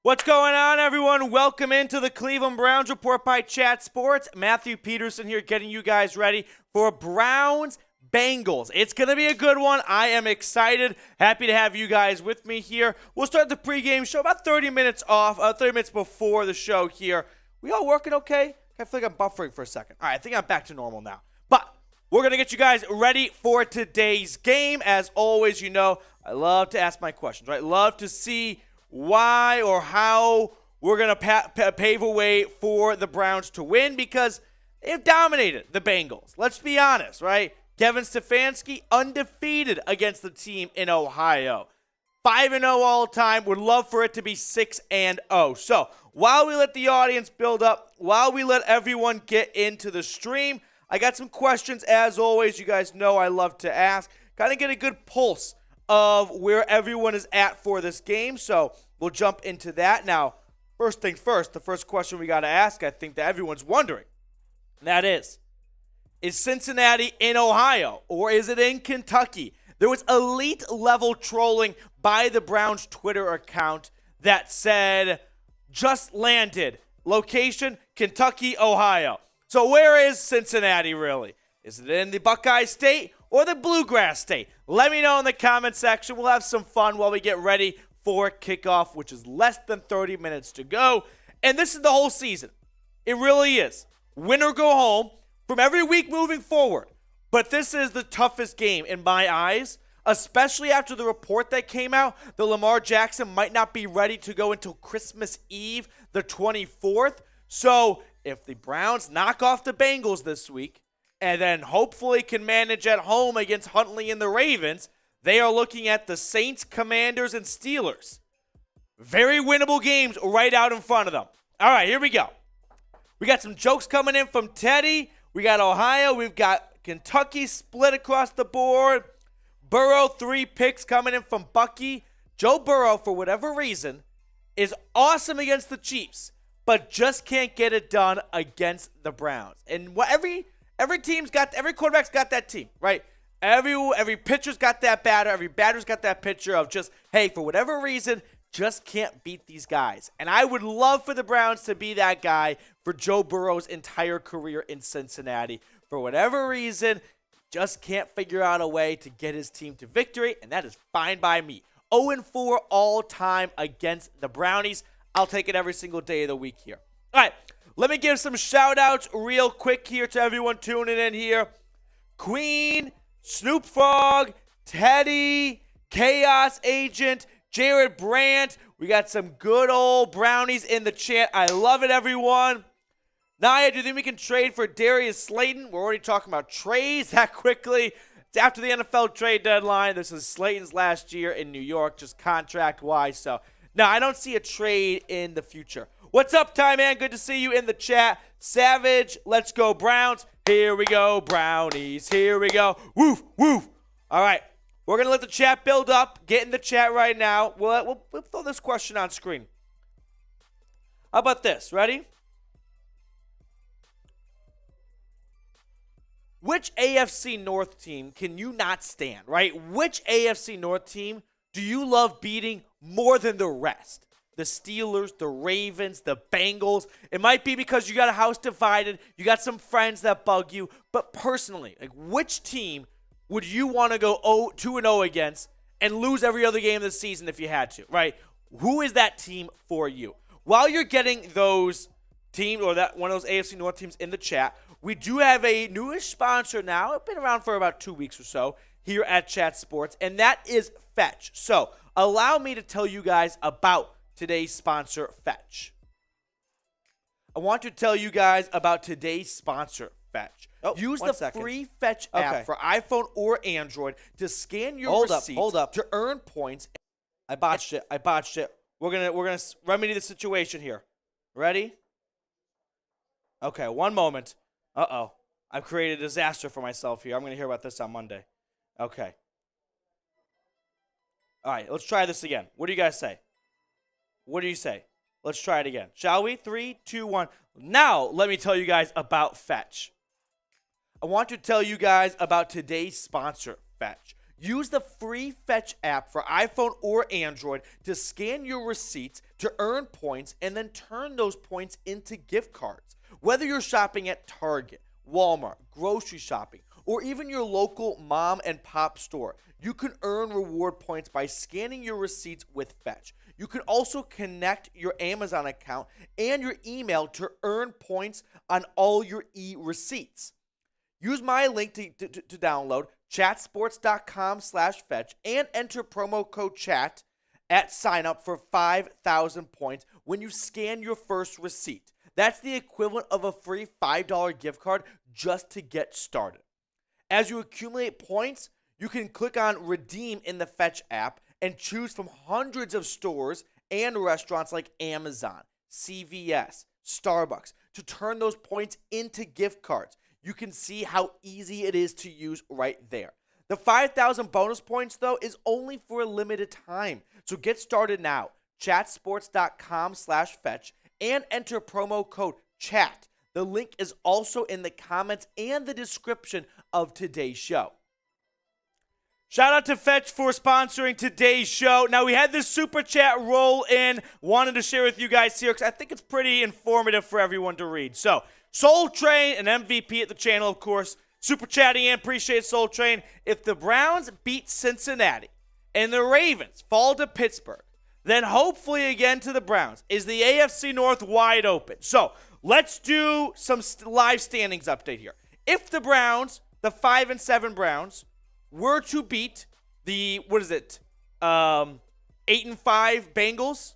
What's going on, everyone? Welcome into the Cleveland Browns Report by Chat Sports. Matthew Peterson here getting you guys ready for Browns Bengals. It's going to be a good one. I am excited. Happy to have you guys with me here. We'll start the pregame show about 30 minutes before the show here. We all working okay? I feel like I'm buffering for a second. All right, I think I'm back to normal now. But we're going to get you guys ready for today's game. As always, you know, I love to ask my questions, right? Love to see why or how we're going to pave a way for the Browns to win because they've dominated the Bengals. Let's be honest, right? Kevin Stefanski undefeated against the team in Ohio. 5-0 all time. Would love for it to be 6-0. So while we let the audience build up, while we let everyone get into the stream, I got some questions as always. You guys know I love to ask. Kind of get a good pulse of where everyone is at for this game. So we'll jump into that. Now, first things first, the first question we got to ask, I think that everyone's wondering, and that is Cincinnati in Ohio or is it in Kentucky? There was elite level trolling by the Browns Twitter account that said, just landed, location, Kentucky, Ohio. So where is Cincinnati really? Is it in the Buckeye State or the Bluegrass State? Let me know in the comment section. We'll have some fun while we get ready for kickoff, which is less than 30 minutes to go. And this is the whole season. It really is. Win or go home from every week moving forward. But this is the toughest game in my eyes, especially after the report that came out that Lamar Jackson might not be ready to go until Christmas Eve, the 24th. So if the Browns knock off the Bengals this week, and then hopefully can manage at home against Huntley and the Ravens, they are looking at the Saints, Commanders, and Steelers. Very winnable games right out in front of them. All right, here we go. We got some jokes coming in from Teddy. We got Ohio. We've got Kentucky split across the board. Burrow, 3 picks coming in from Bucky. Joe Burrow, for whatever reason, is awesome against the Chiefs, but just can't get it done against the Browns. And every quarterback's got that team, right? Every pitcher's got that batter. Every batter's got that pitcher of just, hey, for whatever reason, just can't beat these guys. And I would love for the Browns to be that guy for Joe Burrow's entire career in Cincinnati. For whatever reason, just can't figure out a way to get his team to victory, and that is fine by me. 0-4 all time against the Brownies. I'll take it every single day of the week here. All right. Let me give some shout-outs real quick here to everyone tuning in here. Queen, Snoop Frog, Teddy, Chaos Agent, Jared Brandt. We got some good old Brownies in the chat. I love it, everyone. Naya, do you think we can trade for Darius Slayton? We're already talking about trades that quickly. It's after the NFL trade deadline. This is Slayton's last year in New York, just contract-wise. So, no, I don't see a trade in the future. What's up, Ty Man? Good to see you in the chat. Savage, let's go Browns. Here we go, Brownies. Here we go. Woof, woof. All right, we're going to let the chat build up. Get in the chat right now. We'll throw this question on screen. How about this? Ready? Which AFC North team can you not stand, right? Which AFC North team do you love beating more than the rest? The Steelers, the Ravens, the Bengals. It might be because you got a house divided, you got some friends that bug you, but personally, like which team would you want to go 2-0 against and lose every other game of the season if you had to, right? Who is that team for you? While you're getting those teams or that one of those AFC North teams in the chat, we do have a newish sponsor now. It's been around for about 2 weeks or so here at Chat Sports, and that is Fetch. So allow me to tell you guys about today's sponsor, Fetch. I want to tell you guys about today's sponsor, Fetch. Use the free Fetch app for iPhone or Android to scan your receipts to earn points. I botched it. We're gonna remedy the situation here. Ready? Okay, one moment. Uh-oh. I've created a disaster for myself here. I'm going to hear about this on Monday. Okay. All right, let's try this again. What do you guys say? What do you say? Let's try it again. Shall we? 3, 2, 1. Now, let me tell you guys about Fetch. I want to tell you guys about today's sponsor, Fetch. Use the free Fetch app for iPhone or Android to scan your receipts to earn points and then turn those points into gift cards. Whether you're shopping at Target, Walmart, grocery shopping, or even your local mom and pop store, you can earn reward points by scanning your receipts with Fetch. You can also connect your Amazon account and your email to earn points on all your e-receipts. Use my link to download, chatsports.com/fetch, and enter promo code CHAT at sign up for 5,000 points when you scan your first receipt. That's the equivalent of a free $5 gift card just to get started. As you accumulate points, you can click on Redeem in the Fetch app and choose from hundreds of stores and restaurants like Amazon, CVS, Starbucks to turn those points into gift cards. You can see how easy it is to use right there. The 5,000 bonus points, though, is only for a limited time. So get started now. Chatsports.com/fetch and enter promo code CHAT. The link is also in the comments and the description of today's show. Shout out to Fetch for sponsoring today's show. Now, we had this super chat roll in. Wanted to share with you guys here because I think it's pretty informative for everyone to read. So, Soul Train, an MVP at the channel, of course. Super chatting in. Appreciate Soul Train. If the Browns beat Cincinnati and the Ravens fall to Pittsburgh, then hopefully again to the Browns. Is the AFC North wide open? So, let's do some live standings update here. If the Browns, the 5-7 Browns, were to beat the, 8-5 Bengals.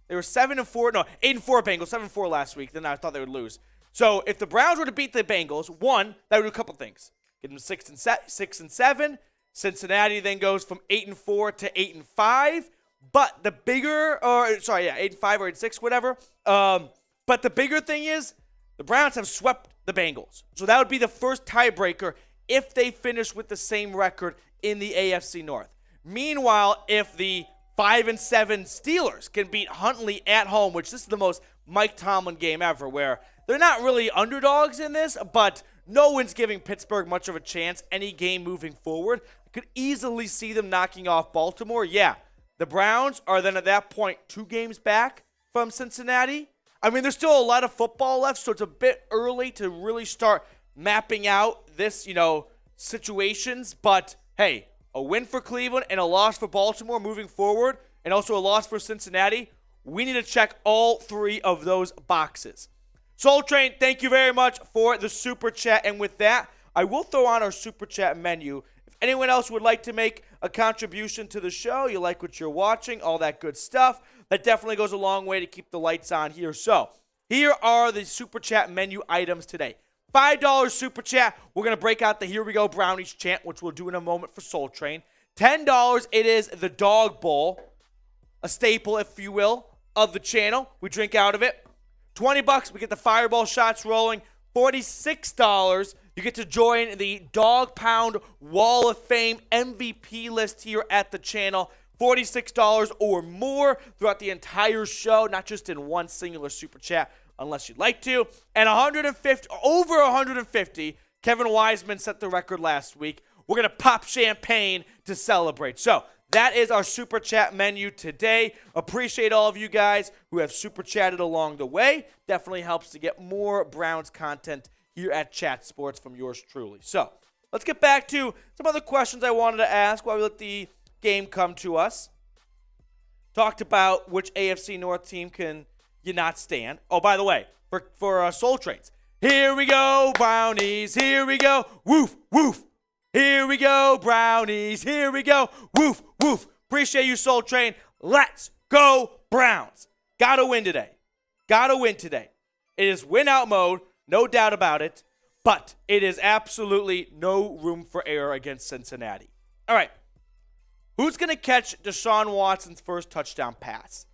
They were 7-4. No, 8-4 Bengals, 7-4 last week. Then I thought they would lose. So if the Browns were to beat the Bengals, one, that would do a couple things. Get them 6-7. Cincinnati then goes from 8-4 to 8-5. But the bigger, 8-5 or 8-6, whatever. But the bigger thing is the Browns have swept the Bengals. So that would be the first tiebreaker if they finish with the same record in the AFC North. Meanwhile, if the 5-7 Steelers can beat Huntley at home, which this is the most Mike Tomlin game ever, where they're not really underdogs in this, but no one's giving Pittsburgh much of a chance any game moving forward. I could easily see them knocking off Baltimore. Yeah, the Browns are then at that point 2 games back from Cincinnati. I mean, there's still a lot of football left, so it's a bit early to really start mapping out this, situations. But, hey, a win for Cleveland and a loss for Baltimore moving forward, and also a loss for Cincinnati. We need to check all 3 of those boxes. Soul Train, thank you very much for the super chat. And with that, I will throw on our super chat menu. If anyone else would like to make a contribution to the show, you like what you're watching, all that good stuff, that definitely goes a long way to keep the lights on here. So here are the super chat menu items today. $5 super chat, we're going to break out the Here We Go Brownies chant, which we'll do in a moment for Soul Train. $10, it is the Dog Bowl, a staple, if you will, of the channel. We drink out of it. $20, we get the Fireball shots rolling. $46, you get to join the Dog Pound Wall of Fame MVP list here at the channel. $46 or more throughout the entire show, not just in one singular super chat, unless you'd like to. And over 150, Kevin Wiseman set the record last week. We're going to pop champagne to celebrate. So that is our super chat menu today. Appreciate all of you guys who have super chatted along the way. Definitely helps to get more Browns content here at Chat Sports from yours truly. So let's get back to some other questions I wanted to ask while we let the game come to us. Talked about which AFC North team can you not stand. Oh, by the way, for Soul Trains, here we go, Brownies, here we go, woof, woof. Here we go, Brownies, here we go, woof, woof. Appreciate you, Soul Train. Let's go, Browns. Gotta win today. Gotta win today. It is win-out mode, no doubt about it, but it is absolutely no room for error against Cincinnati. All right, who's going to catch Deshaun Watson's first touchdown pass?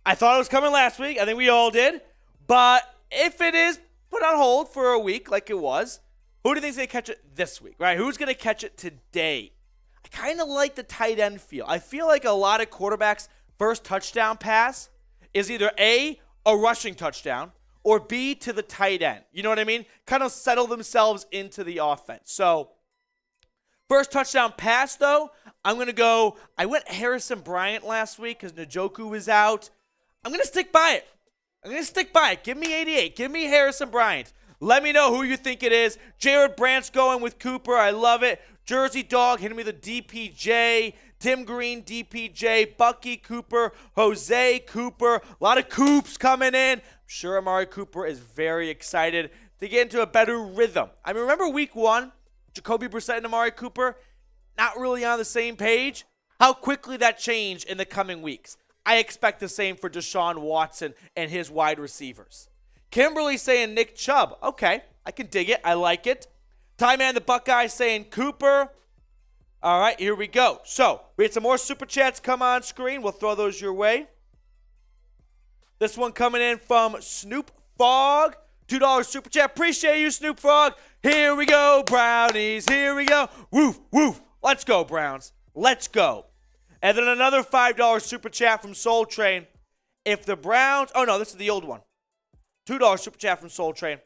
I thought it was coming last week. I think we all did. But if it is put on hold for a week like it was, who do you think is going to catch it this week, right? Who's going to catch it today? I kind of like the tight end feel. I feel like a lot of quarterbacks' first touchdown pass is either A, a rushing touchdown, or B, to the tight end. You know what I mean? Kind of settle themselves into the offense. So First touchdown pass, though, I'm going to go, I went Harrison Bryant last week because Njoku was out. I'm going to stick by it. Give me 88. Give me Harrison Bryant. Let me know who you think it is. Jared Brandt's going with Cooper. I love it. Jersey Dog hitting me the DPJ. Tim Green, DPJ. Bucky Cooper. Jose Cooper. A lot of Coops coming in. I'm sure Amari Cooper is very excited to get into a better rhythm. I mean, remember week 1? Jacoby Brissett and Amari Cooper? Not really on the same page. How quickly that changed in the coming weeks. I expect the same for Deshaun Watson and his wide receivers. Kimberly saying Nick Chubb. Okay, I can dig it. I like it. Ty Man the Buckeye saying Cooper. All right, here we go. So, we had some more Super Chats come on screen. We'll throw those your way. This one coming in from Snoop Fogg. $2 Super Chat. Appreciate you, Snoop Fogg. Here we go, Brownies. Here we go. Woof, woof. Let's go, Browns. Let's go. And then another $5 Super Chat from Soul Train. If the Browns... Oh, no, this is the old one. $2 Super Chat from Soul Train.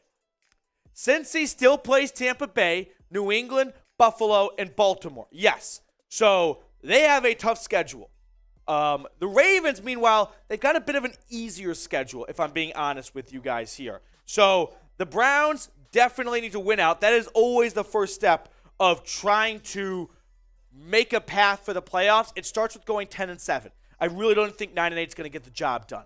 Cincy still plays Tampa Bay, New England, Buffalo, and Baltimore. Yes. So they have a tough schedule. The Ravens, meanwhile, they've got a bit of an easier schedule, if I'm being honest with you guys here. So the Browns definitely need to win out. That is always the first step of trying to make a path for the playoffs. It starts with going 10-7. I really don't think 9-8 is going to get the job done.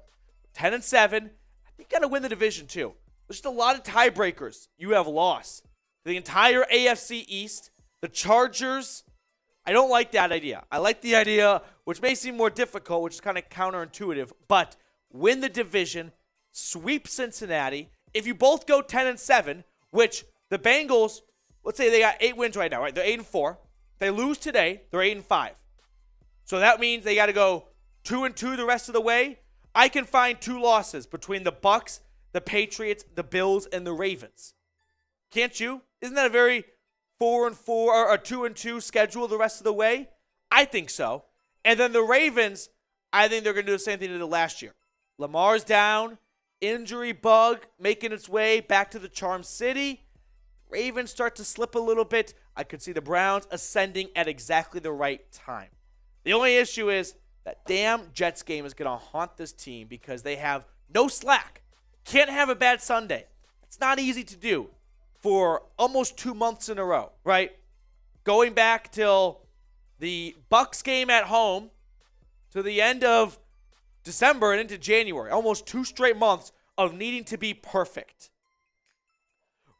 10-7, you got to win the division too. There's just a lot of tiebreakers you have lost. The entire AFC East, the Chargers. I don't like that idea. I like the idea, which may seem more difficult, which is kind of counterintuitive, but win the division, sweep Cincinnati. If you both go 10-7, which the Bengals, let's say they got 8 wins right now, right? They're 8-4. If they lose today, they're 8-5. So that means they got to go 2-2 the rest of the way. I can find 2 losses between the Bucs, the Patriots, the Bills, and the Ravens. Can't you? Isn't that a very 4-4 or 2-2 schedule the rest of the way? I think so. And then the Ravens, I think they're going to do the same thing they did last year. Lamar's down, injury bug making its way back to the Charm City. Ravens start to slip a little bit. I could see the Browns ascending at exactly the right time. The only issue is that damn Jets game is going to haunt this team because they have no slack. Can't have a bad Sunday. It's not easy to do for almost 2 months in a row, right? Going back till the Bucs game at home to the end of December and into January. Almost 2 straight months of needing to be perfect.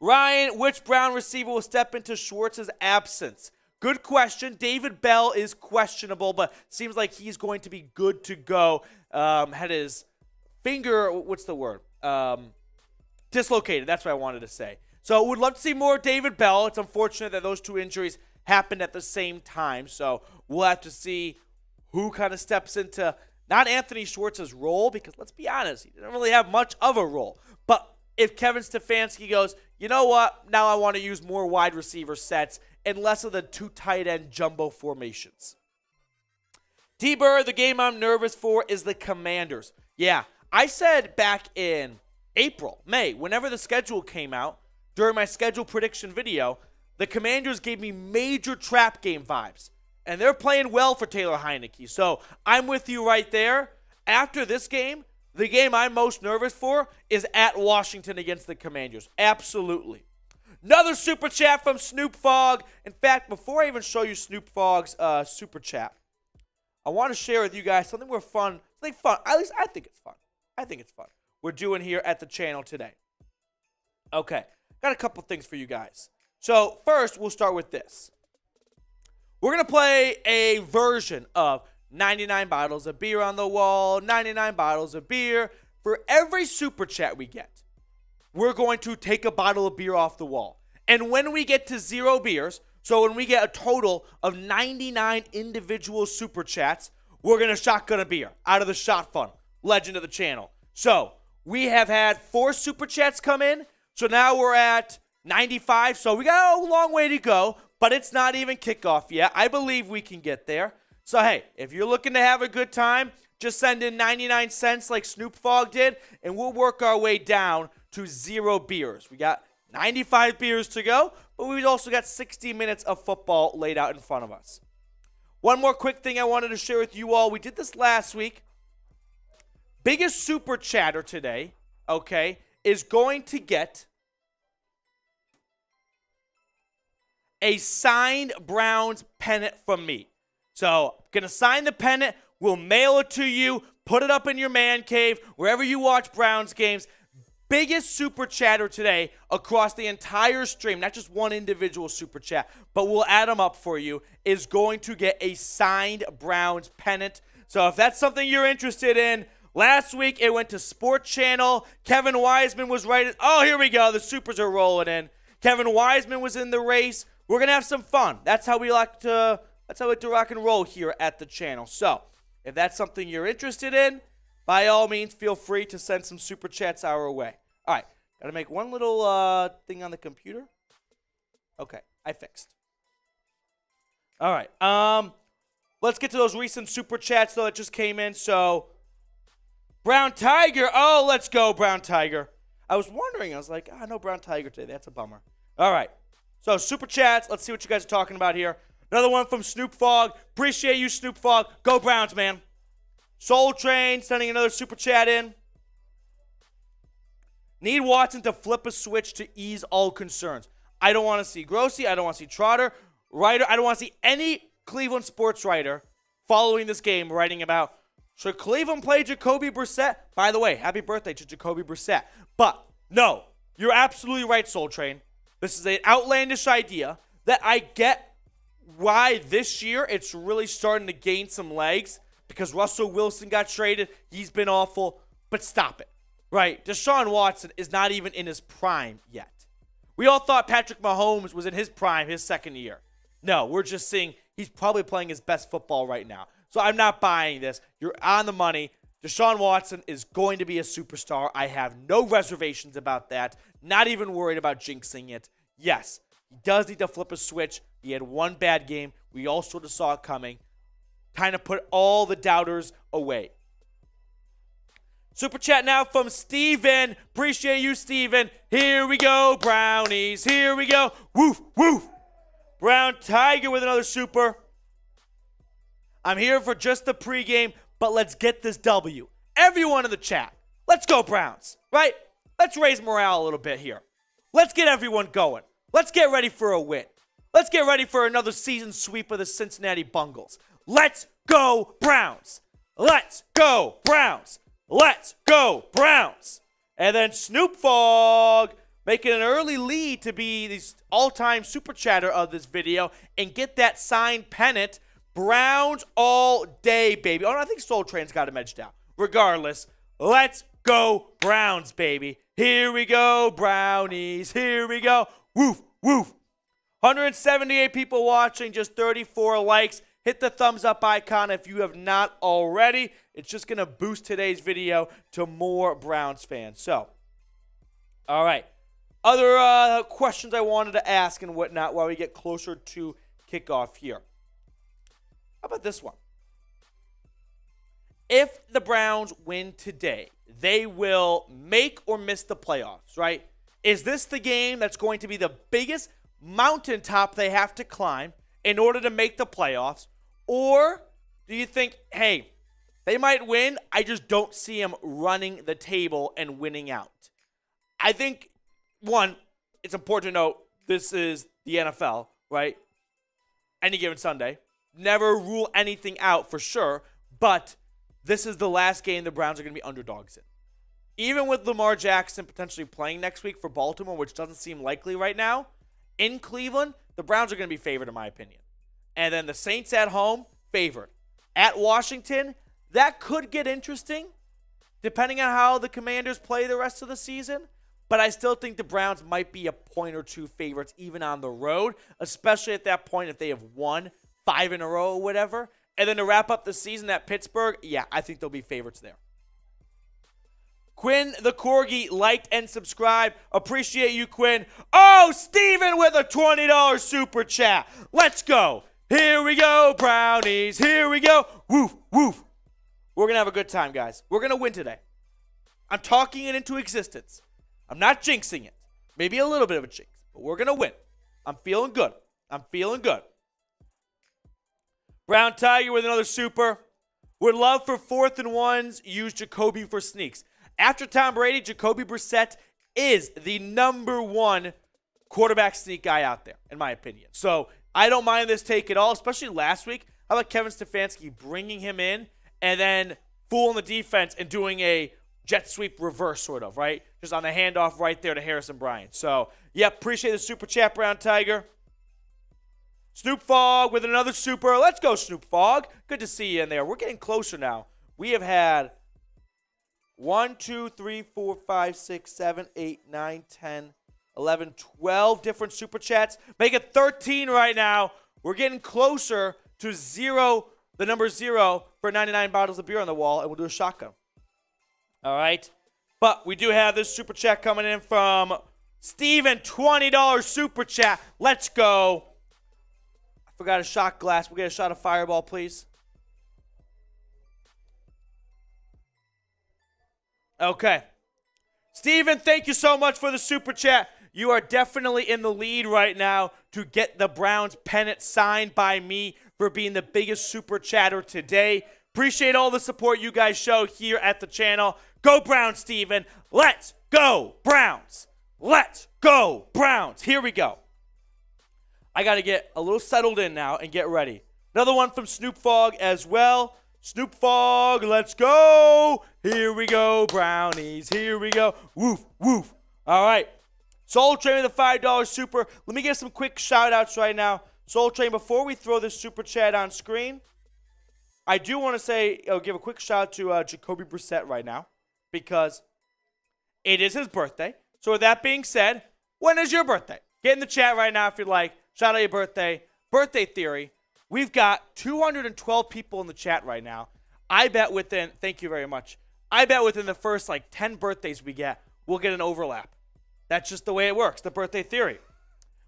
Ryan, which Brown receiver will step into Schwartz's absence? Good question. David Bell is questionable, but seems like he's going to be good to go. Had his finger, what's the word? Dislocated. That's what I wanted to say. So would love to see more David Bell. It's unfortunate that those 2 injuries happened at the same time. So we'll have to see who kind of steps into not Anthony Schwartz's role, because let's be honest, he didn't really have much of a role. But if Kevin Stefanski goes, you know what, now I want to use more wide receiver sets and less of the 2 tight end jumbo formations. T-Bird, the game I'm nervous for is the Commanders. Yeah, I said back in April, May, whenever the schedule came out, during my schedule prediction video, the Commanders gave me major trap game vibes. And they're playing well for Taylor Heineke. So I'm with you right there. After this game, the game I'm most nervous for is at Washington against the Commanders. Absolutely. Another super chat from Snoop Fogg. In fact, before I even show you Snoop Fogg's super chat, I want to share with you guys something fun. At least I think it's fun. We're doing here at the channel today. Okay. Got a couple things for you guys. So first, we'll start with this. We're going to play a version of 99 bottles of beer on the wall, 99 bottles of beer. For every super chat we get, we're going to take a bottle of beer off the wall. And when we get to 0 beers, so when we get a total of 99 individual super chats, we're going to shotgun a beer out of the shot fund. Legend of the channel. So we have had 4 super chats come in. So now we're at 95. So we got a long way to go, but it's not even kickoff yet. I believe we can get there. So, hey, if you're looking to have a good time, just send in 99 cents like Snoop Fogg did, and we'll work our way down to 0 beers. We got 95 beers to go, but we've also got 60 minutes of football laid out in front of us. One more quick thing I wanted to share with you all. We did this last week. Biggest super chatter today, okay, is going to get a signed Browns pennant from me. So, going to sign the pennant. We'll mail it to you. Put it up in your man cave, wherever you watch Browns games. Biggest super chatter today across the entire stream, not just one individual super chat, but we'll add them up for you, is going to get a signed Browns pennant. So if that's something you're interested in, last week it went to Sports Channel. Kevin Wiseman was right. Oh, here we go. The supers are rolling in. Kevin Wiseman was in the race. We're going to have some fun. That's how we like to rock and roll here at the channel. So if that's something you're interested in, by all means, feel free to send some super chats our way. All right, got to make one little thing on the computer. Okay, I fixed. All right, let's get to those recent super chats, though, that just came in. So, Brown Tiger. Oh, let's go, Brown Tiger. I was wondering. I was like, no Brown Tiger today. That's a bummer. All right, so super chats. Let's see what you guys are talking about here. Another one from Snoop Fogg. Appreciate you, Snoop Fogg. Go Browns, man. Soul Train sending another super chat in. Need Watson to flip a switch to ease all concerns. I don't want to see Grossi. I don't want to see Trotter. Writer. I don't want to see any Cleveland sports writer following this game writing about, should Cleveland play Jacoby Brissett? By the way, happy birthday to Jacoby Brissett. But no, you're absolutely right, Soul Train. This is an outlandish idea that I get why this year it's really starting to gain some legs. Because Russell Wilson got traded. He's been awful. But stop it. Right? Deshaun Watson is not even in his prime yet. We all thought Patrick Mahomes was in his prime his second year. No, we're just seeing he's probably playing his best football right now. So I'm not buying this. You're on the money. Deshaun Watson is going to be a superstar. I have no reservations about that. Not even worried about jinxing it. Yes, he does need to flip a switch. He had one bad game. We all sort of saw it coming. Kind of put all the doubters away. Super chat now from Steven. Appreciate you, Steven. Here we go, Brownies. Here we go. Woof, woof. Brown Tiger with another super. I'm here for just the pregame, but let's get this W. Everyone in the chat, let's go Browns, right? Let's raise morale a little bit here. Let's get everyone going. Let's get ready for a win. Let's get ready for another season sweep of the Cincinnati Bengals. Let's go Browns. Let's go Browns. Let's go Browns. And then Snoop Fogg making an early lead to be the all-time super chatter of this video and get that signed pennant. Browns all day, baby. Oh, no, I think Soul Train's got him edged out. Regardless, let's go Browns, baby. Here we go, Brownies. Here we go. Woof, woof. 178 people watching, just 34 likes. Hit the thumbs up icon if you have not already. It's just going to boost today's video to more Browns fans. So, all right. Other questions I wanted to ask and whatnot while we get closer to kickoff here. How about this one? If the Browns win today, they will make or miss the playoffs, right? Is this the game that's going to be the biggest mountaintop they have to climb in order to make the playoffs? Or do you think, hey, they might win, I just don't see them running the table and winning out? I think, one, it's important to note this is the NFL, right? Any given Sunday. Never rule anything out for sure, but this is the last game the Browns are going to be underdogs in. Even with Lamar Jackson potentially playing next week for Baltimore, which doesn't seem likely right now, in Cleveland, the Browns are going to be favored in my opinion. And then the Saints at home, favored. At Washington, that could get interesting depending on how the Commanders play the rest of the season. But I still think the Browns might be a point or two favorites even on the road, especially at that point if they have won 5 in a row or whatever. And then to wrap up the season at Pittsburgh, yeah, I think they'll be favorites there. Quinn the Corgi liked and subscribed. Appreciate you, Quinn. Oh, Steven with a $20 super chat. Let's go. Here we go, Brownies. Here we go. Woof, woof. We're going to have a good time, guys. We're going to win today. I'm talking it into existence. I'm not jinxing it. Maybe a little bit of a jinx, but we're going to win. I'm feeling good. Brown Tiger with another super. Would love for 4th and 1s, use Jacoby for sneaks. After Tom Brady, Jacoby Brissett is the number 1 quarterback sneak guy out there, in my opinion. So I don't mind this take at all, especially last week. How about Kevin Stefanski bringing him in and then fooling the defense and doing a jet sweep reverse sort of, right? Just on the handoff right there to Harrison Bryant. So, yeah, appreciate the super chat, Brown Tiger. Snoop Fogg with another super. Let's go, Snoop Fogg. Good to see you in there. We're getting closer now. We have had 1, 2, 3, 4, 5, 6, 7, 8, 9, 10, 11, 12 different super chats. Make it 13 right now. We're getting closer to 0, the number 0 for 99 bottles of beer on the wall, and we'll do a shotgun. All right? But we do have this super chat coming in from Steven, $20 super chat. Let's go. I forgot a shot glass. We'll get a shot of Fireball, please. Okay. Steven, thank you so much for the super chat. You are definitely in the lead right now to get the Browns pennant signed by me for being the biggest super chatter today. Appreciate all the support you guys show here at the channel. Go Browns, Steven. Let's go Browns. Let's go Browns. Here we go. I got to get a little settled in now and get ready. Another one from Snoop Fogg as well. Snoop Fogg, let's go. Here we go, Brownies. Here we go. Woof, woof. All right. Soul Train with a $5 super. Let me get some quick shout-outs right now. Soul Train, before we throw this super chat on screen, I do want to say, give a quick shout-out to Jacoby Brissett right now because it is his birthday. So with that being said, when is your birthday? Get in the chat right now if you'd like. Shout out your birthday. Birthday theory. We've got 212 people in the chat right now. I bet within, thank you very much. I bet within the first 10 birthdays we get, we'll get an overlap. That's just the way it works, the birthday theory.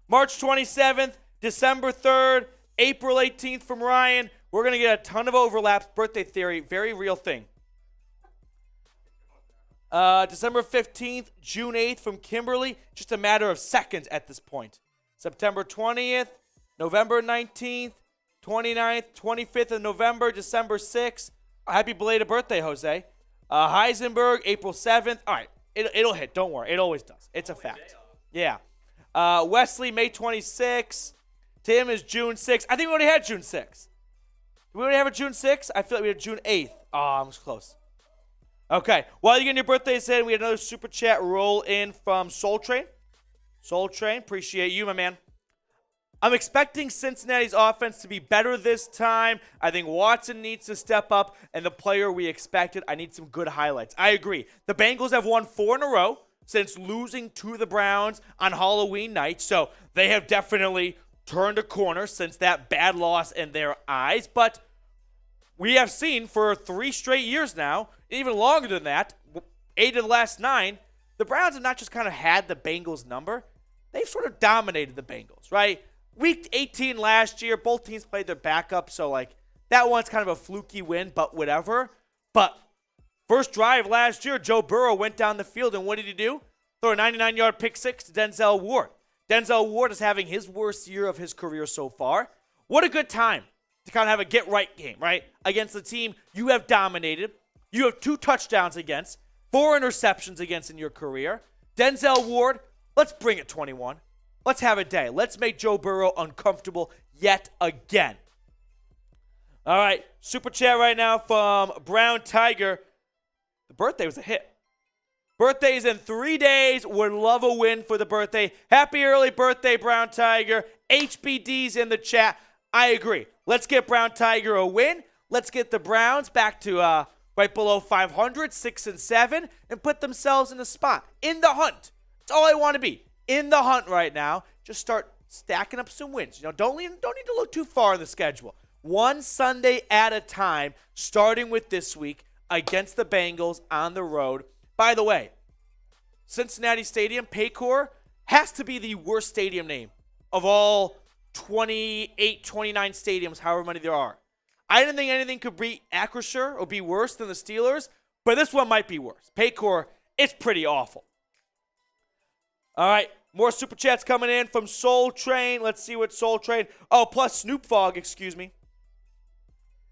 March 27th, December 3rd, April 18th from Ryan. We're going to get a ton of overlaps. Birthday theory, very real thing. December 15th, June 8th from Kimberly. Just a matter of seconds at this point. September 20th, November 19th, 29th, 25th of November, December 6th. Happy belated birthday, Jose. Heisenberg, April 7th. All right, it'll hit. Don't worry. It always does. It's a fact. Yeah. Wesley, May 26th. Tim is June 6th. I think we already had June 6th. Did we already have a June 6th? I feel like we had June 8th. Oh, I was close. Okay. While you're getting your birthdays in, we had another super chat roll in from Soul Train. Soul Train, appreciate you, my man. I'm expecting Cincinnati's offense to be better this time. I think Watson needs to step up, and the player we expected, I need some good highlights. I agree. The Bengals have won 4 in a row since losing to the Browns on Halloween night, so they have definitely turned a corner since that bad loss in their eyes. But we have seen for 3 straight years now, even longer than that, 8 of the last 9, the Browns have not just kind of had the Bengals number. They've sort of dominated the Bengals, right? Week 18 last year, both teams played their backup, so that one's kind of a fluky win, but whatever. But first drive last year, Joe Burrow went down the field, and what did he do? Throw a 99-yard pick six to Denzel Ward. Denzel Ward is having his worst year of his career so far. What a good time to kind of have a get-right game, right? Against the team you have dominated. You have 2 touchdowns against, 4 interceptions against in your career. Denzel Ward, let's bring it 21. Let's have a day. Let's make Joe Burrow uncomfortable yet again. All right, super chat right now from Brown Tiger. The birthday was a hit. Birthday's in 3 days. Would love a win for the birthday. Happy early birthday, Brown Tiger. HBD's in the chat. I agree. Let's get Brown Tiger a win. Let's get the Browns back to right below 500, 6-7, and put themselves in a spot. In the hunt. That's all I want to be. In the hunt right now. Just start stacking up some wins. Don't need to look too far in the schedule. One Sunday at a time, starting with this week against the Bengals on the road. By the way, Cincinnati Stadium, Paycor, has to be the worst stadium name of all 28, 29 stadiums, however many there are. I didn't think anything could beat Acrisure or be worse than the Steelers, but this one might be worse. Paycor, it's pretty awful. All right, More Super Chats coming in from Soul Train. Let's see what Soul Train. Oh, plus Snoop Fogg, excuse me.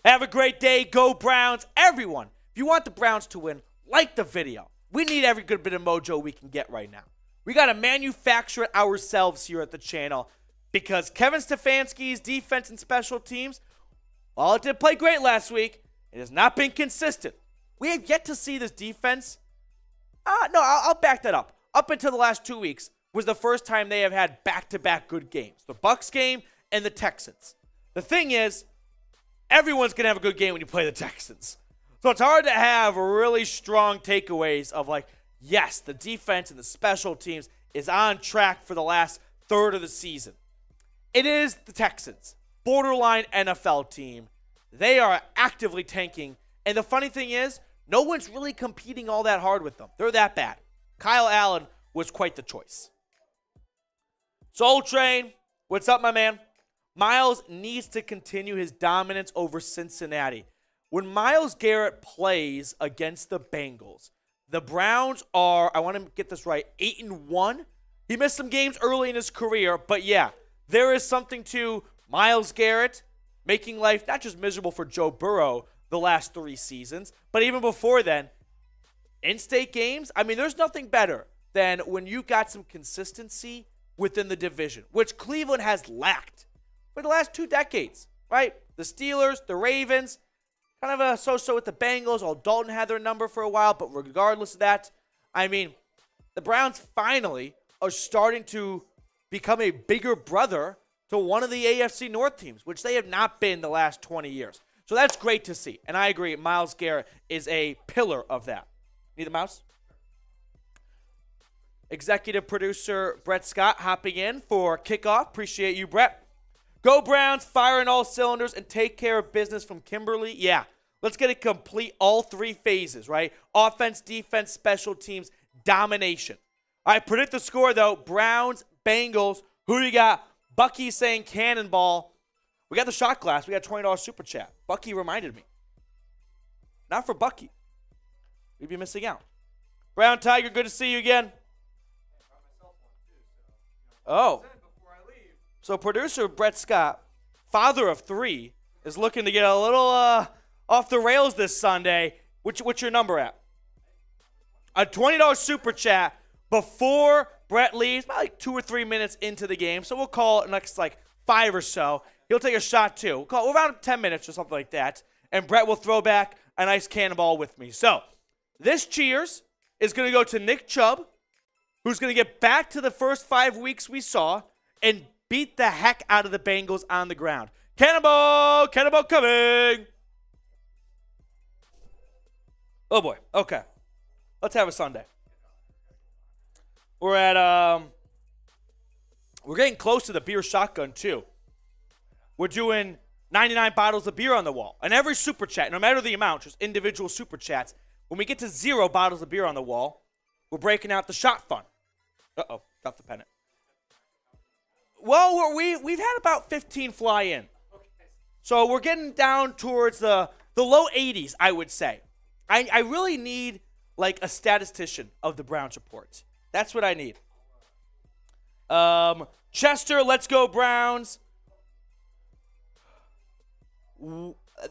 Have a great day. Go Browns. Everyone, if you want the Browns to win, like the video. We need every good bit of mojo we can get right now. We got to manufacture it ourselves here at the channel because Kevin Stefanski's defense and special teams, while it did play great last week, it has not been consistent. We have yet to see this defense. I'll back that up. Up until the last 2 weeks was the first time they have had back-to-back good games. The Bucs game and the Texans. The thing is, everyone's going to have a good game when you play the Texans. So it's hard to have really strong takeaways of like, yes, the defense and the special teams is on track for the last third of the season. It is the Texans, borderline NFL team. They are actively tanking. And the funny thing is, no one's really competing all that hard with them. They're that bad. Kyle Allen was quite the choice. Soul Train, what's up, my man? Myles needs to continue his dominance over Cincinnati. When Myles Garrett plays against the Bengals, the Browns are, I want to get this right, 8-1. He missed some games early in his career, but yeah, there is something to Myles Garrett making life not just miserable for Joe Burrow the last 3 seasons, but even before then, in-state games, I mean, there's nothing better than when you got some consistency within the division, which Cleveland has lacked for the last 2 decades, right? The Steelers, the Ravens, kind of a so-so with the Bengals. All Dalton had their number for a while, but regardless of that, I mean, the Browns finally are starting to become a bigger brother to one of the AFC North teams, which they have not been the last 20 years. So that's great to see. And I agree, Myles Garrett is a pillar of that. Need the mouse? Executive producer Brett Scott hopping in for kickoff. Appreciate you, Brett. Go Browns, fire in all cylinders, and take care of business from Kimberly. Yeah, let's get it complete, all 3 phases, right? Offense, defense, special teams, domination. All right, predict the score, though. Browns, Bengals. Who do you got? Bucky saying cannonball. We got the shot glass. We got $20 super chat. Bucky reminded me. Not for Bucky. We'd be missing out. Brown Tiger, good to see you again. Oh. So producer Brett Scott, father of 3, is looking to get a little off the rails this Sunday. What's your number at? A $20 super chat before Brett leaves, about like 2 or 3 minutes into the game. So we'll call it next like 5 or so. He'll take a shot too. We'll call it around 10 minutes or something like that. And Brett will throw back a nice cannonball with me. So this cheers is going to go to Nick Chubb, who's going to get back to the first 5 weeks we saw and beat the heck out of the Bengals on the ground. Cannonball! Cannonball coming! Oh boy. Okay. Let's have a Sunday. We're at, we're getting close to the beer shotgun too. We're doing 99 bottles of beer on the wall. And every super chat, no matter the amount, just individual super chats, when we get to 0 bottles of beer on the wall, we're breaking out the shot fun. Uh-oh, got the pennant. Well, we've had about 15 fly in. So we're getting down towards the low 80s, I would say. I really need, like, a statistician of the Browns reports. That's what I need. Chester, let's go Browns.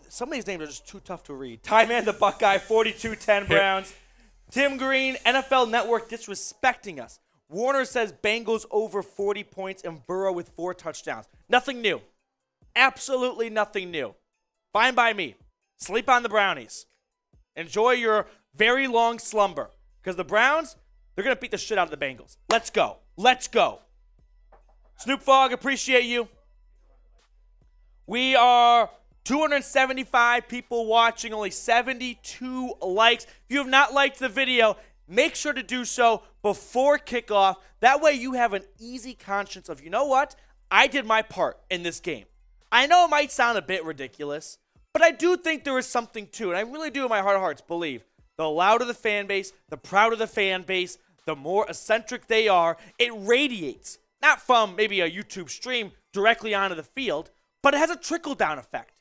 Some of these names are just too tough to read. Ty Man the Buckeye, 42-10 Browns. Tim Green, NFL Network disrespecting us. Warner says Bengals over 40 points and Burrow with 4 touchdowns. Nothing new. Absolutely nothing new. Fine by me. Sleep on the Brownies. Enjoy your very long slumber. Because the Browns, they're going to beat the shit out of the Bengals. Let's go. Let's go. Snoop Fogg, appreciate you. We are 275 people watching, only 72 likes. If you have not liked the video, make sure to do so before kickoff. That way you have an easy conscience of, you know what? I did my part in this game. I know it might sound a bit ridiculous, but I do think there is something to it. I really do in my heart of hearts believe the louder the fan base, the prouder the fan base, the more eccentric they are, it radiates. Not from maybe a YouTube stream directly onto the field, but it has a trickle-down effect.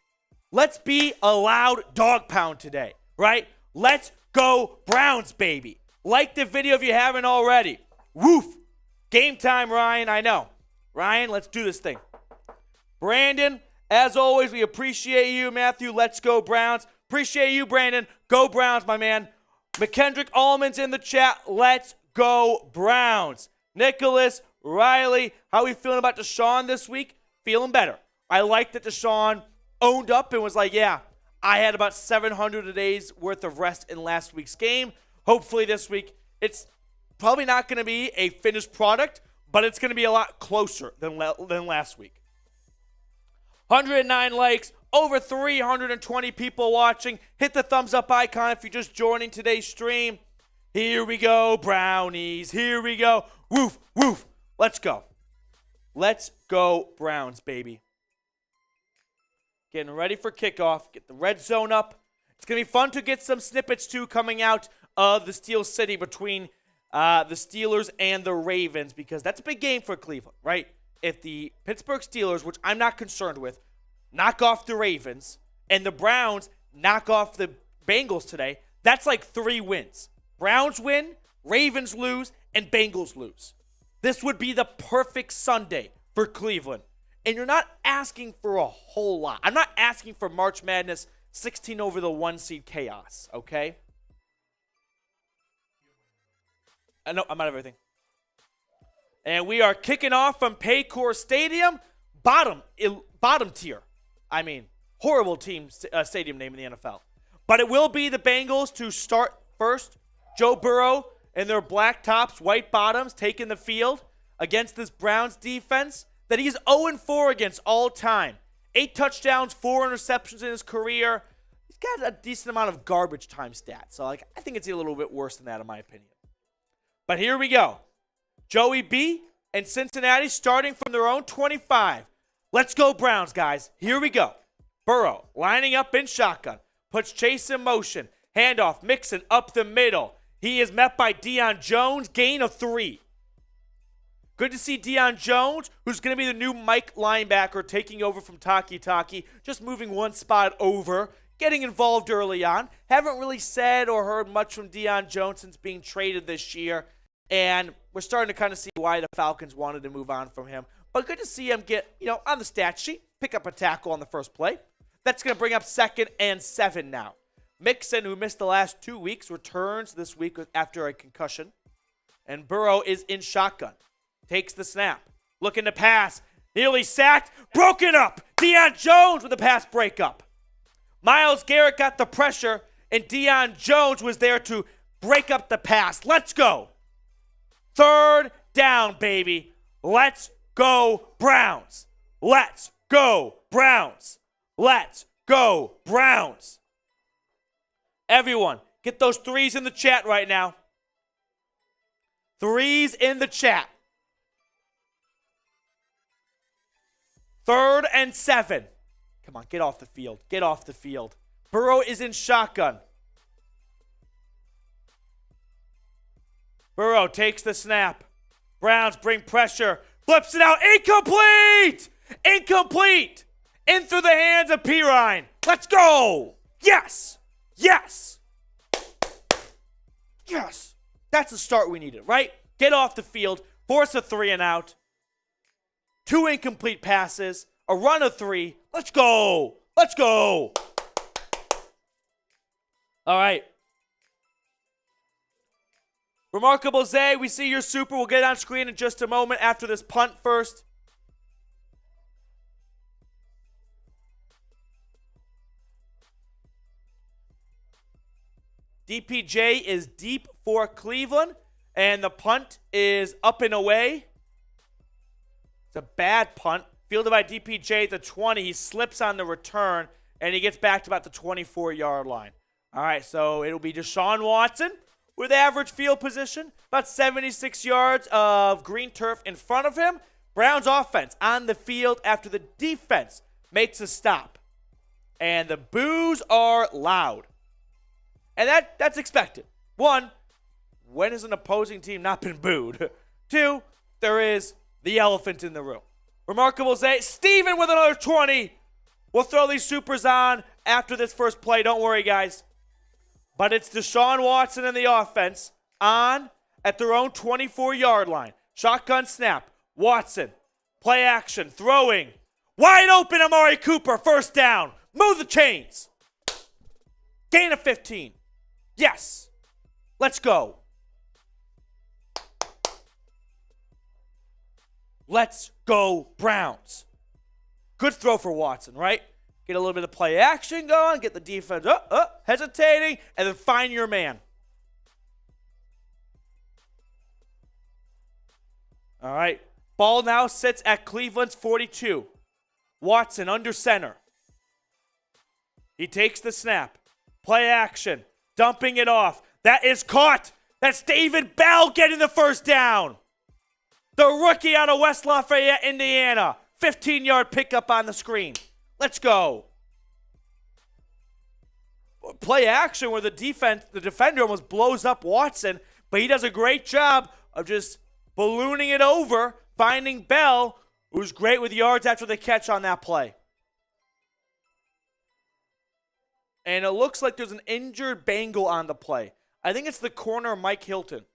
Let's be a loud dog pound today, right? Let's go Browns, baby. Like the video if you haven't already. Woof. Game time, Ryan. I know. Ryan, let's do this thing. Brandon, as always, we appreciate you. Matthew, let's go Browns. Appreciate you, Brandon. Go Browns, my man. McKendrick Allman's in the chat. Let's go Browns. Nicholas, Riley, how are we feeling about Deshaun this week? Feeling better. I like that Deshaun owned up and was like, yeah, I had about 700 days worth of rest in last week's game. Hopefully this week, it's probably not going to be a finished product, but it's going to be a lot closer than last week. 109 likes, over 320 people watching. Hit the thumbs up icon if you're just joining today's stream. Here we go, Brownies. Here we go. Woof, woof. Let's go. Let's go, Browns, baby. Getting ready for kickoff. Get the red zone up. It's going to be fun to get some snippets, too, coming out of the Steel City between the Steelers and the Ravens, because that's a big game for Cleveland, right? If the Pittsburgh Steelers, which I'm not concerned with, knock off the Ravens, and the Browns knock off the Bengals today, that's like 3 wins. Browns win, Ravens lose, and Bengals lose. This would be the perfect Sunday for Cleveland. And you're not asking for a whole lot. I'm not asking for March Madness 16 over the 1 seed chaos, okay? No, I'm out of everything. And we are kicking off from Paycor Stadium. Bottom tier. I mean, horrible stadium name in the NFL. But it will be the Bengals to start first. Joe Burrow and their black tops, white bottoms, taking the field against this Browns defense that he's 0-4 against all time. 8 touchdowns, 4 interceptions in his career. He's got a decent amount of garbage time stats. So I think it's a little bit worse than that, in my opinion. But here we go. Joey B and Cincinnati starting from their own 25. Let's go Browns, guys. Here we go. Burrow lining up in shotgun. Puts Chase in motion. Handoff, Mixon up the middle. He is met by Deion Jones. Gain of 3. Good to see Deion Jones, who's going to be the new Mike linebacker, taking over from Taki, just moving one spot over, getting involved early on. Haven't really said or heard much from Deion Jones since being traded this year, and we're starting to kind of see why the Falcons wanted to move on from him. But good to see him get, on the stat sheet, pick up a tackle on the first play. That's going to bring up 2nd and 7 now. Mixon, who missed the last 2 weeks, returns this week after a concussion. And Burrow is in shotgun. Takes the snap. Looking to pass. Nearly sacked. Broken up. Deion Jones with a pass breakup. Myles Garrett got the pressure, and Deion Jones was there to break up the pass. Let's go. 3rd down, baby. Let's go Browns. Let's go Browns. Let's go Browns. Everyone, get those 3s in the chat right now. 3s in the chat. 3rd and 7. Come on, get off the field. Get off the field. Burrow is in shotgun. Burrow takes the snap. Browns bring pressure. Flips it out. Incomplete! Incomplete! In through the hands of Pirine. Let's go! Yes! Yes! Yes! That's the start we needed, right? Get off the field. Force a 3 and out. 2 incomplete passes. A run of 3. Let's go! Let's go! All right. Remarkable Zay, we see your super. We'll get it on screen in just a moment after this punt first. DPJ is deep for Cleveland, and the punt is up and away. It's a bad punt. Fielded by DPJ at the 20. He slips on the return, and he gets back to about the 24-yard line. All right, so it'll be Deshaun Watson with average field position, about 76 yards of green turf in front of him. Browns offense on the field after the defense makes a stop. And the boos are loud. And that's expected. 1, when has an opposing team not been booed? 2, there is the elephant in the room. Remarkable Zay. Steven with another 20. We'll throw these supers on after this first play. Don't worry, guys. But it's Deshaun Watson and the offense on at their own 24-yard line. Shotgun snap. Watson. Play action. Throwing. Wide open Amari Cooper. First down. Move the chains. Gain of 15. Yes. Let's go. Let's go, Browns. Good throw for Watson, right? Get a little bit of play action going, get the defense hesitating, and then find your man. All right. Ball now sits at Cleveland's 42. Watson under center. He takes the snap. Play action. Dumping it off. That is caught. That's David Bell getting the first down. The rookie out of West Lafayette, Indiana. 15-yard pickup on the screen. Let's go. Play action where the defender almost blows up Watson, but he does a great job of just ballooning it over, finding Bell, who's great with yards after the catch on that play. And it looks like there's an injured Bengal on the play. I think it's the corner, Mike Hilton.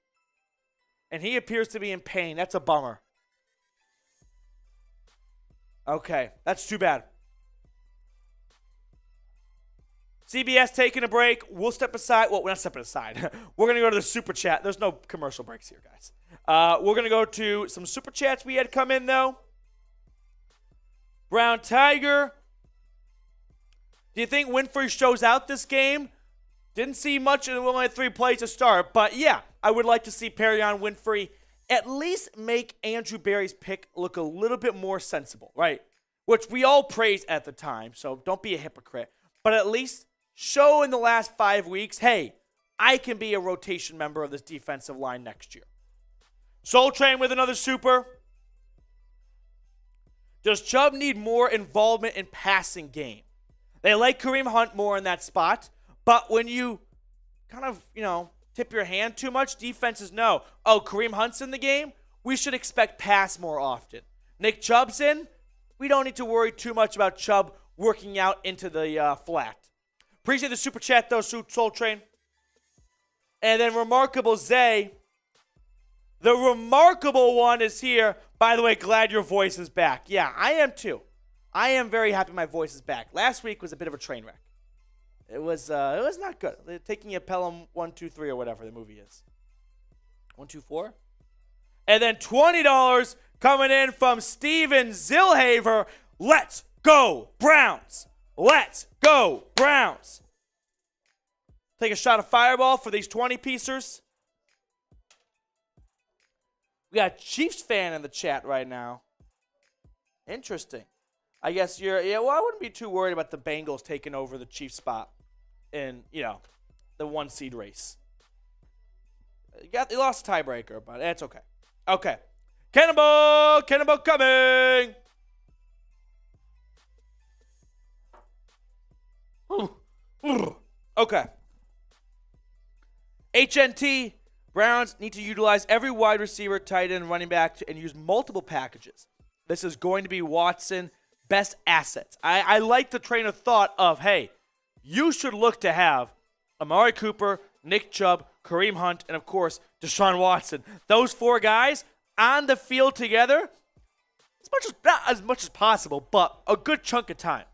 And he appears to be in pain. That's a bummer. Okay, that's too bad. CBS taking a break. We'll step aside. Well, we're not stepping aside. We're going to go to the Super Chat. There's no commercial breaks here, guys. We're going to go to some Super Chats we had come in, though. Brown Tiger. Do you think Winfrey shows out this game? Didn't see much in only 3 plays to start. But, yeah, I would like to see Perrion Winfrey at least make Andrew Berry's pick look a little bit more sensible, right? Which we all praised at the time, so don't be a hypocrite. But at least show in the last 5 weeks, hey, I can be a rotation member of this defensive line next year. Soul Train with another super. Does Chubb need more involvement in passing game? They like Kareem Hunt more in that spot, but when you kind of, tip your hand too much, defenses know, oh, Kareem Hunt's in the game, we should expect pass more often. Nick Chubb's in, we don't need to worry too much about Chubb working out into the flat. Appreciate the super chat, though, Soul Train. And then Remarkable Zay. The remarkable one is here. By the way, glad your voice is back. Yeah, I am too. I am very happy my voice is back. Last week was a bit of a train wreck. It was not good. They're taking a Pelham 123 or whatever the movie is. 124? And then $20 coming in from Steven Zillhaver. Let's go, Browns. Let's go, Browns. Take a shot of Fireball for these 20-piecers. We got a Chiefs fan in the chat right now. Interesting. I guess I wouldn't be too worried about the Bengals taking over the Chiefs spot in, the 1 seed race. They lost a tiebreaker, but it's okay. Okay. Cannonball coming. Okay. HNT, Browns need to utilize every wide receiver, tight end, running back, and use multiple packages. This is going to be Watson. Best assets. I like the train of thought of, hey, you should look to have Amari Cooper, Nick Chubb, Kareem Hunt, and, of course, Deshaun Watson. Those 4 guys on the field together, not as much as possible, but a good chunk of time.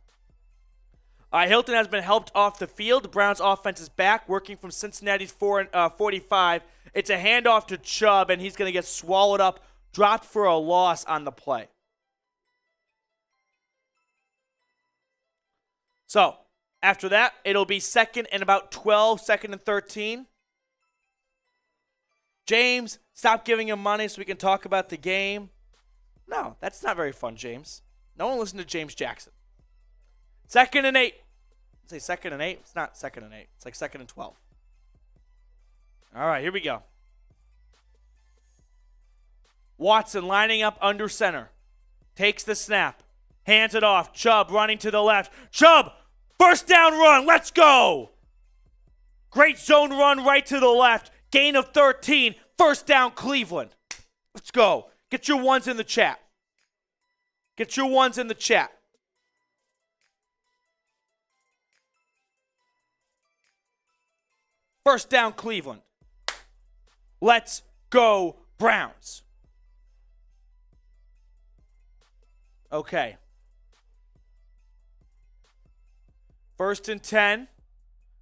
Hilton has been helped off the field. The Browns' offense is back, working from Cincinnati's 45. It's a handoff to Chubb, and he's going to get swallowed up, dropped for a loss on the play. So, after that, it'll be 2nd and about 12, 2nd and 13. James, stop giving him money so we can talk about the game. No, that's not very fun, James. No one listen to James Jackson. 2nd and 8. Say 2nd and 8? It's not 2nd and 8. It's like 2nd and 12. All right, here we go. Watson lining up under center. Takes the snap. Hands it off. Chubb running to the left. Chubb, first down run. Let's go. Great zone run right to the left. Gain of 13. First down, Cleveland. Let's go. Get your ones in the chat. Get your ones in the chat. First down, Cleveland. Let's go, Browns. Okay. 1st and 10.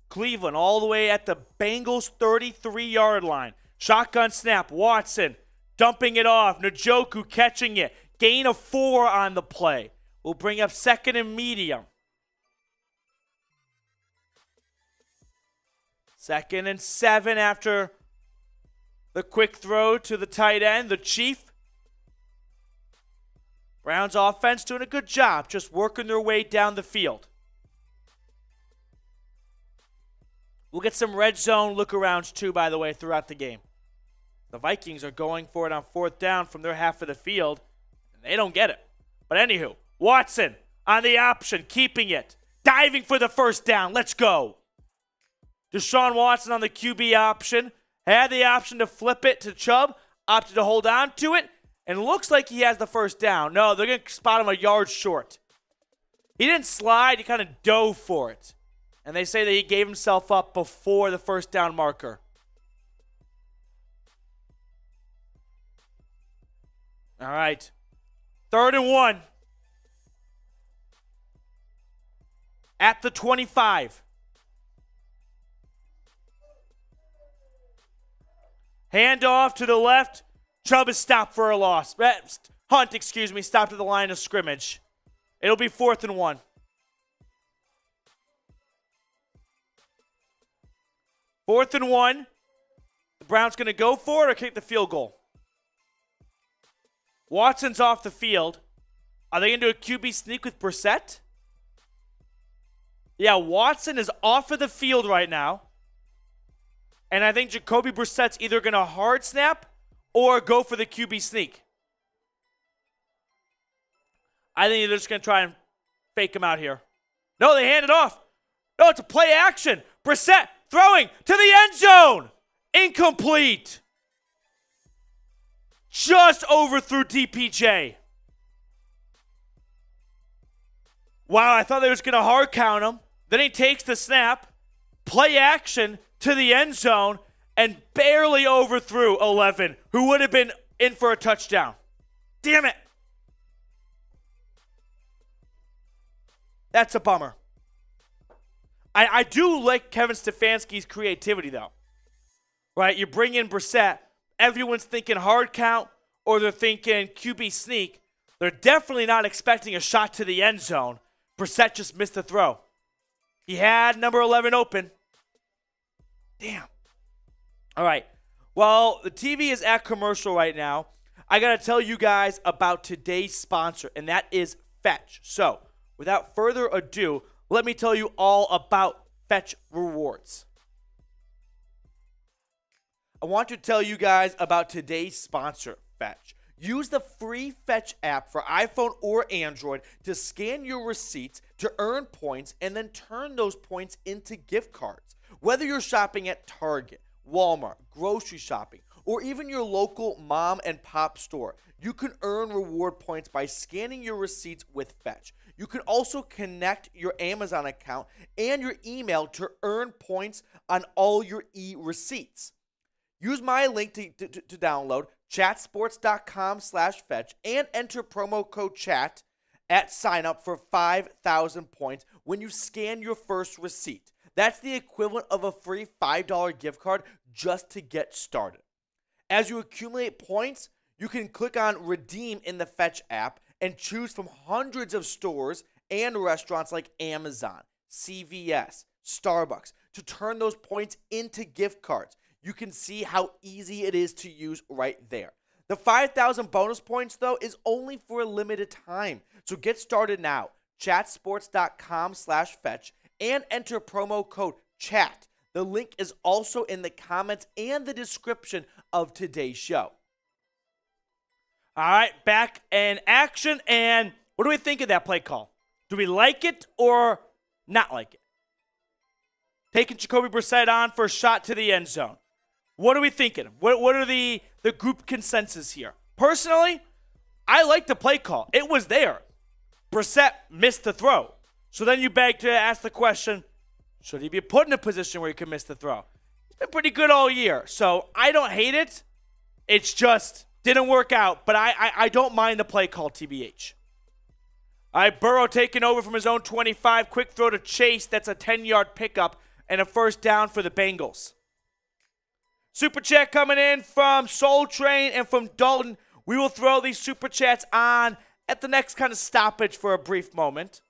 Cleveland all the way at the Bengals 33-yard line. Shotgun snap. Watson dumping it off. Njoku catching it. Gain of 4 on the play. We'll bring up 2nd and medium. 2nd and 7 after the quick throw to the tight end, the Chief. Browns offense doing a good job just working their way down the field. We'll get some red zone look-arounds too, by the way, throughout the game. The Vikings are going for it on 4th down from their half of the field, and they don't get it. But anywho, Watson on the option, keeping it, diving for the 1st down. Let's go. Deshaun Watson on the QB option, had the option to flip it to Chubb, opted to hold on to it, and looks like he has the 1st down. No, they're going to spot him a yard short. He didn't slide, he kind of dove for it. And they say that he gave himself up before the 1st down marker. All right. 3rd and 1. At the 25. Handoff to the left. Chubb is stopped for a loss. Hunt, stopped at the line of scrimmage. It'll be 4th and 1. 4th and 1. The Browns going to go for it or kick the field goal? Watson's off the field. Are they going to do a QB sneak with Brissett? Yeah, Watson is off of the field right now. And I think Jacoby Brissett's either going to hard snap or go for the QB sneak. I think they're just going to try and fake him out here. No, they hand it off. No, it's a play action. Brissett throwing to the end zone. Incomplete. Just overthrew DPJ. Wow, I thought they were just going to hard count him. Then he takes the snap. Play action to the end zone and barely overthrew 11, who would have been in for a touchdown. Damn it. That's a bummer. I do like Kevin Stefanski's creativity, though. Right? You bring in Brissett. Everyone's thinking hard count or they're thinking QB sneak. They're definitely not expecting a shot to the end zone. Brissett just missed the throw. He had number 11 open. Damn. All right. Well, the TV is at commercial right now. I got to tell you guys about today's sponsor, and that is Fetch. So, without further ado, let me tell you all about Fetch Rewards. I want to tell you guys about today's sponsor, Fetch. Use the free Fetch app for iPhone or Android to scan your receipts to earn points and then turn those points into gift cards. Whether you're shopping at Target, Walmart, grocery shopping, or even your local mom and pop store, you can earn reward points by scanning your receipts with Fetch. You can also connect your Amazon account and your email to earn points on all your e-receipts. Use my link to download, chatsports.com/fetch, and enter promo code CHAT at sign up for 5,000 points when you scan your first receipt. That's the equivalent of a free $5 gift card just to get started. As you accumulate points, you can click on Redeem in the Fetch app and choose from hundreds of stores and restaurants like Amazon, CVS, Starbucks to turn those points into gift cards. You can see how easy it is to use right there. The 5,000 bonus points, though, is only for a limited time. So get started now. Chatsports.com/fetch and enter promo code CHAT. The link is also in the comments and the description of today's show. All right, back in action. And what do we think of that play call? Do we like it or not like it? Taking Jacoby Brissett on for a shot to the end zone. What are we thinking? What are the group consensus here? Personally, I like the play call. It was there. Brissett missed the throw. So then you beg to ask the question, should he be put in a position where he could miss the throw? He's been pretty good all year. So I don't hate it. It's just didn't work out. But I don't mind the play call, TBH. All right, Burrow taking over from his own 25. Quick throw to Chase. That's a 10-yard pickup and a first down for the Bengals. Super chat coming in from Soul Train and from Dalton. We will throw these super chats on at the next kind of stoppage for a brief moment.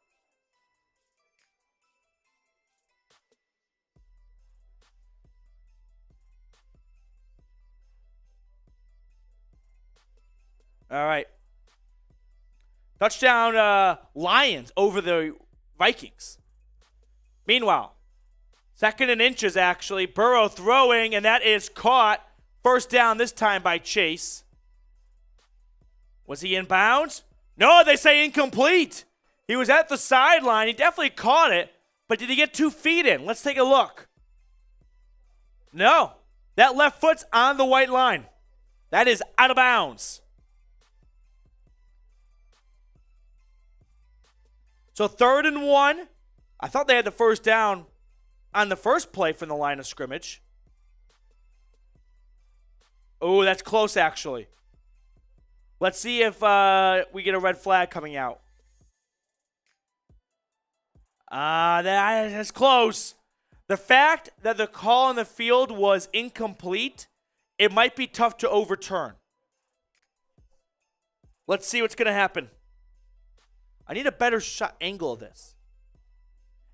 All right. Touchdown Lions over the Vikings. Meanwhile, second and inches, actually. Burrow throwing, and that is caught. First down this time by Chase. Was he in bounds? No, they say incomplete. He was at the sideline. He definitely caught it, but did he get 2 feet in? Let's take a look. No. That left foot's on the white line. That is out of bounds. So 3rd and 1. I thought they had the first down on the first play from the line of scrimmage. Oh, that's close, actually. Let's see if we get a red flag coming out. That's close. The fact that the call on the field was incomplete, it might be tough to overturn. Let's see what's going to happen. I need a better shot angle of this.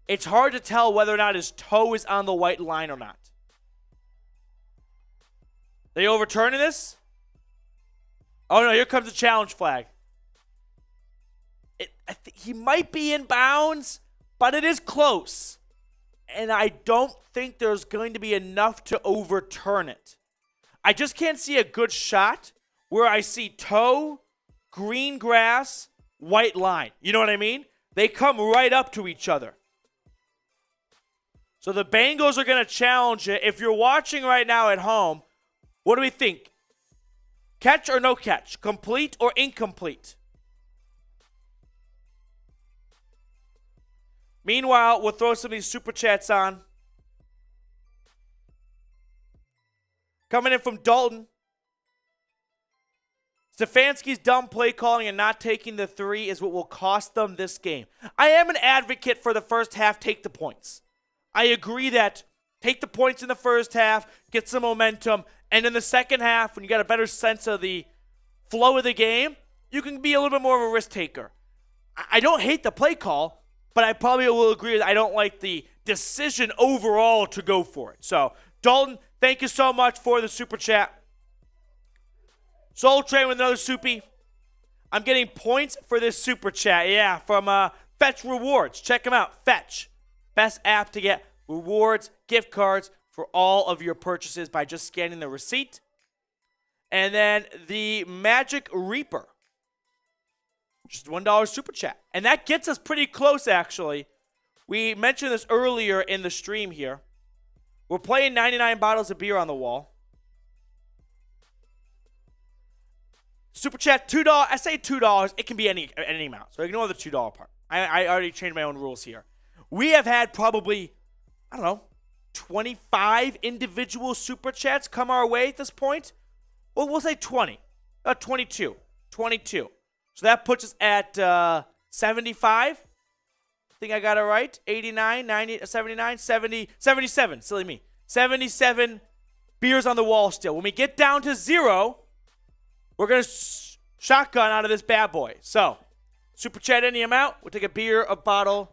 It's hard to tell whether or not his toe is on the white line or not. They overturning this? Oh, no, here comes the challenge flag. He might be in bounds, but it is close. And I don't think there's going to be enough to overturn it. I just can't see a good shot where I see toe, green grass, white line. You know what I mean? They come right up to each other. So the Bengals are going to challenge it. If you're watching right now at home, what do we think? Catch or no catch? Complete or incomplete? Meanwhile, we'll throw some of these super chats on. Coming in from Dalton. Stefanski's dumb play calling and not taking the 3 is what will cost them this game. I am an advocate for the first half, take the points. I agree that take the points in the first half, get some momentum, and in the second half, when you got a better sense of the flow of the game, you can be a little bit more of a risk taker. I don't hate the play call, but I probably will agree that I don't like the decision overall to go for it. So, Dalton, thank you so much for the super chat. Soul Train with another soupy. I'm getting points for this super chat. Yeah, from Fetch Rewards. Check them out. Fetch. Best app to get rewards, gift cards for all of your purchases by just scanning the receipt. And then the Magic Reaper. Just $1 super chat. And that gets us pretty close, actually. We mentioned this earlier in the stream here. We're playing 99 bottles of beer on the wall. Super chat, $2. I say $2. It can be any amount. So ignore the $2 part. I already changed my own rules here. We have had probably, 25 individual super chats come our way at this point. Well, we'll say 20. 22. 22. So that puts us at 75. I think I got it right. 89, 90, 79, 70, 77. Silly me. 77 beers on the wall still. When we get down to 0, we're going to shotgun out of this bad boy. So, super chat any amount. We'll take a bottle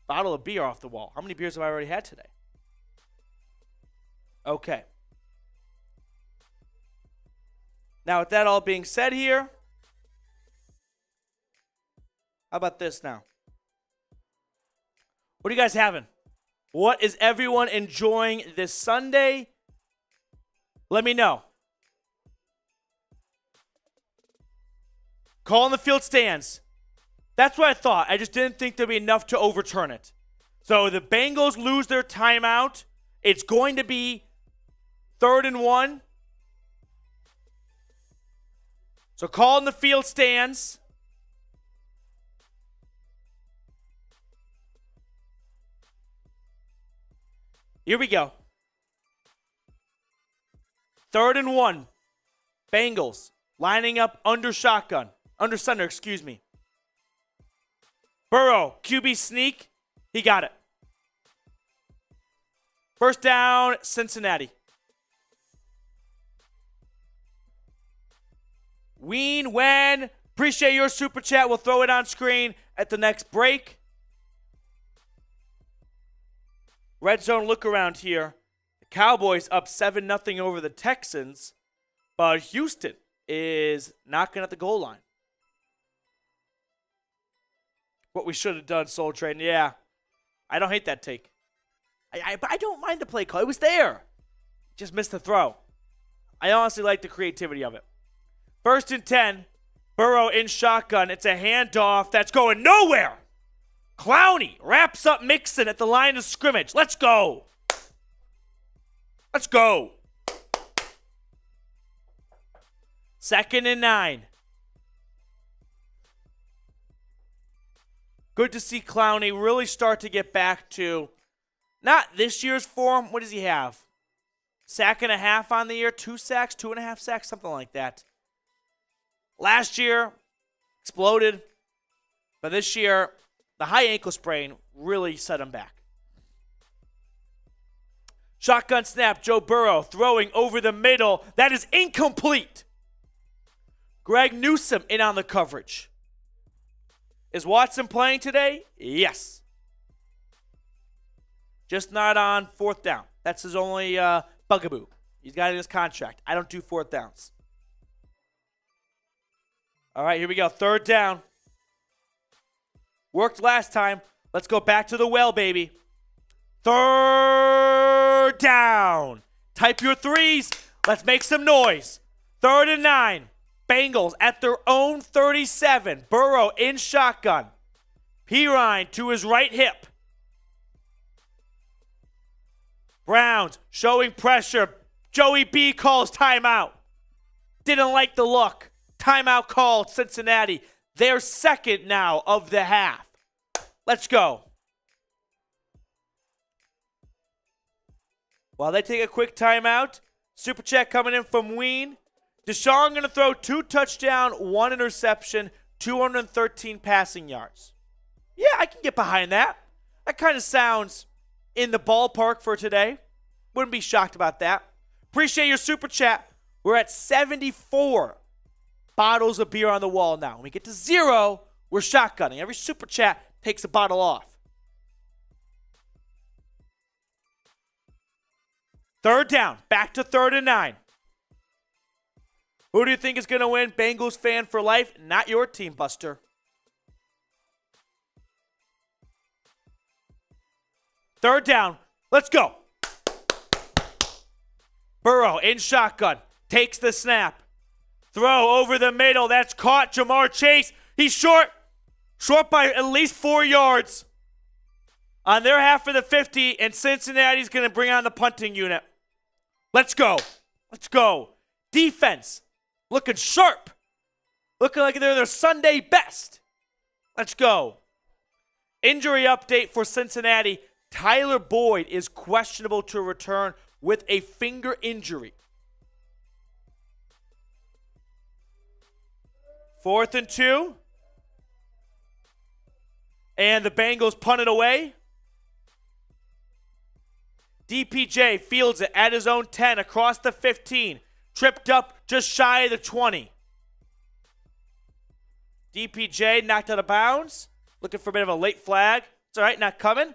of beer off the wall. How many beers have I already had today? Okay. Now, with that all being said here, how about this now? What are you guys having? What is everyone enjoying this Sunday? Let me know. Call in the field stands. That's what I thought. I just didn't think there'd be enough to overturn it. So the Bengals lose their timeout. It's going to be 3rd and 1. So call in the field stands. Here we go. 3rd and 1. Bengals lining up under center, excuse me. Burrow, QB sneak. He got it. First down, Cincinnati. Wen. Appreciate your super chat. We'll throw it on screen at the next break. Red zone look around here. The Cowboys up 7-0 over the Texans, but Houston is knocking at the goal line. What we should have done, Soul Train. Yeah, I don't hate that take. I don't mind the play call. It was there. Just missed the throw. I honestly like the creativity of it. 1st and 10. Burrow in shotgun. It's a handoff that's going nowhere. Clowney wraps up Mixon at the line of scrimmage. Let's go. Let's go. 2nd and 9. Good to see Clowney really start to get back to not this year's form. What does he have? Sack and a half on the year? 2 sacks, 2.5 sacks, something like that. Last year, exploded. But this year, the high ankle sprain really set him back. Shotgun snap, Joe Burrow throwing over the middle. That is incomplete. Greg Newsome in on the coverage. Is Watson playing today? Yes. Just not on 4th down. That's his only bugaboo. He's got it in his contract. I don't do 4th downs. All right, here we go. 3rd down. Worked last time. Let's go back to the well, baby. 3rd down. Type your threes. Let's make some noise. 3rd and 9. Bengals at their own 37. Burrow in shotgun. Pirine to his right hip. Browns showing pressure. Joey B calls timeout. Didn't like the look. Timeout called, Cincinnati. They're 2nd now of the half. Let's go. While they take a quick timeout, super chat coming in from Ween. Deshaun going to throw 2 touchdown, 1 interception, 213 passing yards. Yeah, I can get behind that. That kind of sounds in the ballpark for today. Wouldn't be shocked about that. Appreciate your super chat. We're at 74 bottles of beer on the wall now. When we get to 0, we're shotgunning. Every super chat takes a bottle off. 3rd down. Back to 3rd and 9. Who do you think is going to win? Bengals fan for life. Not your team, Buster. 3rd down. Let's go. Burrow in shotgun. Takes the snap. Throw over the middle. That's caught. Jamar Chase. He's short. Short by at least 4 yards. On their half of the 50, and Cincinnati's going to bring on the punting unit. Let's go. Let's go. Defense. Looking sharp. Looking like they're their Sunday best. Let's go. Injury update for Cincinnati. Tyler Boyd is questionable to return with a finger injury. 4th and 2. And the Bengals punt it away. DPJ fields it at his own 10 across the 15. Tripped up just shy of the 20. DPJ knocked out of bounds. Looking for a bit of a late flag. It's all right, not coming.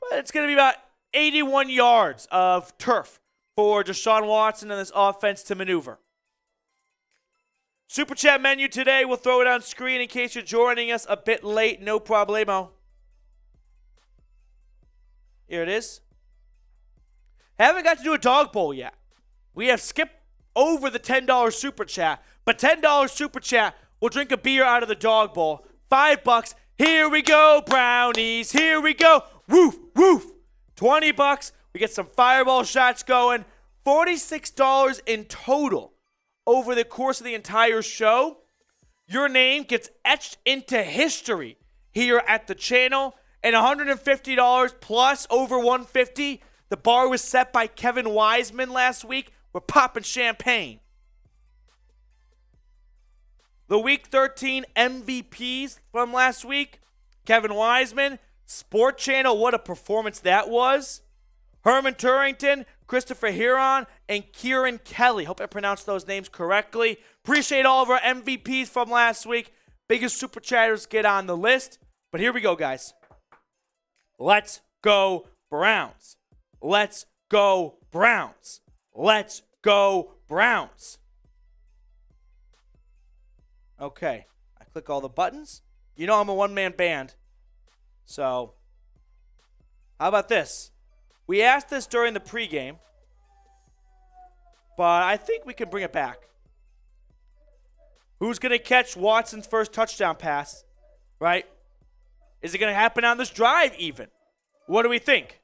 But it's going to be about 81 yards of turf for Deshaun Watson and this offense to maneuver. Super chat menu today. We'll throw it on screen in case you're joining us a bit late. No problemo. Here it is. Haven't got to do a dog bowl yet. We have skipped over the $10 super chat. But $10 super chat, we'll drink a beer out of the dog bowl. $5. Here we go, brownies. Here we go. Woof, woof. $20. We get some fireball shots going. $46 in total over the course of the entire show. Your name gets etched into history here at the channel. And $150 plus over $150. The bar was set by Kevin Wiseman last week. We're popping champagne. The Week 13 MVPs from last week. Kevin Wiseman, Sport Channel, what a performance that was. Herman Turrington, Christopher Huron, and Kieran Kelly. Hope I pronounced those names correctly. Appreciate all of our MVPs from last week. Biggest super chatters get on the list. But here we go, guys. Let's go Browns. Let's go Browns. Let's go Browns. Okay. I click all the buttons. You know I'm a one-man band. So, how about this? We asked this during the pregame, but I think we can bring it back. Who's going to catch Watson's first touchdown pass, right? Is it going to happen on this drive even? What do we think?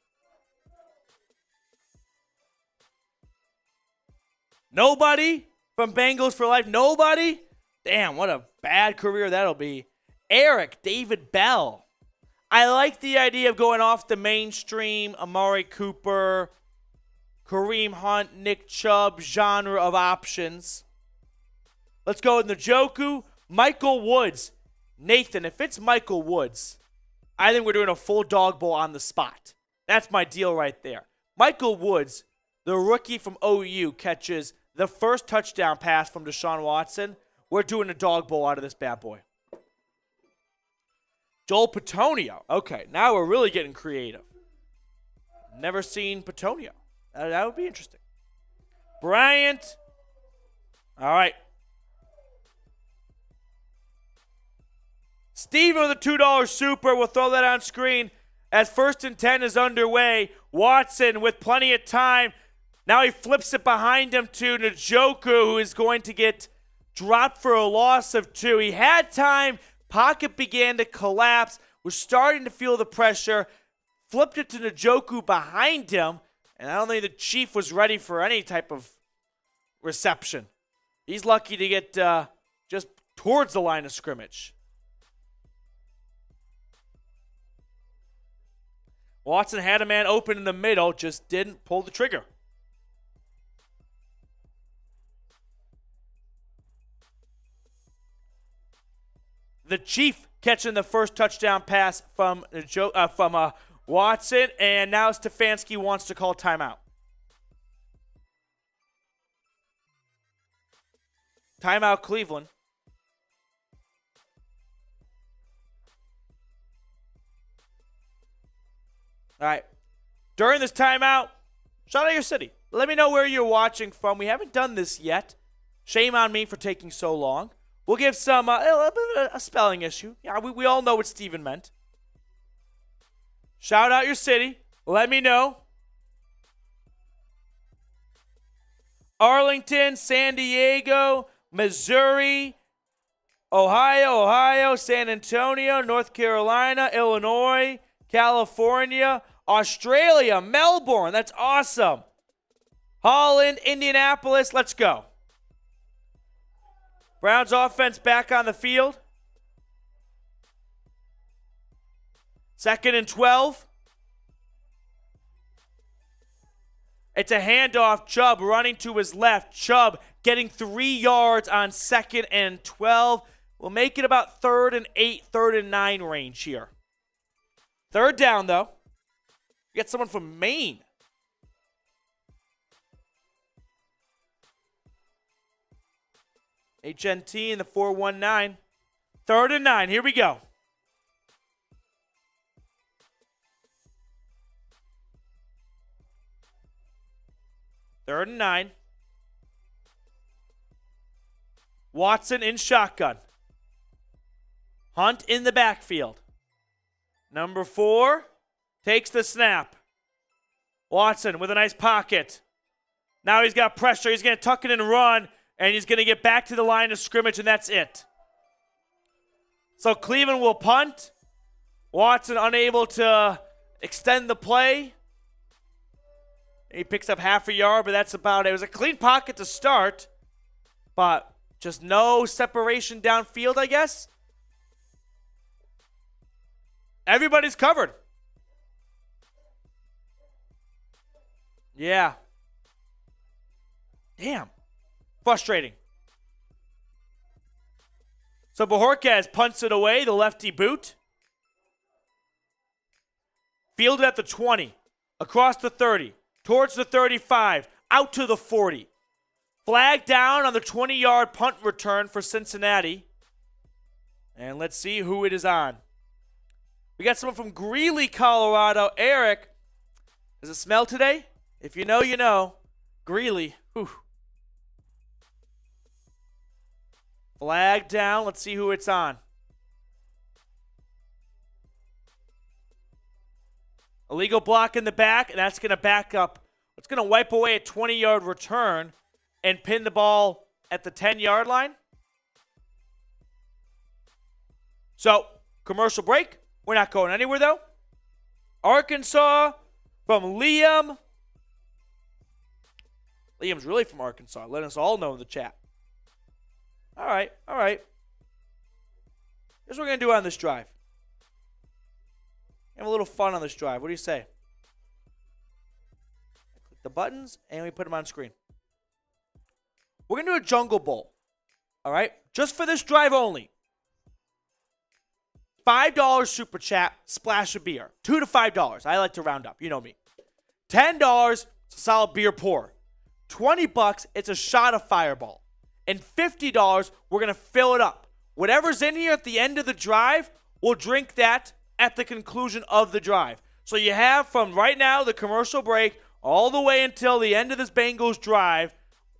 Nobody from Bengals for Life? Nobody? Damn, what a bad career that'll be. Eric David Bell. I like the idea of going off the mainstream Amari Cooper, Kareem Hunt, Nick Chubb genre of options. Let's go with Njoku, Michael Woods. Nathan, if it's Michael Woods, I think we're doing a full dog bowl on the spot. That's my deal right there. Michael Woods, the rookie from OU, catches the first touchdown pass from Deshaun Watson. We're doing a dog bowl out of this bad boy. Joel Petonio. Okay, now we're really getting creative. Never seen Petonio. That would be interesting. Bryant. All right. Steven with a $2 super. We'll throw that on screen as 1st and 10 is underway. Watson with plenty of time. Now he flips it behind him to Njoku, who is going to get dropped for a loss of 2. He had time. Pocket began to collapse. Was starting to feel the pressure. Flipped it to Njoku behind him. And I don't think the Chief was ready for any type of reception. He's lucky to get just towards the line of scrimmage. Watson had a man open in the middle, just didn't pull the trigger. The Chief catching the first touchdown pass from Watson, and now Stefanski wants to call timeout. Timeout, Cleveland. All right. During this timeout, shout out your city. Let me know where you're watching from. We haven't done this yet. Shame on me for taking so long. We'll give some a spelling issue. Yeah, we all know what Steven meant. Shout out your city. Let me know. Arlington, San Diego, Missouri, Ohio, San Antonio, North Carolina, Illinois, California, Australia, Melbourne. That's awesome. Holland, Indianapolis. Let's go. Browns offense back on the field. 2nd and 12. It's a handoff. Chubb running to his left. Chubb getting 3 yards on 2nd and 12. We'll make it about 3rd and 8, 3rd and 9 range here. 3rd down, though. You get someone from Maine. HNT in the 419. 3rd and 9. Here we go. Third and 9. Watson in shotgun. Hunt in the backfield. Number 4 takes the snap. Watson with a nice pocket. Now he's got pressure. He's going to tuck it and run, and he's going to get back to the line of scrimmage, and that's it. So Cleveland will punt. Watson unable to extend the play. He picks up half a yard, but that's about it. It was a clean pocket to start, but just no separation downfield, I guess. Everybody's covered. Yeah. Damn. Frustrating. So Bojorquez punts it away, the lefty boot. Fielded at the 20, across the 30, towards the 35, out to the 40. Flag down on the 20-yard punt return for Cincinnati. And let's see who it is on. We got someone from Greeley, Colorado. Eric, does it smell today? If you know, you know. Greeley. Whew. Flag down. Let's see who it's on. Illegal block in the back, and that's going to back up. It's going to wipe away a 20-yard return and pin the ball at the 10-yard line. So, commercial break. We're not going anywhere, though. Arkansas from Liam. Liam's really from Arkansas. Let us all know in the chat. All right. Here's what we're going to do on this drive. Have a little fun on this drive. What do you say? Click the buttons, and we put them on screen. We're going to do a Jungle Bowl. All right? Just for this drive only. $5 super chat, splash of beer. $2 to $5. I like to round up. You know me. $10, it's a solid beer pour. $20, it's a shot of Fireball. And $50, we're going to fill it up. Whatever's in here at the end of the drive, we'll drink that at the conclusion of the drive. So you have from right now, the commercial break, all the way until the end of this Bengals drive,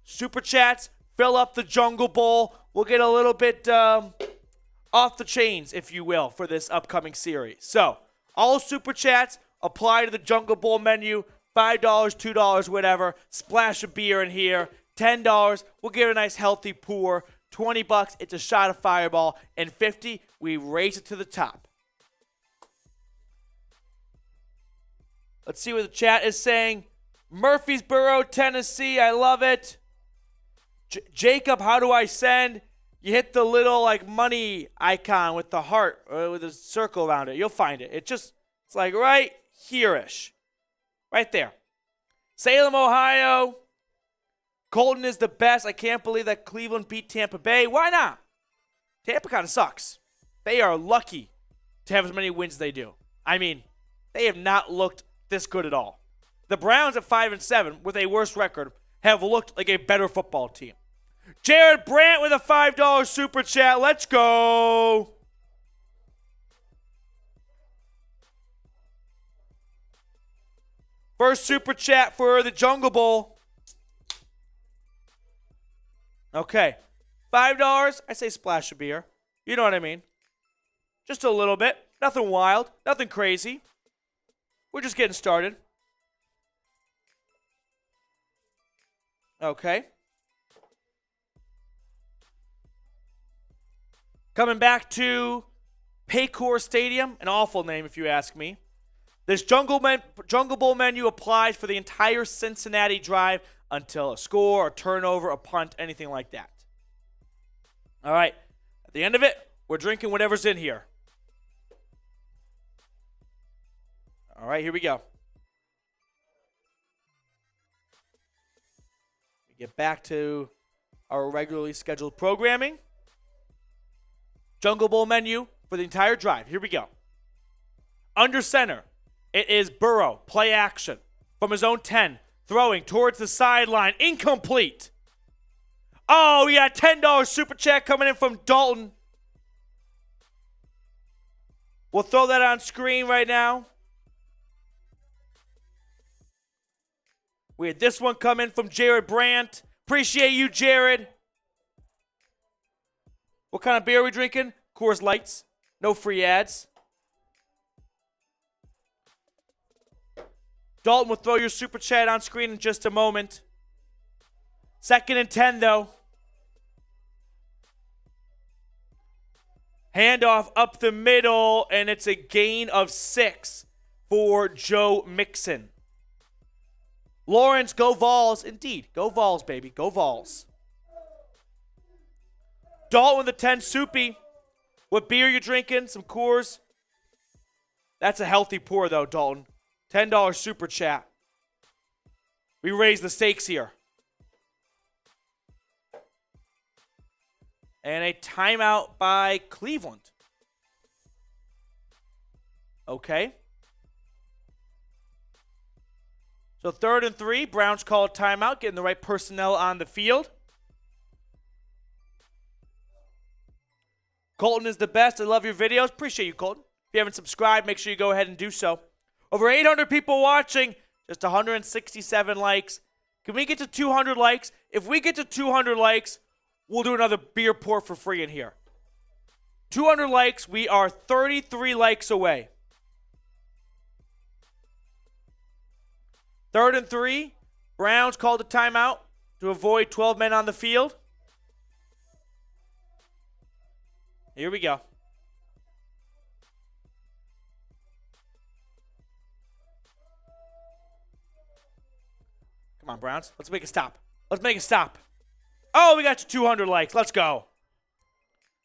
super chats, fill up the Jungle Bowl. We'll get a little bit off the chains, if you will, for this upcoming series. So all super chats apply to the Jungle Bowl menu. $5, $2, whatever. Splash of beer in here. $10, we'll get a nice healthy pour. $20, it's a shot of Fireball. And $50, we raise it to the top. Let's see what the chat is saying. Murfreesboro, Tennessee, I love it. Jacob, how do I send? You hit the little money icon with the heart or with a circle around it. You'll find it. It's like right here-ish. Right there. Salem, Ohio. Colton is the best. I can't believe that Cleveland beat Tampa Bay. Why not? Tampa kind of sucks. They are lucky to have as many wins as they do. I mean, they have not looked this good at all. The Browns at 5-7 with a worse record have looked like a better football team. Jared Brandt with a $5 super chat. Let's go. First super chat for the Jungle Bowl. Okay. $5, I say splash of beer. You know what I mean. Just a little bit. Nothing wild. Nothing crazy. We're just getting started. Okay. Coming back to Paycor Stadium, an awful name if you ask me. This Jungle Bowl menu applies for the entire Cincinnati drive until a score, a turnover, a punt, anything like that. All right. At the end of it, we're drinking whatever's in here. All right, here we go. We get back to our regularly scheduled programming. Jungle Bowl menu for the entire drive. Here we go. Under center, it is Burrow, play action. From his own 10, throwing towards the sideline, incomplete. Oh, we got $10 super chat coming in from Dalton. We'll throw that on screen right now. We had this one come in from Jared Brandt. Appreciate you, Jared. What kind of beer are we drinking? Coors Lights. No free ads. Dalton will throw your super chat on screen in just a moment. 2nd and 10, though. Handoff up the middle, and it's a gain of 6 for Joe Mixon. Lawrence, go Vols. Indeed, go Vols, baby. Go Vols. Dalton with the 10 soupy. What beer you drinking? Some Coors? That's a healthy pour, though, Dalton. $10 super chat. We raise the stakes here. And a timeout by Cleveland. Okay. So 3rd and 3, Browns call a timeout, getting the right personnel on the field. Colton is the best. I love your videos. Appreciate you, Colton. If you haven't subscribed, make sure you go ahead and do so. Over 800 people watching, just 167 likes. Can we get to 200 likes? If we get to 200 likes, we'll do another beer pour for free in here. 200 likes, we are 33 likes away. 3rd and 3, Browns called a timeout to avoid 12 men on the field. Here we go. Come on, Browns. Let's make a stop. Let's make a stop. Oh, we got to 200 likes. Let's go.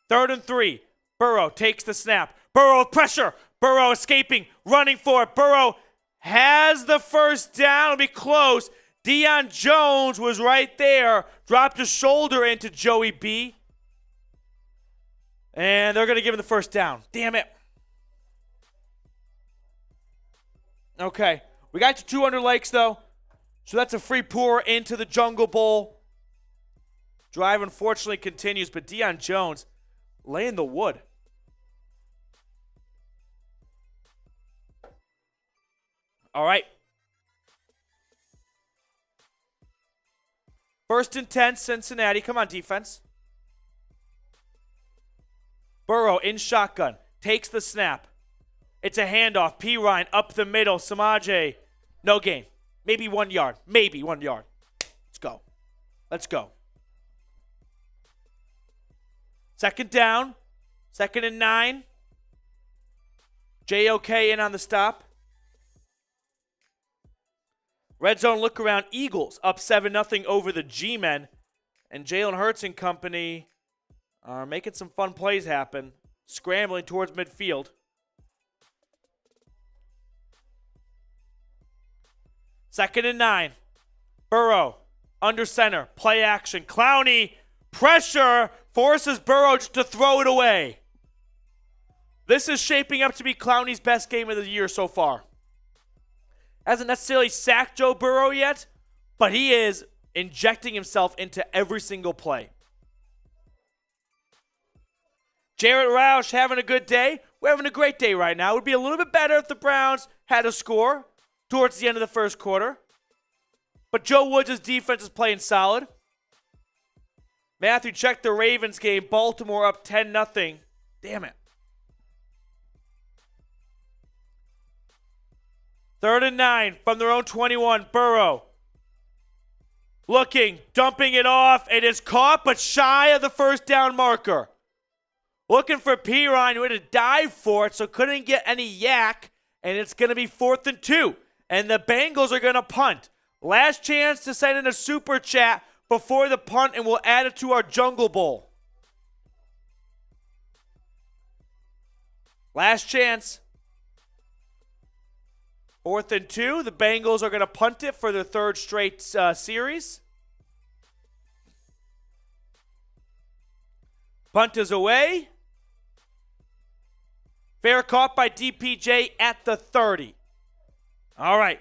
3rd and 3. Burrow takes the snap. Burrow with pressure. Burrow escaping, running for it. Burrow has the first down. It'll be close. Deion Jones was right there. Dropped his shoulder into Joey B. And they're going to give him the first down. Damn it. Okay. We got to 200 likes, though. So that's a free pour into the Jungle Bowl. Drive, unfortunately, continues, but Deion Jones laying the wood. All right. 1st and 10, Cincinnati. Come on, defense. Burrow in shotgun. Takes the snap. It's a handoff. P. Ryan up the middle. Samaje. No gain. Maybe 1 yard. Maybe 1 yard. Let's go. Let's go. 2nd down. 2nd and 9. JOK in on the stop. Red zone look around. Eagles up 7-0 over the G-Men. And Jalen Hurts and company are making some fun plays happen. Scrambling towards midfield. 2nd and 9. Burrow under center. Play action. Clowney. Pressure. Forces Burrow just to throw it away. This is shaping up to be Clowney's best game of the year so far. Hasn't necessarily sacked Joe Burrow yet, but he is injecting himself into every single play. Jarrett Roush having a good day. We're having a great day right now. It would be a little bit better if the Browns had a score towards the end of the first quarter. But Joe Woods' defense is playing solid. Matthew, check the Ravens game. Baltimore up 10-0. Damn it. 3rd and 9 from their own 21. Burrow. Looking, dumping it off. It is caught, but shy of the first down marker. Looking for P. Ryan, who had to dive for it, so couldn't get any yak. And it's going to be 4th and 2. And the Bengals are going to punt. Last chance to send in a super chat before the punt, and we'll add it to our Jungle Bowl. Last chance. 4th and 2. The Bengals are going to punt it for their 3rd straight series. Punt is away. Fair caught by DPJ at the 30. All right.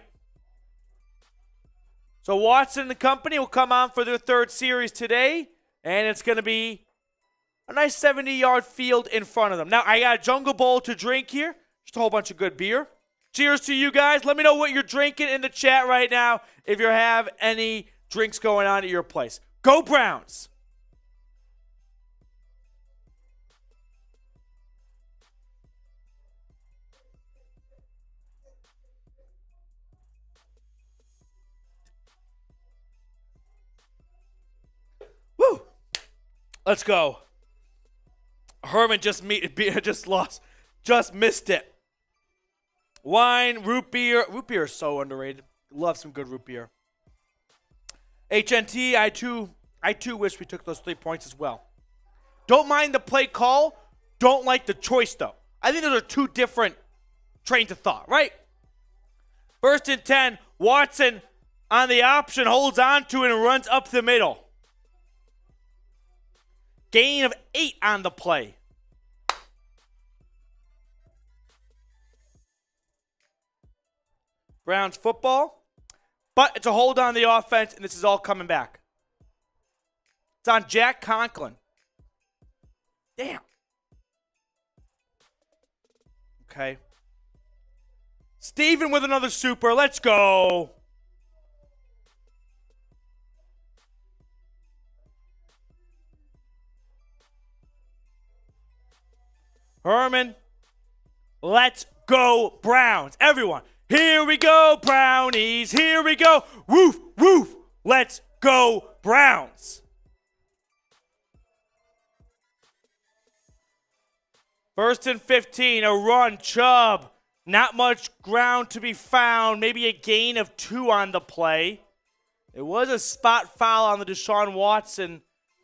So Watson and the company will come on for their 3rd series today, and it's going to be a nice 70-yard field in front of them. Now, I got a Jungle Bowl to drink here. Just a whole bunch of good beer. Cheers to you guys. Let me know what you're drinking in the chat right now if you have any drinks going on at your place. Go Browns! Woo! Let's go. Herman just missed it. Wine, root beer. Root beer is so underrated. Love some good root beer. HNT, I too wish we took those 3 points as well. Don't mind the play call. Don't like the choice, though. I think those are 2 different trains of thought, right? 1st and 10. Watson on the option, holds on to it and runs up the middle. Gain of 8 on the play. Browns football. But it's a hold on the offense, and this is all coming back. It's on Jack Conklin. Damn. Okay. Steven with another super. Let's go. Herman. Let's go, Browns. Everyone. Here we go, Brownies. Here we go. Woof, woof. Let's go, Browns. First and 15, a run, Chubb. Not much ground to be found. Maybe a gain of 2 on the play. It was a spot foul on the Deshaun Watson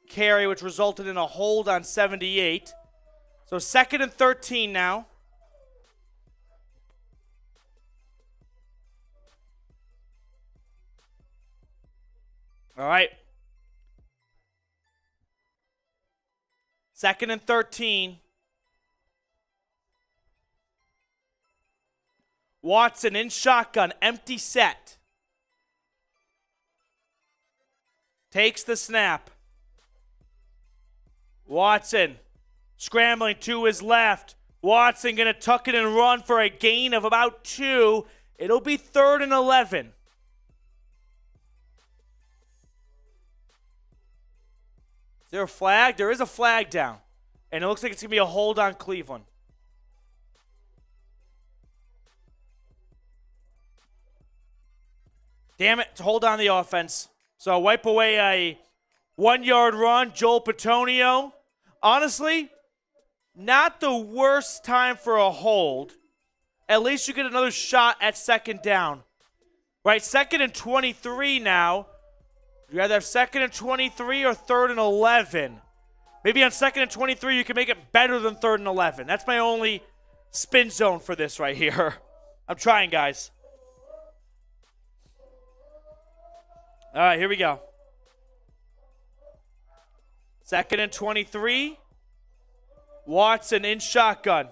carry, which resulted in a hold on 78. So 2nd and 13 now. All right. 2nd and 13. Watson in shotgun, empty set. Takes the snap. Watson scrambling to his left. Watson going to tuck it and run for a gain of about 2. It'll be 3rd and 11. Is there a flag? There is a flag down. And it looks like it's going to be a hold on Cleveland. Damn it, to hold on the offense. So wipe away a 1-yard run. Joel Petonio. Honestly, not the worst time for a hold. At least you get another shot at 2nd down. Right, 2nd and 23 now. You either have 2nd and 23 or 3rd and 11. Maybe on 2nd and 23 you can make it better than 3rd and 11. That's my only spin zone for this right here. I'm trying, guys. All right, here we go. 2nd and 23. Watson in shotgun.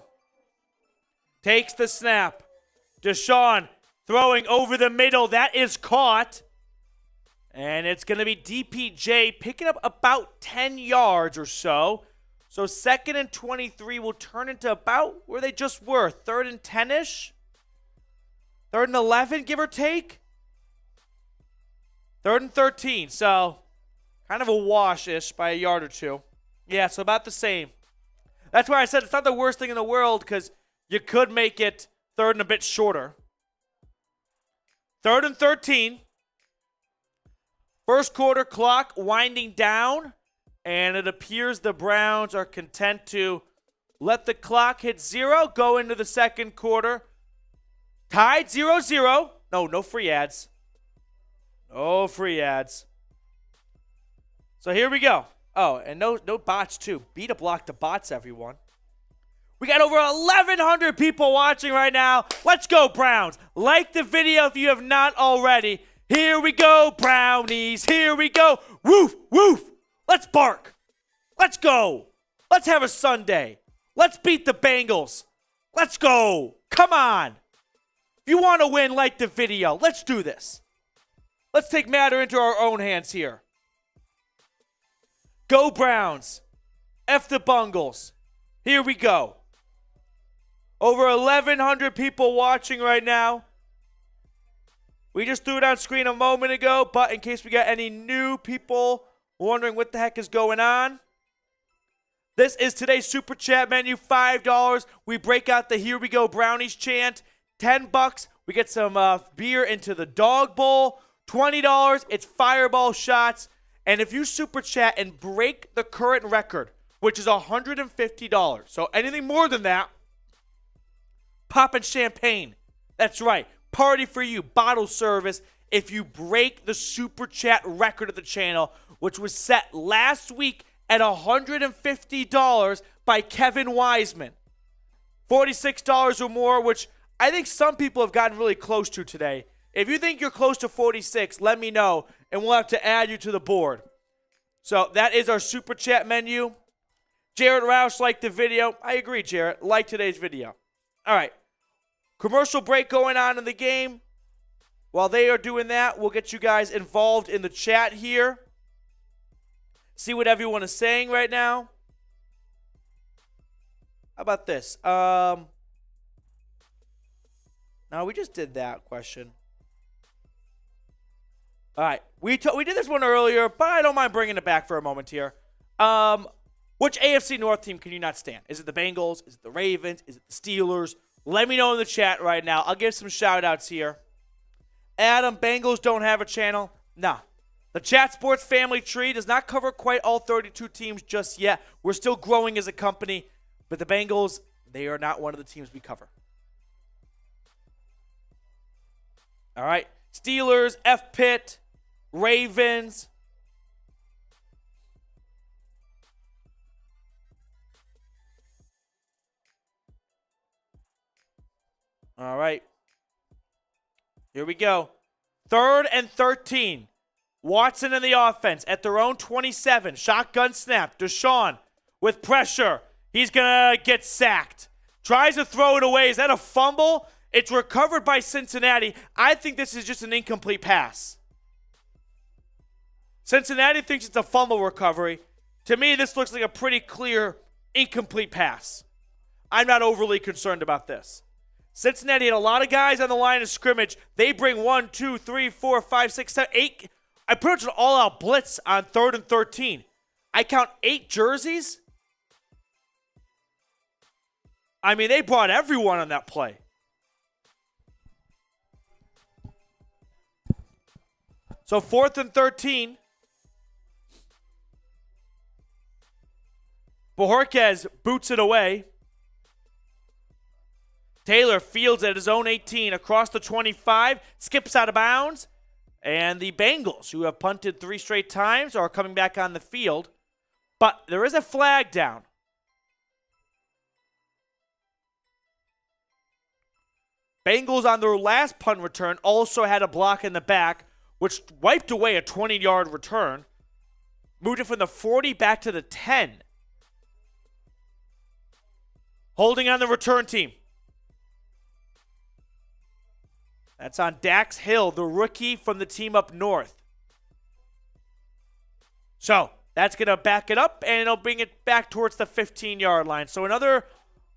Takes the snap. Deshaun throwing over the middle. That is caught. And it's going to be DPJ picking up about 10 yards or so. So 2nd and 23 will turn into about where they just were. 3rd and 10-ish. 3rd and 11, give or take. 3rd and 13, so kind of a wash-ish by a yard or 2. Yeah, so about the same. That's why I said it's not the worst thing in the world because you could make it 3rd and a bit shorter. 3rd and 13. First quarter clock winding down, and it appears the Browns are content to let the clock hit 0, go into the 2nd quarter. Tied 0-0. No free ads. No free ads. So here we go. Oh, and no bots too. Beat a block the bots, everyone. We got over 1,100 people watching right now. Let's go, Browns. Like the video if you have not already. Here we go, Brownies. Here we go. Woof, woof. Let's bark. Let's go. Let's have a Sunday. Let's beat the Bengals. Let's go. Come on. If you want to win, like the video. Let's do this. Let's take matter into our own hands here. Go Browns. F the Bengals. Here we go. Over 1,100 people watching right now. We just threw it on screen a moment ago, but in case we got any new people wondering what the heck is going on, this is today's Super Chat menu, $5. We break out the Here We Go Brownies chant. $10, we get some beer into the dog bowl. $20, it's fireball shots. And if you Super Chat and break the current record, which is $150, so anything more than that, popping champagne. That's right. Party for you, bottle service, if you break the Super Chat record of the channel, which was set last week at $150 by Kevin Wiseman. $46 or more, which I think some people have gotten really close to today. If you think you're close to 46, let me know, and we'll have to add you to the board. So that is our Super Chat menu. Jared Roush liked the video. I agree, Jared. Like today's video. All right. Commercial break going on in the game. While they are doing that, we'll get you guys involved in the chat here. See what everyone is saying right now. How about this? No, we just did that question. All right. We did this one earlier, but I don't mind bringing it back for a moment here. Which AFC North team can you not stand? Is it the Bengals? Is it the Ravens? Is it the Steelers? Let me know in the chat right now. I'll give some shout-outs here. Adam, Bengals don't have a channel? Nah. The Chat Sports family tree does not cover quite all 32 teams just yet. We're still growing as a company, but the Bengals, they are not one of the teams we cover. All right. Steelers, F-Pit, Ravens. All right. Here we go. 3rd and 13. Watson in the offense at their own 27. Shotgun snap. Deshaun with pressure. He's going to get sacked. Tries to throw it away. Is that a fumble? It's recovered by Cincinnati. I think this is just an incomplete pass. Cincinnati thinks it's a fumble recovery. To me, this looks like a pretty clear incomplete pass. I'm not overly concerned about this. Cincinnati had a lot of guys on the line of scrimmage. They bring 1, 2, 3, 4, 5, 6, 7, 8. I put an all-out blitz on 3rd and 13. I count 8 jerseys. I mean, they brought everyone on that play. So 4th and 13. Bojorquez boots it away. Taylor fields at his own 18 across the 25, skips out of bounds, and the Bengals, who have punted 3 straight times, are coming back on the field. But there is a flag down. Bengals on their last punt return also had a block in the back, which wiped away a 20-yard return, moved it from the 40 back to the 10. Holding on the return team. That's on Dax Hill, the rookie from the team up north. So that's going to back it up, and it'll bring it back towards the 15-yard line. So another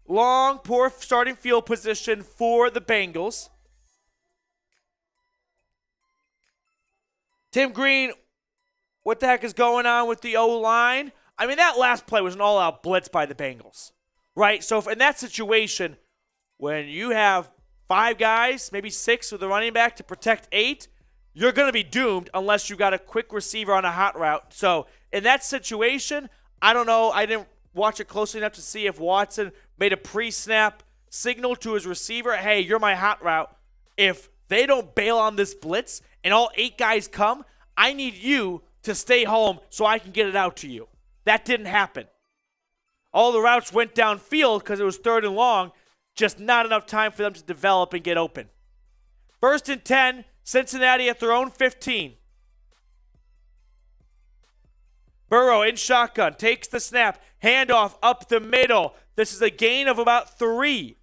long, poor starting field position for the Bengals. Tim Green, what the heck is going on with the O-line? I mean, that last play was an all-out blitz by the Bengals, right? So if in that situation, when you have 5 guys, maybe 6 with a running back to protect 8, you're going to be doomed unless you got a quick receiver on a hot route. So in that situation, I don't know. I didn't watch it closely enough to see if Watson made a pre-snap signal to his receiver, hey, you're my hot route. If they don't bail on this blitz and all 8 guys come, I need you to stay home so I can get it out to you. That didn't happen. All the routes went downfield because it was 3rd and long. Just not enough time for them to develop and get open. 1st and 10, Cincinnati at their own 15. Burrow in shotgun, takes the snap, handoff up the middle. This is a gain of about 3.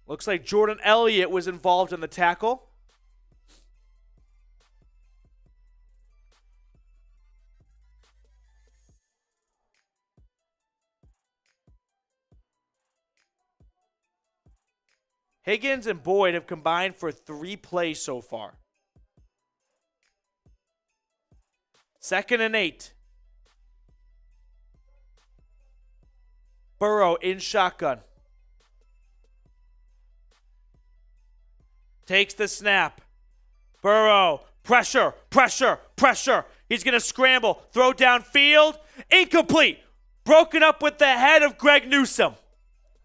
Looks like Jordan Elliott was involved in the tackle. Higgins and Boyd have combined for 3 plays so far. 2nd and 8. Burrow in shotgun. Takes the snap. Burrow, pressure, pressure, pressure. He's going to scramble, throw downfield. Incomplete. Broken up with the head of Greg Newsome.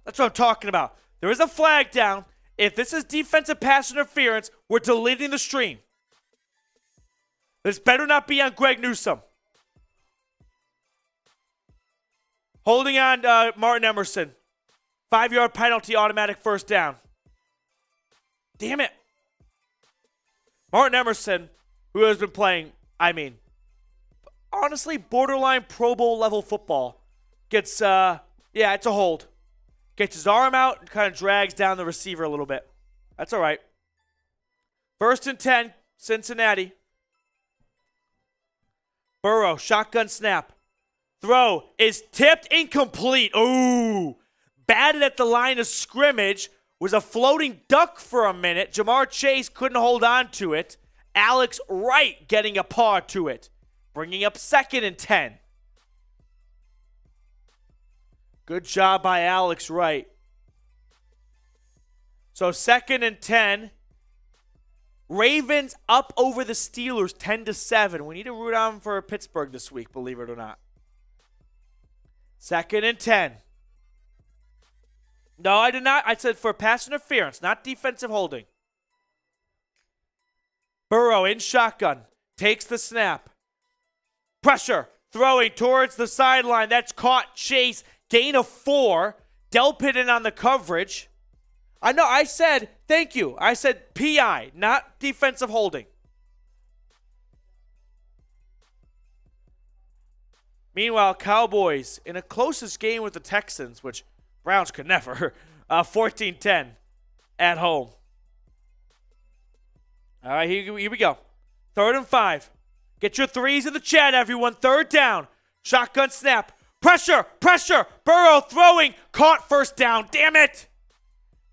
That's what I'm talking about. There is a flag down. If this is defensive pass interference, we're deleting the stream. This better not be on Greg Newsome. Holding on Martin Emerson. 5-yard penalty, automatic 1st down. Damn it. Martin Emerson, who has been playing, honestly, borderline Pro Bowl level football, gets, it's a hold. Gets his arm out and kind of drags down the receiver a little bit. That's all right. First and 10, Cincinnati. Burrow, shotgun snap. Throw is tipped, incomplete. Ooh. Batted at the line of scrimmage. Was a floating duck for a minute. Jamar Chase couldn't hold on to it. Alex Wright getting a paw to it. Bringing up second and 10. Good job by Alex Wright. So second and 10. Ravens up over the Steelers 10-7. We need to root on for Pittsburgh this week, believe it or not. Second and 10. No, I did not. I said for pass interference, not defensive holding. Burrow in shotgun. Takes the snap. Pressure. Throwing towards the sideline. That's caught. Chase. Gain of 4. Delpit in on the coverage. I know. I said, thank you. I said PI, not defensive holding. Meanwhile, Cowboys in a closest game with the Texans, which Browns could never. 14-10 at home. All right, here we go. 3rd and 5. Get your threes in the chat, everyone. 3rd down. Shotgun snap. Pressure. Burrow throwing. Caught first down. Damn it.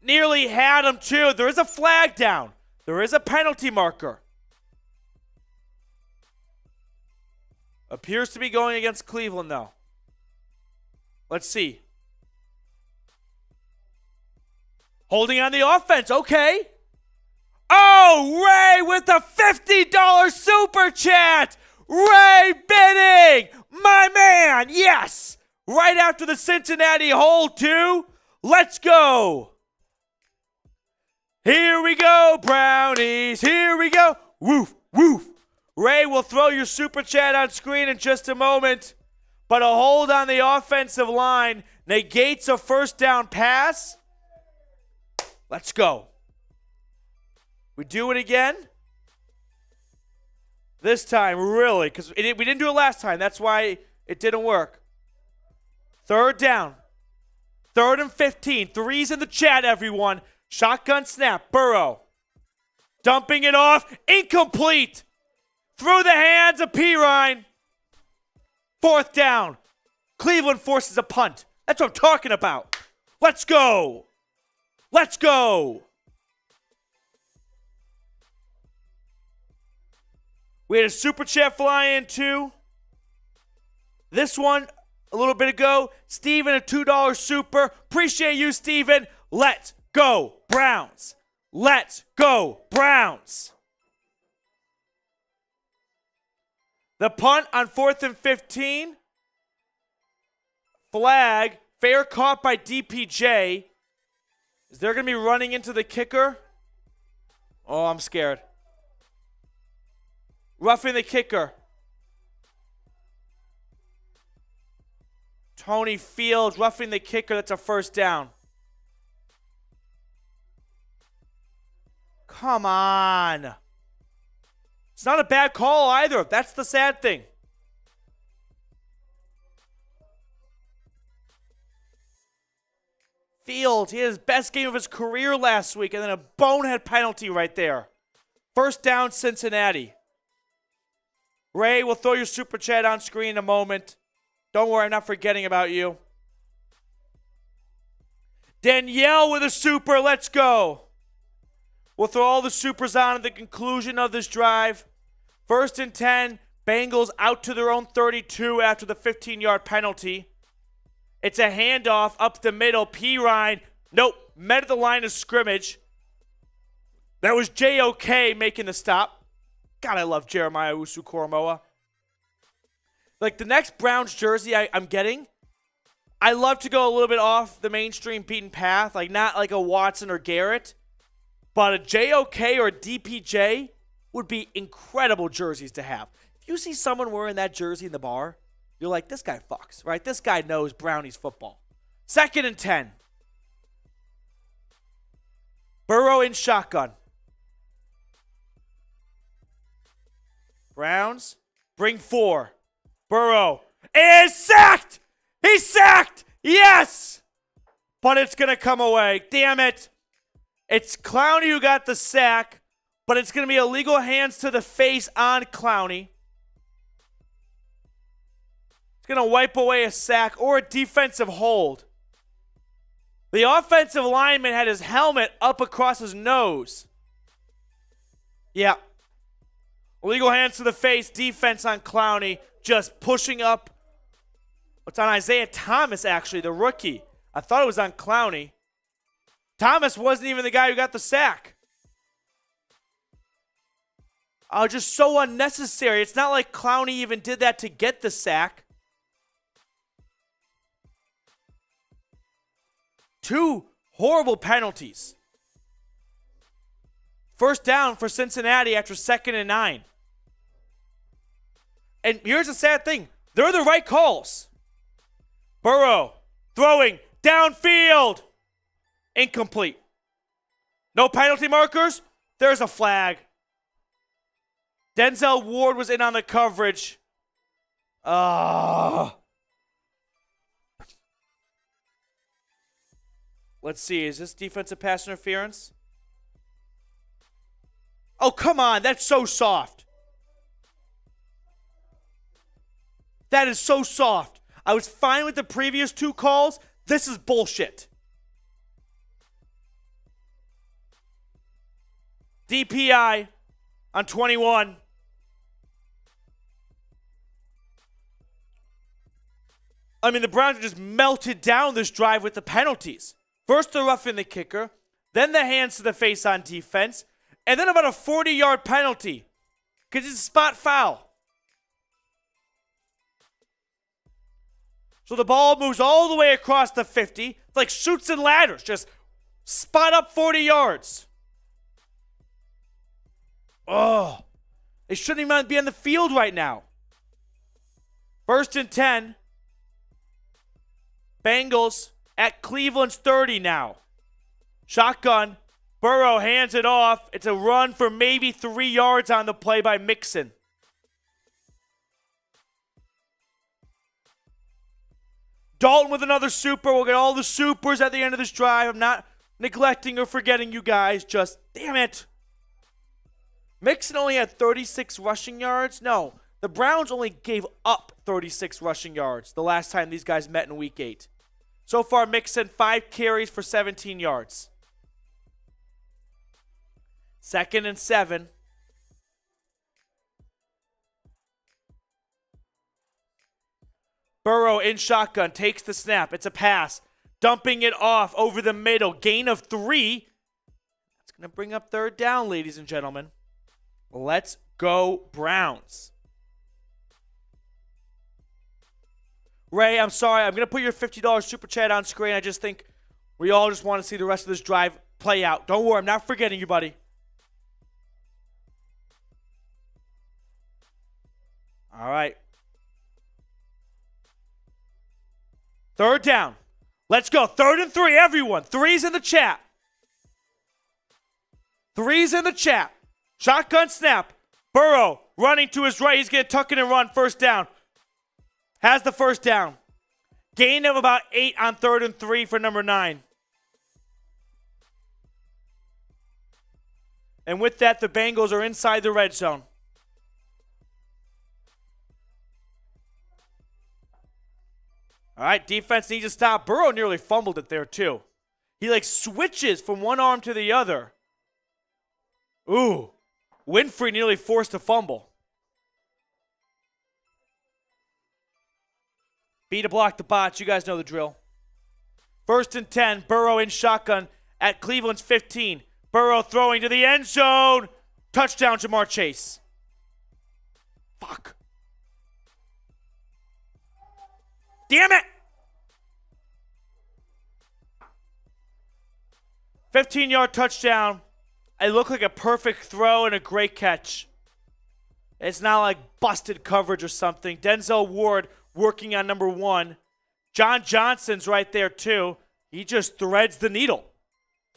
Nearly had him, too. There is a flag down. There is a penalty marker. Appears to be going against Cleveland, though. Let's see. Holding on the offense. Okay. Oh, Ray with a $50 super chat. Ray bidding. My man. Yes. Right after the Cincinnati hold, too. Let's go. Here we go, Brownies. Here we go. Woof, woof. Ray will throw your super chat on screen in just a moment. But a hold on the offensive line negates a first down pass. Let's go. We do it again. This time, really, because we didn't do it last time. That's why it didn't work. 3rd down. 3rd and 15. Threes in the chat, everyone. Shotgun snap. Burrow. Dumping it off. Incomplete. Through the hands of Pirine. 4th down. Cleveland forces a punt. That's what I'm talking about. Let's go. Let's go. We had a super chat fly in too. This one a little bit ago. Steven, a $2 super. Appreciate you, Steven. Let's go, Browns. Let's go, Browns. The punt on 4th and 15. Flag. Fair caught by DPJ. Is there going to be running into the kicker? Oh, I'm scared. Roughing the kicker. Tony Fields roughing the kicker. That's a first down. Come on. It's not a bad call either. That's the sad thing. Fields, he had his best game of his career last week, and then a bonehead penalty right there. First down, Cincinnati. Ray, we'll throw your super chat on screen in a moment. Don't worry, I'm not forgetting about you. Danielle with a super. Let's go. We'll throw all the supers on at the conclusion of this drive. 1st and 10. Bengals out to their own 32 after the 15-yard penalty. It's a handoff up the middle. Pirine, nope, met at the line of scrimmage. That was J.O.K. making the stop. God, I love Jeremiah Usu-Koromoa. Like, the next Browns jersey I'm getting, I love to go a little bit off the mainstream beaten path, like not like a Watson or Garrett, but a J.O.K. or a DPJ would be incredible jerseys to have. If you see someone wearing that jersey in the bar, you're like, this guy fucks, right? This guy knows Brownies football. 2nd and 10. Burrow in shotgun. Browns bring 4. Burrow is sacked. He's sacked. Yes. But it's going to come away. Damn it. It's Clowney who got the sack. but it's going to be illegal hands to the face on Clowney. It's going to wipe away a sack or a defensive hold. The offensive lineman had his helmet up across his nose. Yeah. Illegal hands to the face, defense on Clowney, just pushing up. It's on Isaiah Thomas, actually, the rookie. I thought it was on Clowney. Thomas wasn't even the guy who got the sack. Oh, just so unnecessary. It's not like Clowney even did that to get the sack. 2 horrible penalties. First down for Cincinnati after 2nd and 9. And here's the sad thing. They're the right calls. Burrow throwing downfield. Incomplete. No penalty markers. There's a flag. Denzel Ward was in on the coverage. Let's see. Is this defensive pass interference? Oh, come on. That's so soft. That is so soft. I was fine with the previous 2 calls. This is bullshit. DPI on 21. I mean, the Browns just melted down this drive with the penalties. First the roughing the kicker, then the hands to the face on defense, and then about a 40-yard penalty because it's a spot foul. So the ball moves all the way across the 50. It's like Chutes and Ladders, just spot up 40 yards. Oh, they shouldn't even be on the field right now. 1st and 10. Bengals at Cleveland's 30 now. Shotgun. Burrow hands it off. It's a run for maybe 3 yards on the play by Mixon. Dalton with another super. We'll get all the supers at the end of this drive. I'm not neglecting or forgetting you guys. Just, damn it. Mixon only had 36 rushing yards. No, the Browns only gave up 36 rushing yards the last time these guys met in Week 8. So far, Mixon, 5 carries for 17 yards. 2nd and 7. Burrow in shotgun, takes the snap. It's a pass. Dumping it off over the middle. Gain of 3. That's going to bring up 3rd down, ladies and gentlemen. Let's go Browns. Ray, I'm sorry. I'm going to put your $50 super chat on screen. I just think we all just want to see the rest of this drive play out. Don't worry. I'm not forgetting you, buddy. All right. 3rd down. Let's go. 3rd and 3, everyone. 3's in the chat. 3's in the chat. Shotgun snap. Burrow running to his right. He's going to tuck in and run. 1st down. Has the 1st down. Gain of about 8 on 3rd and 3 for number 9. And with that, the Bengals are inside the red zone. All right, defense needs to stop. Burrow nearly fumbled it there, too. He, switches from one arm to the other. Ooh. Winfrey nearly forced a fumble. B to block the bots. You guys know the drill. 1st and 10. Burrow in shotgun at Cleveland's 15. Burrow throwing to the end zone. Touchdown, Jamar Chase. Fuck. Damn it! 15-yard touchdown. It looked like a perfect throw and a great catch. It's not like busted coverage or something. Denzel Ward working on number 1. John Johnson's right there too. He just threads the needle.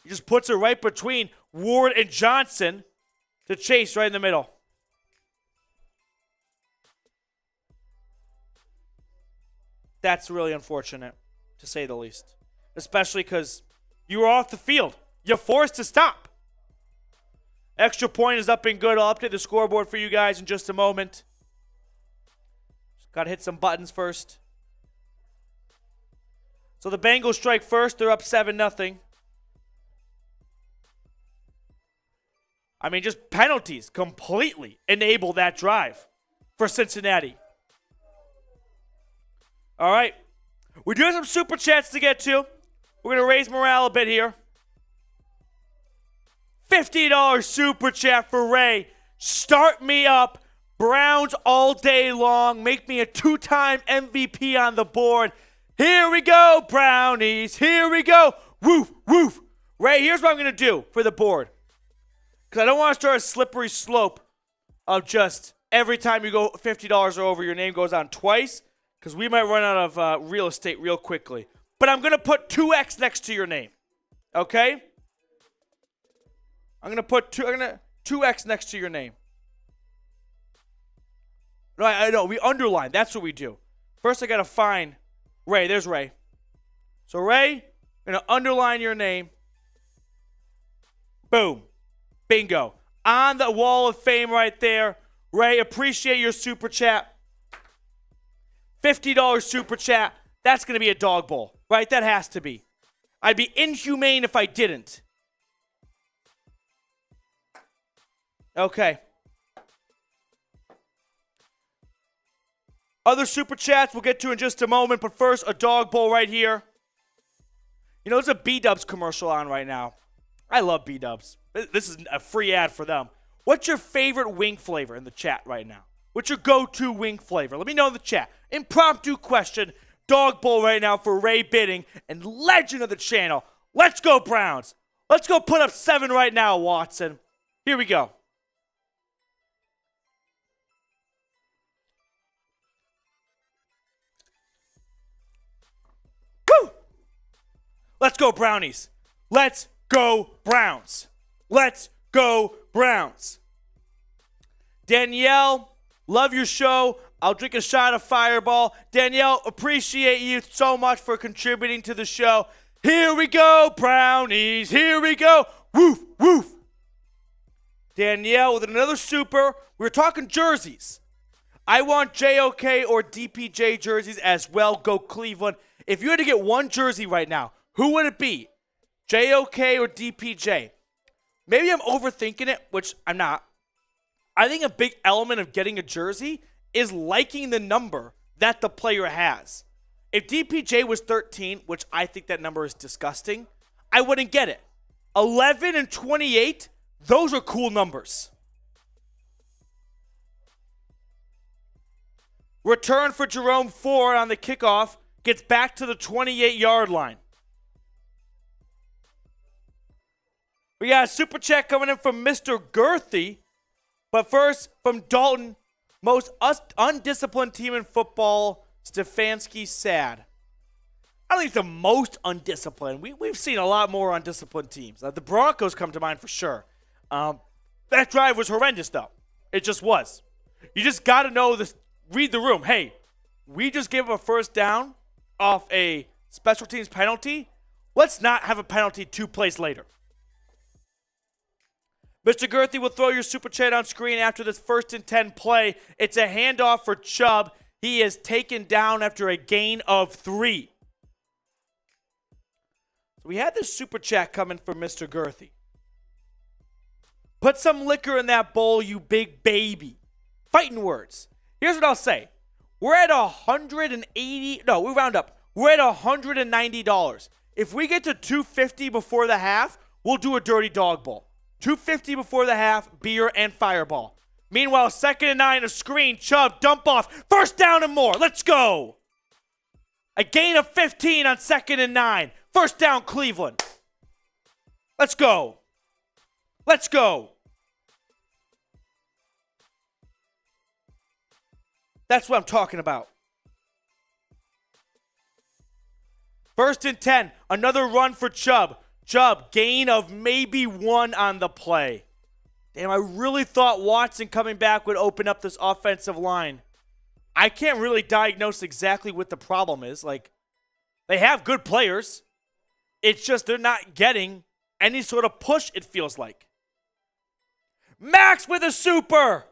He just puts it right between Ward and Johnson to Chase right in the middle. That's really unfortunate, to say the least. Especially because you were off the field. You're forced to stop. Extra point is up and good. I'll update the scoreboard for you guys in just a moment. Just got to hit some buttons first. So the Bengals strike first. They're up 7-0. I mean, just penalties completely enable that drive for Cincinnati. All right. We do have some super chats to get to. We're going to raise morale a bit here. $50 super chat for Ray. Start me up. Browns all day long. Make me a 2-time MVP on the board. Here we go, Brownies. Here we go. Woof, woof. Ray, here's what I'm going to do for the board. Because I don't want to start a slippery slope of just every time you go $50 or over, your name goes on twice. Because we might run out of real estate real quickly. But I'm going to put 2X next to your name. Okay? I'm going to put 2X next to your name. No, I know. We underline. That's what we do. First, I got to find Ray. There's Ray. So, Ray, I'm going to underline your name. Boom. Bingo. On the wall of fame right there. Ray, appreciate your super chat. $50 super chat. That's going to be a dog bowl, right? That has to be. I'd be inhumane if I didn't. Okay. Other super chats we'll get to in just a moment, but first, a dog bowl right here. You know, there's a B-Dubs commercial on right now. I love B-Dubs. This is a free ad for them. What's your favorite wing flavor in the chat right now? What's your go-to wing flavor? Let me know in the chat. Impromptu question. Dog bowl right now for Ray Bidding and legend of the channel. Let's go, Browns. Let's go put up 7 right now, Watson. Here we go. Woo! Let's go, Brownies. Let's go, Browns. Let's go, Browns. Danielle, love your show. I'll drink a shot of Fireball. Danielle, appreciate you so much for contributing to the show. Here we go, Brownies. Here we go. Woof, woof. Danielle with another super. We're talking jerseys. I want JOK or DPJ jerseys as well. Go Cleveland. If you had to get one jersey right now, who would it be? JOK or DPJ? Maybe I'm overthinking it, which I'm not. I think a big element of getting a jersey is liking the number that the player has. If DPJ was 13, which I think that number is disgusting, I wouldn't get it. 11 and 28, those are cool numbers. Return for Jerome Ford on the kickoff, gets back to the 28-yard line. We got a super chat coming in from Mr. Girthy. But first, from Dalton, most undisciplined team in football, Stefanski sad. I don't think the most undisciplined. We've seen a lot more undisciplined teams. The Broncos come to mind for sure. That drive was horrendous, though. It just was. You just got to know this. Read the room. Hey, we just gave up a first down off a special teams penalty. Let's not have a penalty 2 plays later. Mr. Girthy will throw your super chat on screen after this 1st and 10 play. It's a handoff for Chubb. He is taken down after a gain of 3. So we had this super chat coming from Mr. Girthy. Put some liquor in that bowl, you big baby. Fighting words. Here's what I'll say. We're at $180. No, we round up. We're at $190. If we get to $250 before the half, we'll do a dirty dog bowl. $250 before the half, beer and Fireball. Meanwhile, 2nd and 9, a screen, Chubb, dump off, 1st down and more. Let's go. A gain of 15 on 2nd and 9. 1st down, Cleveland. Let's go. Let's go. That's what I'm talking about. 1st and 10, another run for Chubb. Chubb, gain of maybe 1 on the play. Damn, I really thought Watson coming back would open up this offensive line. I can't really diagnose exactly what the problem is. Like, they have good players. It's just they're not getting any sort of push, it feels like. Max with a super.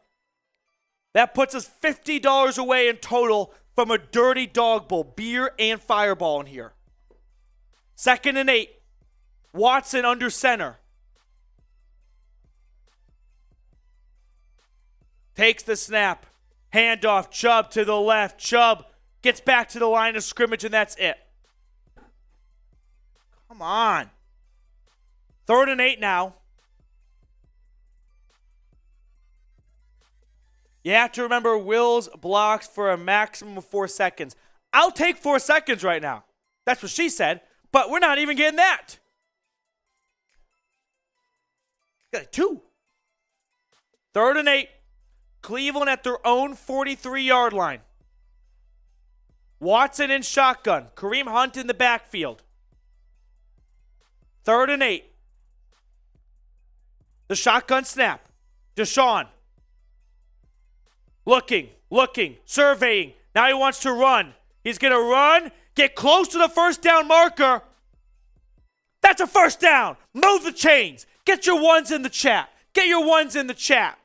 That puts us $50 away in total from a Dirty Dog Bowl. Beer and Fireball in here. 2nd and 8. Watson under center. Takes the snap. Handoff. Chubb to the left. Chubb gets back to the line of scrimmage, and that's it. Come on. 3rd and 8 now. You have to remember Will's blocks for a maximum of 4 seconds. I'll take 4 seconds right now. That's what she said, but we're not even getting that. Got 2. 3rd and 8. Cleveland at their own 43-yard line. Watson in shotgun. Kareem Hunt in the backfield. 3rd and 8. The shotgun snap. Deshaun. Looking, surveying. Now he wants to run. He's going to run, get close to the first down marker. That's a first down. Move the chains. Get your ones in the chat. Get your ones in the chat.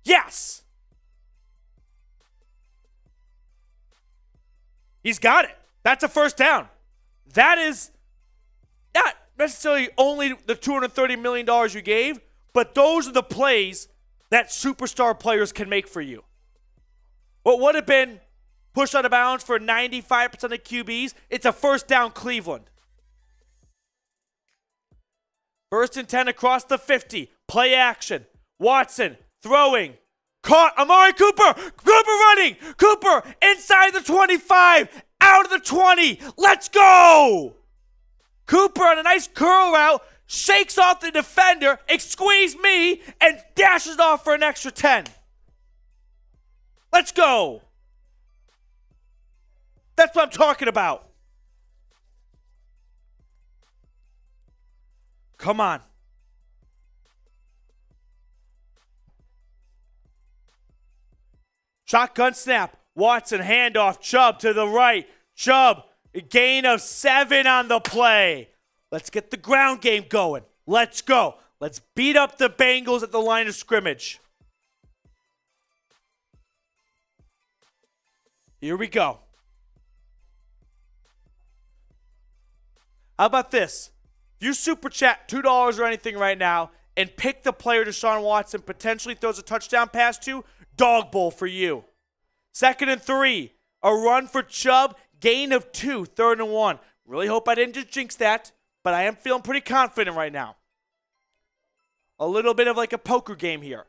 Yes. He's got it. That's a first down. That is not necessarily only the $230 million you gave, but those are the plays that superstar players can make for you. What would have been pushed out of bounds for 95% of QBs, it's a first down Cleveland. 1st and 10 across the 50. Play action. Watson throwing. Caught. Amari Cooper. Cooper running. Cooper inside the 25. Out of the 20. Let's go. Cooper on a nice curl route. Shakes off the defender, squeeze me, and dashes off for an extra 10. Let's go. That's what I'm talking about. Come on. Shotgun snap. Watson handoff. Chubb to the right. Chubb, a gain of 7 on the play. Let's get the ground game going. Let's go. Let's beat up the Bengals at the line of scrimmage. Here we go. How about this? If you super chat $2 or anything right now and pick the player Deshaun Watson potentially throws a touchdown pass to, dog bowl for you. 2nd and 3. A run for Chubb. Gain of 2. 3rd and 1. Really hope I didn't just jinx that. But I am feeling pretty confident right now. A little bit of like a poker game here.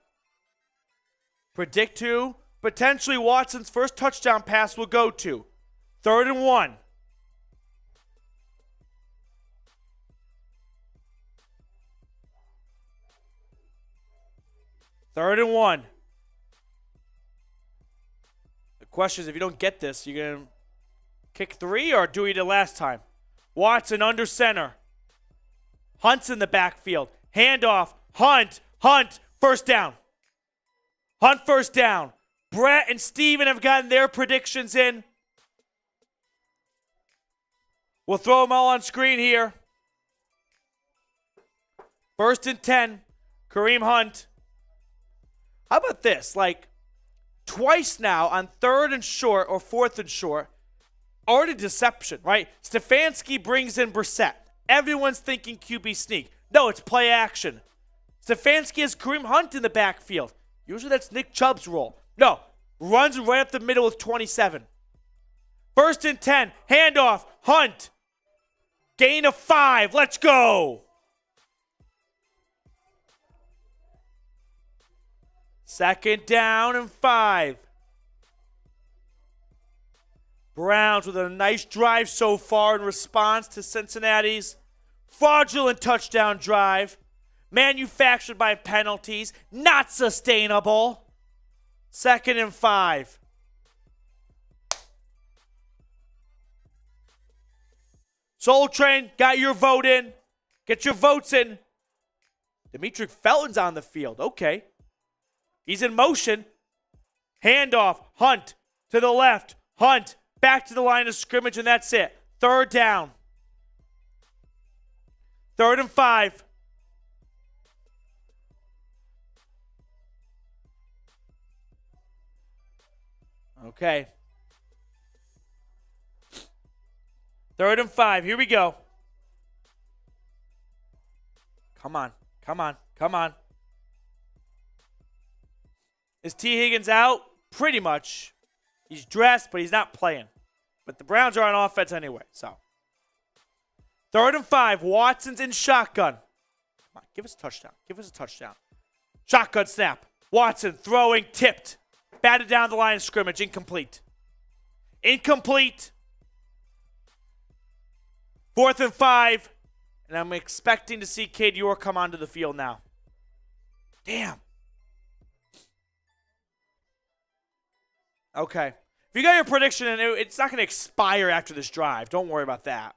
Predict who potentially Watson's first touchdown pass will go to. 3rd and 1. Third and 1. The question is, if you don't get this, you're going to kick 3 or do it the last time? Watson under center. Hunt's in the backfield. Handoff. Hunt. First down. Hunt first down. Brett and Steven have gotten their predictions in. We'll throw them all on screen here. 1st and 10. Kareem Hunt. How about this? Like, twice now on 3rd and short or 4th and short, already deception, right? Stefanski brings in Brissett. Everyone's thinking QB sneak. No, it's play action. Stefanski has Kareem Hunt in the backfield. Usually that's Nick Chubb's role. No, runs right up the middle with 27. 1st and 10, handoff, Hunt. Gain of 5, let's go. 2nd down and 5. Browns with a nice drive so far in response to Cincinnati's fraudulent touchdown drive. Manufactured by penalties. Not sustainable. 2nd and 5. Soul Train, got your vote in. Get your votes in. Dimitri Felton's on the field. Okay. He's in motion. Handoff. Hunt to the left. Hunt back to the line of scrimmage, and that's it. 3rd down. 3rd and 5. Okay. 3rd and 5. Here we go. Come on. Come on. Come on. Is T. Higgins out? Pretty much. He's dressed, but he's not playing. But the Browns are on offense anyway, so. 3rd and 5. Watson's in shotgun. Come on, give us a touchdown. Give us a touchdown. Shotgun snap. Watson throwing, tipped. Batted down the line of scrimmage. Incomplete. Incomplete. 4th and 5. And I'm expecting to see Cade York come onto the field now. Damn. Okay. If you got your prediction, and it's not going to expire after this drive. Don't worry about that.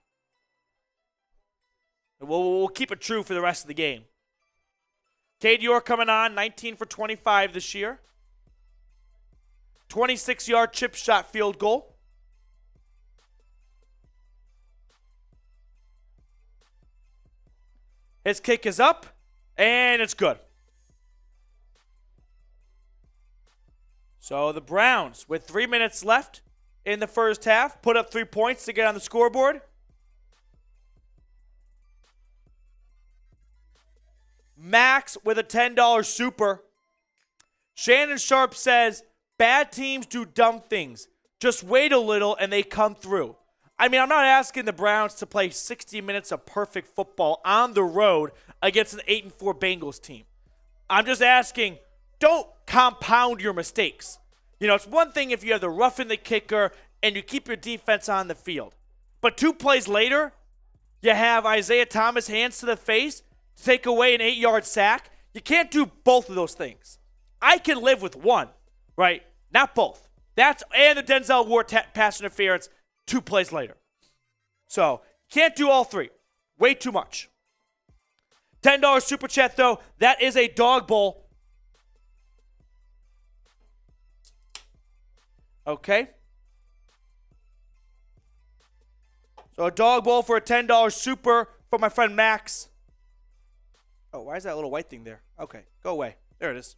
We'll keep it true for the rest of the game. Cade York coming on, 19 for 25 this year. 26-yard chip shot field goal. His kick is up, and it's good. So the Browns, with 3 minutes left in the first half, put up 3 points to get on the scoreboard. Max with a $10 super. Shannon Sharp says, bad teams do dumb things. Just wait a little and they come through. I mean, I'm not asking the Browns to play 60 minutes of perfect football on the road against an 8-4 Bengals team. I'm just asking, don't compound your mistakes. You know, it's one thing if you have the roughing the kicker and you keep your defense on the field. But 2 plays later, you have Isaiah Thomas hands to the face to take away an 8-yard sack. You can't do both of those things. I can live with one, right? Not both. And the Denzel Ward pass interference 2 plays later. So, can't do all 3. Way too much. $10 super chat, though. That is a dog bowl. Okay. So, a dog bowl for a $10 super for my friend Max. Oh, why is that little white thing there? Okay, go away. There it is.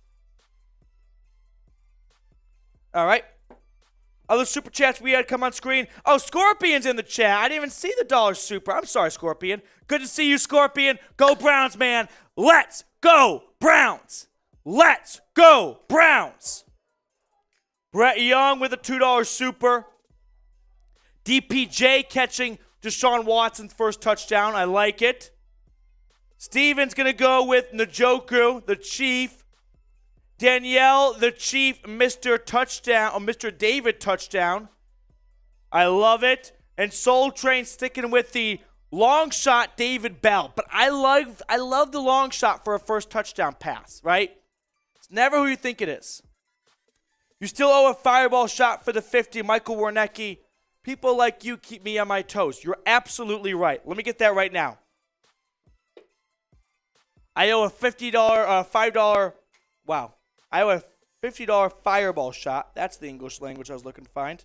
All right. Other super chats we had come on screen. Oh, Scorpion's in the chat. I didn't even see the dollar super. I'm sorry, Scorpion. Good to see you, Scorpion. Go Browns, man. Let's go Browns. Let's go Browns. Brett Young with a $2 super. DPJ catching Deshaun Watson's first touchdown. I like it. Steven's going to go with Njoku, the Chief. Danielle, the Chief, Mr. Touchdown, or Mr. David Touchdown. I love it. And Soul Train sticking with the long shot David Bell. But I love the long shot for a first touchdown pass, right? It's never who you think it is. You still owe a fireball shot for the 50, Michael Warnecki. People like you keep me on my toes. You're absolutely right. Let me get that right now. I owe a $5, wow. I owe a $50 fireball shot. That's the English language I was looking to find.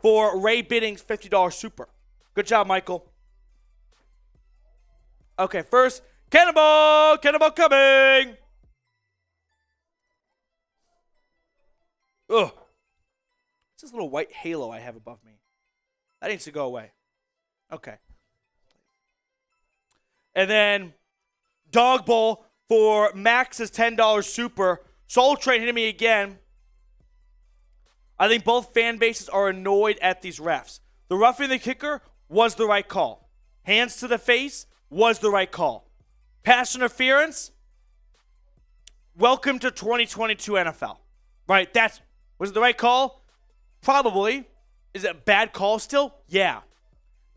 For Ray Bidding's $50 super. Good job, Michael. Okay, first, cannonball! Cannonball coming! Ugh. What's this little white halo I have above me? That needs to go away. Okay. And then, dog bowl for Max's $10 super. Soul Train hitting me again. I think both fan bases are annoyed at these refs. The roughing the kicker was the right call. Hands to the face was the right call. Pass interference, welcome to 2022 NFL. Right? Was it the right call? Probably. Is it a bad call still? Yeah.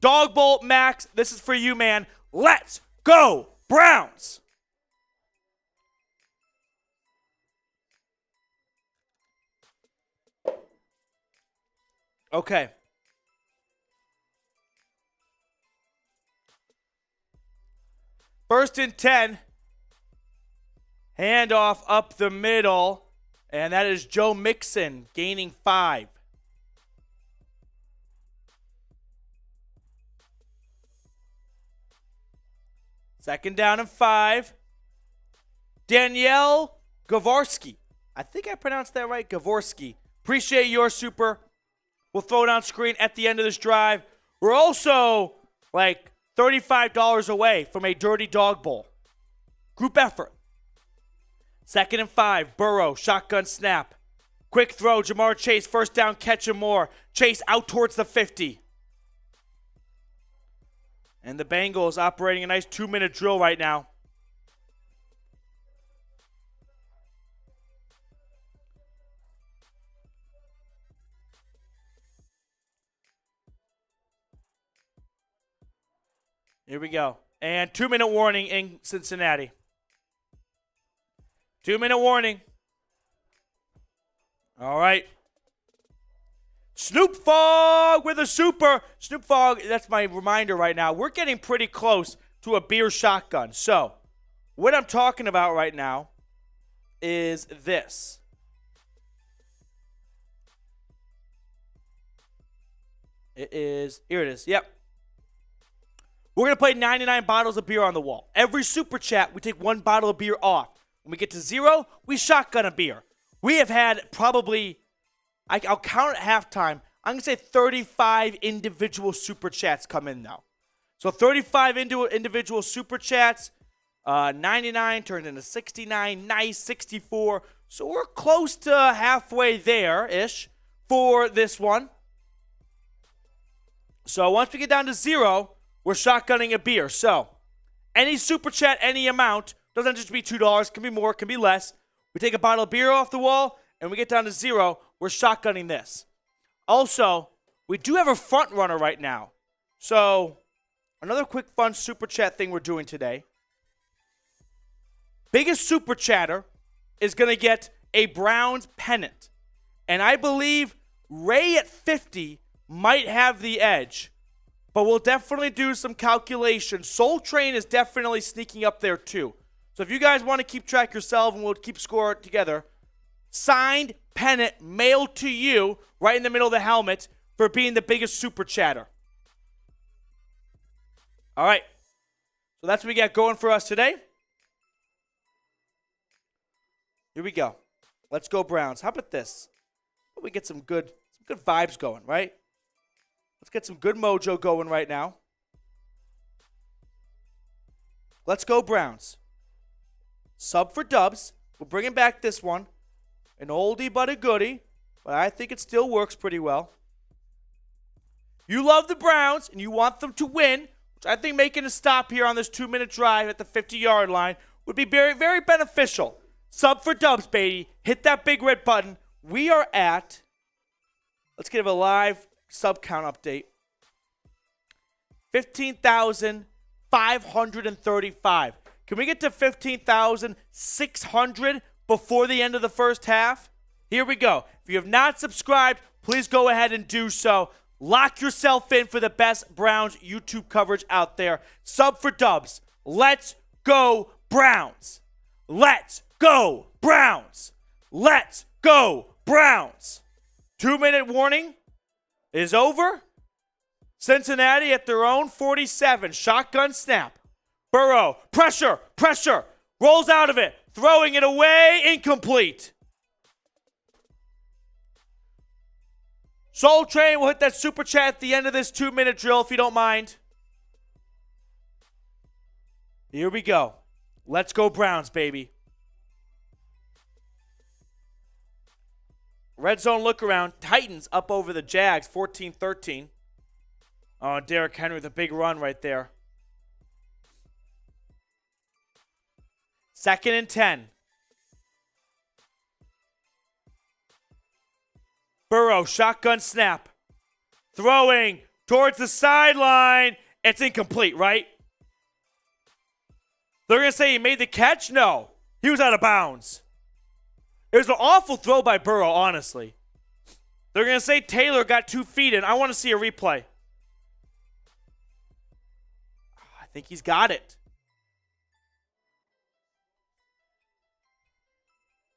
Dog Bolt Max, this is for you, man. Let's go, Browns! Okay. First and 10. Handoff up the middle. And that is Joe Mixon gaining 5. Second down and 5. Danielle Gavorski. I think I pronounced that right. Gavorski Appreciate your super. We'll throw it on screen at the end of this drive. We're also like $35 away from a Dirty Dog Bowl. Group effort. 2nd and 5. Burrow, shotgun snap. Quick throw. Jamar Chase, first down, catch him more. Chase out towards the 50. And the Bengals operating a nice 2-minute drill right now. Here we go. And 2-minute warning in Cincinnati. 2-minute warning. All right. Snoop Fogg with a super. Snoop Fogg, that's my reminder right now. We're getting pretty close to a beer shotgun. So, what I'm talking about right now is this. Here it is. Yep. We're going to play 99 bottles of beer on the wall. Every super chat, we take 1 bottle of beer off. When we get to 0, we shotgun a beer. We have had probably, I'll count at halftime, I'm going to say 35 individual super chats come in now. So 35 individual super chats, 99 turned into 69, nice, 64. So we're close to halfway there-ish for this one. So once we get down to 0, we're shotgunning a beer. So any super chat, any amount, doesn't just be $2, can be more, can be less. We take a bottle of beer off the wall, and we get down to 0, we're shotgunning this. Also, we do have a front runner right now. So another quick fun super chat thing we're doing today. Biggest super chatter is going to get a Browns pennant. And I believe Ray at 50 might have the edge. But we'll definitely do some calculations. Soul Train is definitely sneaking up there too. So if you guys want to keep track yourself and we'll keep score together, signed pennant mailed to you right in the middle of the helmet for being the biggest super chatter. All right. So that's what we got going for us today. Here we go. Let's go Browns. How about this? We get some good vibes going, right? Let's get some good mojo going right now. Let's go Browns. Sub for dubs. We're bringing back this one. An oldie but a goodie. But I think it still works pretty well. You love the Browns and you want them to win, which I think making a stop here on this 2-minute drive at the 50-yard line would be very, very beneficial. Sub for dubs, baby. Hit that big red button. We are at, let's give a live sub count update. 15,535. Can we get to 15,600 before the end of the first half? Here we go. If you have not subscribed, please go ahead and do so. Lock yourself in for the best Browns YouTube coverage out there. Sub for dubs. Let's go Browns. Let's go Browns. Let's go Browns. 2-minute warning is over. Cincinnati at their own 47. Shotgun snap. Burrow. Pressure. Pressure. Rolls out of it. Throwing it away. Incomplete. Soul Train will hit that super chat at the end of this 2-minute drill if you don't mind. Here we go. Let's go Browns, baby. Red zone look around. Titans up over the Jags, 14-13. Oh, Derrick Henry with a big run right there. 2nd and 10. Burrow, shotgun snap. Throwing towards the sideline. It's incomplete, right? They're going to say he made the catch? No. He was out of bounds. It was an awful throw by Burrow, honestly. They're going to say Taylor got 2 feet in. I want to see a replay. I think he's got it.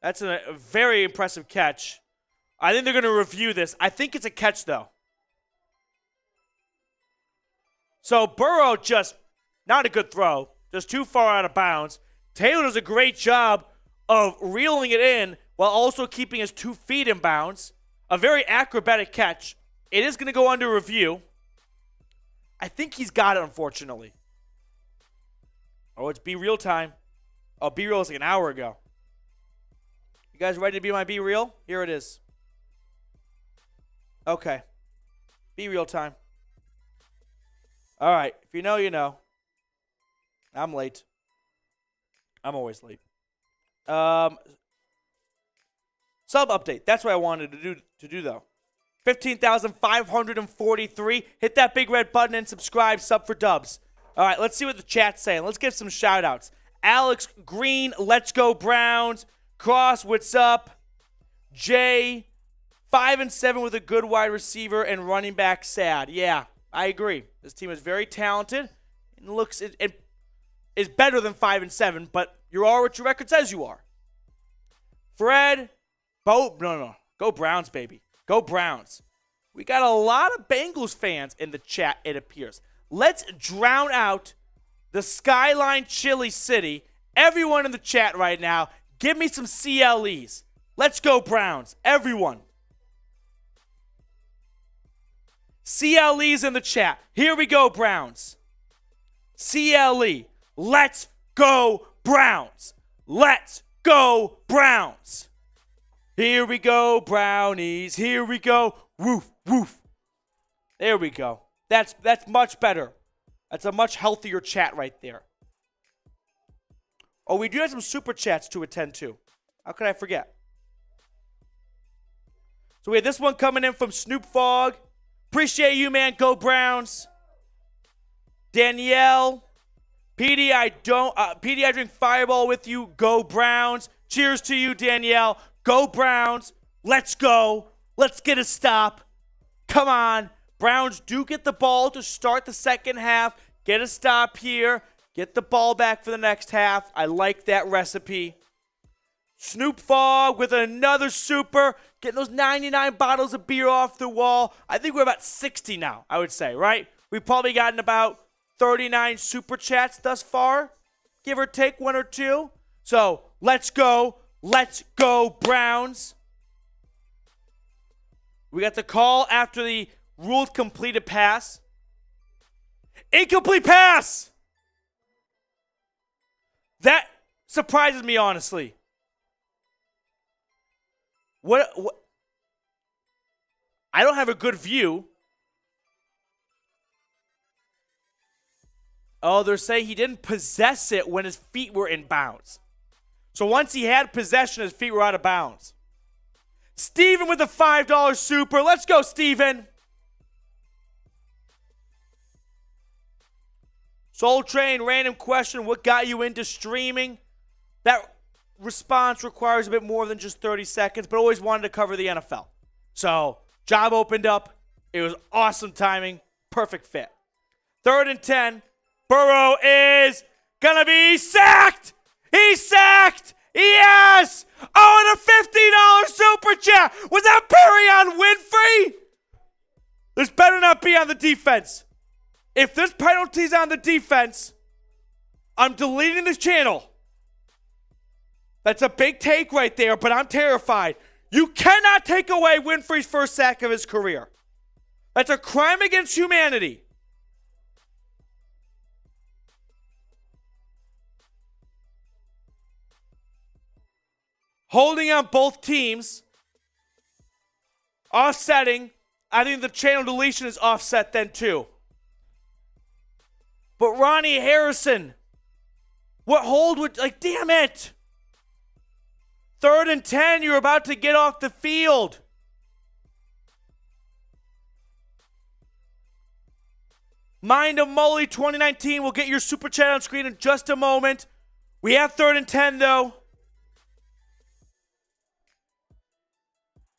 That's a very impressive catch. I think they're going to review this. I think it's a catch, though. So Burrow just, not a good throw. Just too far out of bounds. Taylor does a great job of reeling it in while also keeping his 2 feet in bounds. A very acrobatic catch. It is going to go under review. I think he's got it, unfortunately. Oh, it's Be Real time. Oh, Be Real was like an hour ago. You guys ready to be my Be Real? Here it is. Okay. Be Real time. All right. If you know, you know. I'm late. I'm always late. Sub update. That's what I wanted to do though. 15,543. Hit that big red button and subscribe. Sub for dubs. All right, let's see what the chat's saying. Let's get some shout outs. Alex Green, let's go Browns. Cross, what's up? Jay, 5-7 with a good wide receiver and running back, sad. Yeah, I agree. This team is very talented. It is better than 5-7, but you are what your record says you are. Fred, no. Go Browns, baby. Go Browns. We got a lot of Bengals fans in the chat, it appears. Let's drown out the Skyline Chili City. Everyone in the chat right now, give me some CLEs. Let's go Browns. Everyone. CLEs in the chat. Here we go, Browns. CLE. Let's go Browns. Let's go Browns. Here we go, Brownies. Here we go. Woof, woof. There we go. That's much better. That's a much healthier chat right there. Oh, we do have some super chats to attend to. How could I forget? So we have this one coming in from Snoop Fogg. Appreciate you, man. Go Browns. Danielle. PD, I drink Fireball with you. Go Browns. Cheers to you, Danielle. Go Browns. Let's go. Let's get a stop. Come on. Browns do get the ball to start the second half. Get a stop here. Get the ball back for the next half. I like that recipe. Snoop Fogg with another super. Getting those 99 bottles of beer off the wall. I think we're about 60 now, I would say, right? We've probably gotten about 39 super chats thus far. Give or take one or two. So, let's go. Let's go, Browns. We got the call after the ruled completed pass. Incomplete pass! That surprises me, honestly. What? I don't have a good view. Oh, they're saying he didn't possess it when his feet were in bounds. So once he had possession, his feet were out of bounds. Steven with the $5 super. Let's go, Steven. Soul Train, random question. What got you into streaming? That response requires a bit more than just 30 seconds, but always wanted to cover the NFL. So, job opened up. It was awesome timing. Perfect fit. 3rd and 10. Burrow is going to be sacked. He's sacked. Yes. Oh, and a $50 super chat. Was that Perry on Winfrey? This better not be on the defense. If this penalty's on the defense, I'm deleting this channel. That's a big take right there, but I'm terrified. You cannot take away Winfrey's first sack of his career. That's a crime against humanity. Holding on both teams. Offsetting. I think the channel deletion is offset then too. But Ronnie Harrison. What hold would, like, damn it. 3rd and 10, you're about to get off the field. Mind of Mully 2019 will get your super chat on screen in just a moment. We have 3rd and 10 though.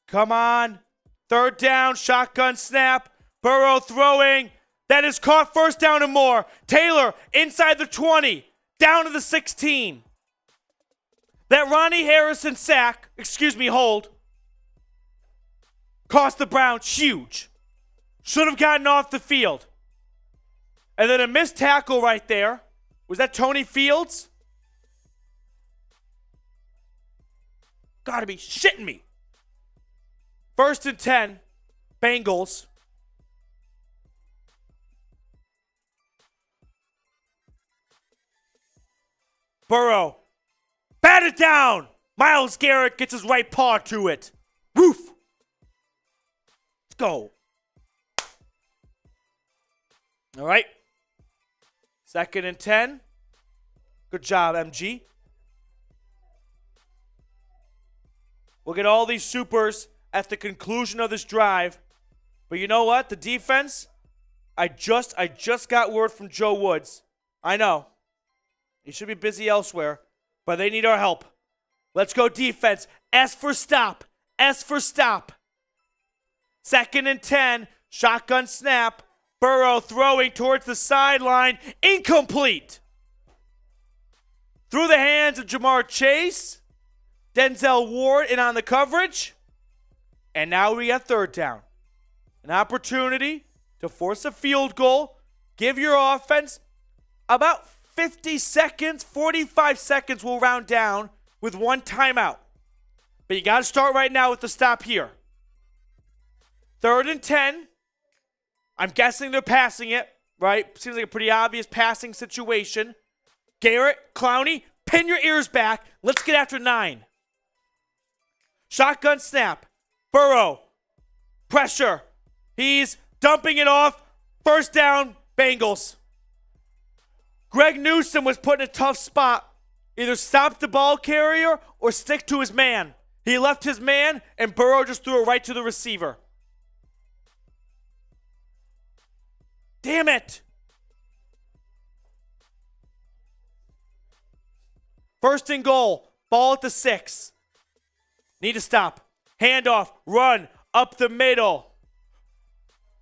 Come on. 3rd down, shotgun snap. Burrow throwing. That is caught, first down and more. Taylor inside the 20, down to the 16. That Ronnie Harrison hold, cost the Browns huge. Should have gotten off the field. And then a missed tackle right there. Was that Tony Fields? Gotta be shitting me. First and 10, Bengals. Burrow. Bat it down. Myles Garrett gets his right paw to it. Woof. Let's go. All right. Second and 10. Good job, MG. We'll get all these supers at the conclusion of this drive. But you know what? The defense, I just got word from Joe Woods. I know. He should be busy elsewhere, but they need our help. Let's go defense. S for stop. S for stop. Second and 10. Shotgun snap. Burrow throwing towards the sideline. Incomplete. Through the hands of Jamar Chase. Denzel Ward in on the coverage. And now we got third down. An opportunity to force a field goal. Give your offense about 50 seconds, 45 seconds will round down with one timeout. But you got to start right now with the stop here. Third and 10. I'm guessing they're passing it, right? Seems like a pretty obvious passing situation. Garrett, Clowney, pin your ears back. Let's get after 9. Shotgun snap. Burrow. Pressure. He's dumping it off. First down, Bengals. Greg Newsome was put in a tough spot. Either stop the ball carrier or stick to his man. He left his man, and Burrow just threw it right to the receiver. Damn it. First and goal. Ball at the 6. Need to stop. Handoff. Run. Up the middle.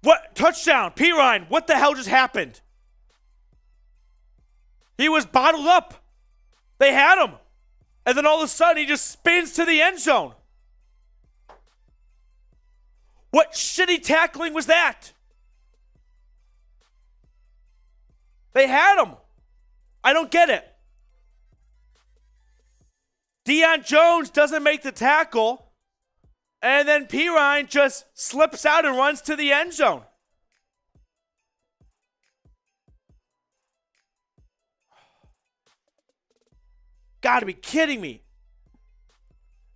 What? Touchdown. Pirine. What the hell just happened? He was bottled up. They had him. And then all of a sudden, he just spins to the end zone. What shitty tackling was that? They had him. I don't get it. Deion Jones doesn't make the tackle. And then Pirine just slips out and runs to the end zone. Gotta be kidding me.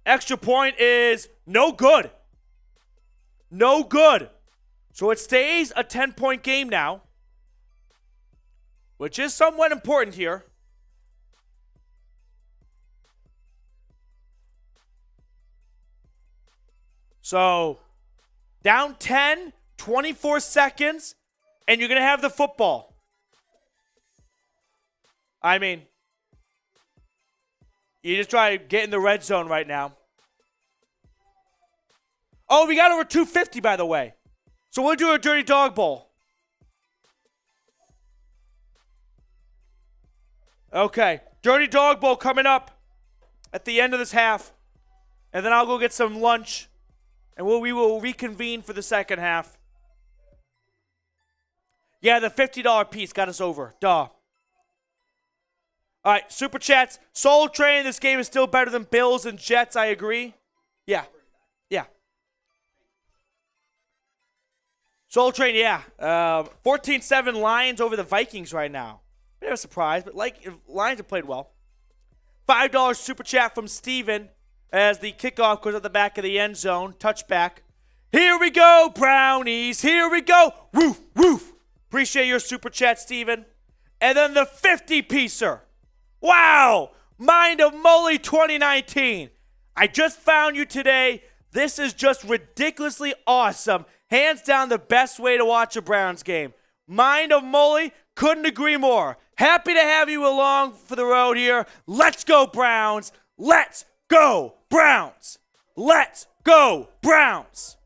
Extra point is no good. No good. So it stays a 10-point game now, which is somewhat important here. So down 10, 24 seconds, and you're going to have the football. I mean, you just try to get in the red zone right now. Oh, we got over 250, by the way. So we'll do a Dirty Dog Bowl. Okay, Dirty Dog Bowl coming up at the end of this half. And then I'll go get some lunch. And we will reconvene for the second half. Yeah, the $50 piece got us over. Duh. All right, Super Chats. Soul Train, this game is still better than Bills and Jets, I agree. Yeah. Yeah. Soul Train, yeah. 14-7 Lions over the Vikings right now. Bit of a surprise, but Lions have played well. $5 Super Chat from Steven as the kickoff goes at the back of the end zone. Touchback. Here we go, Brownies. Here we go. Woof, woof. Appreciate your Super Chat, Steven. And then the 50-piecer. Wow! Mind of Mully 2019. I just found you today. This is just ridiculously awesome. Hands down the best way to watch a Browns game. Mind of Mully, couldn't agree more. Happy to have you along for the road here. Let's go, Browns. Let's go, Browns. Let's go, Browns.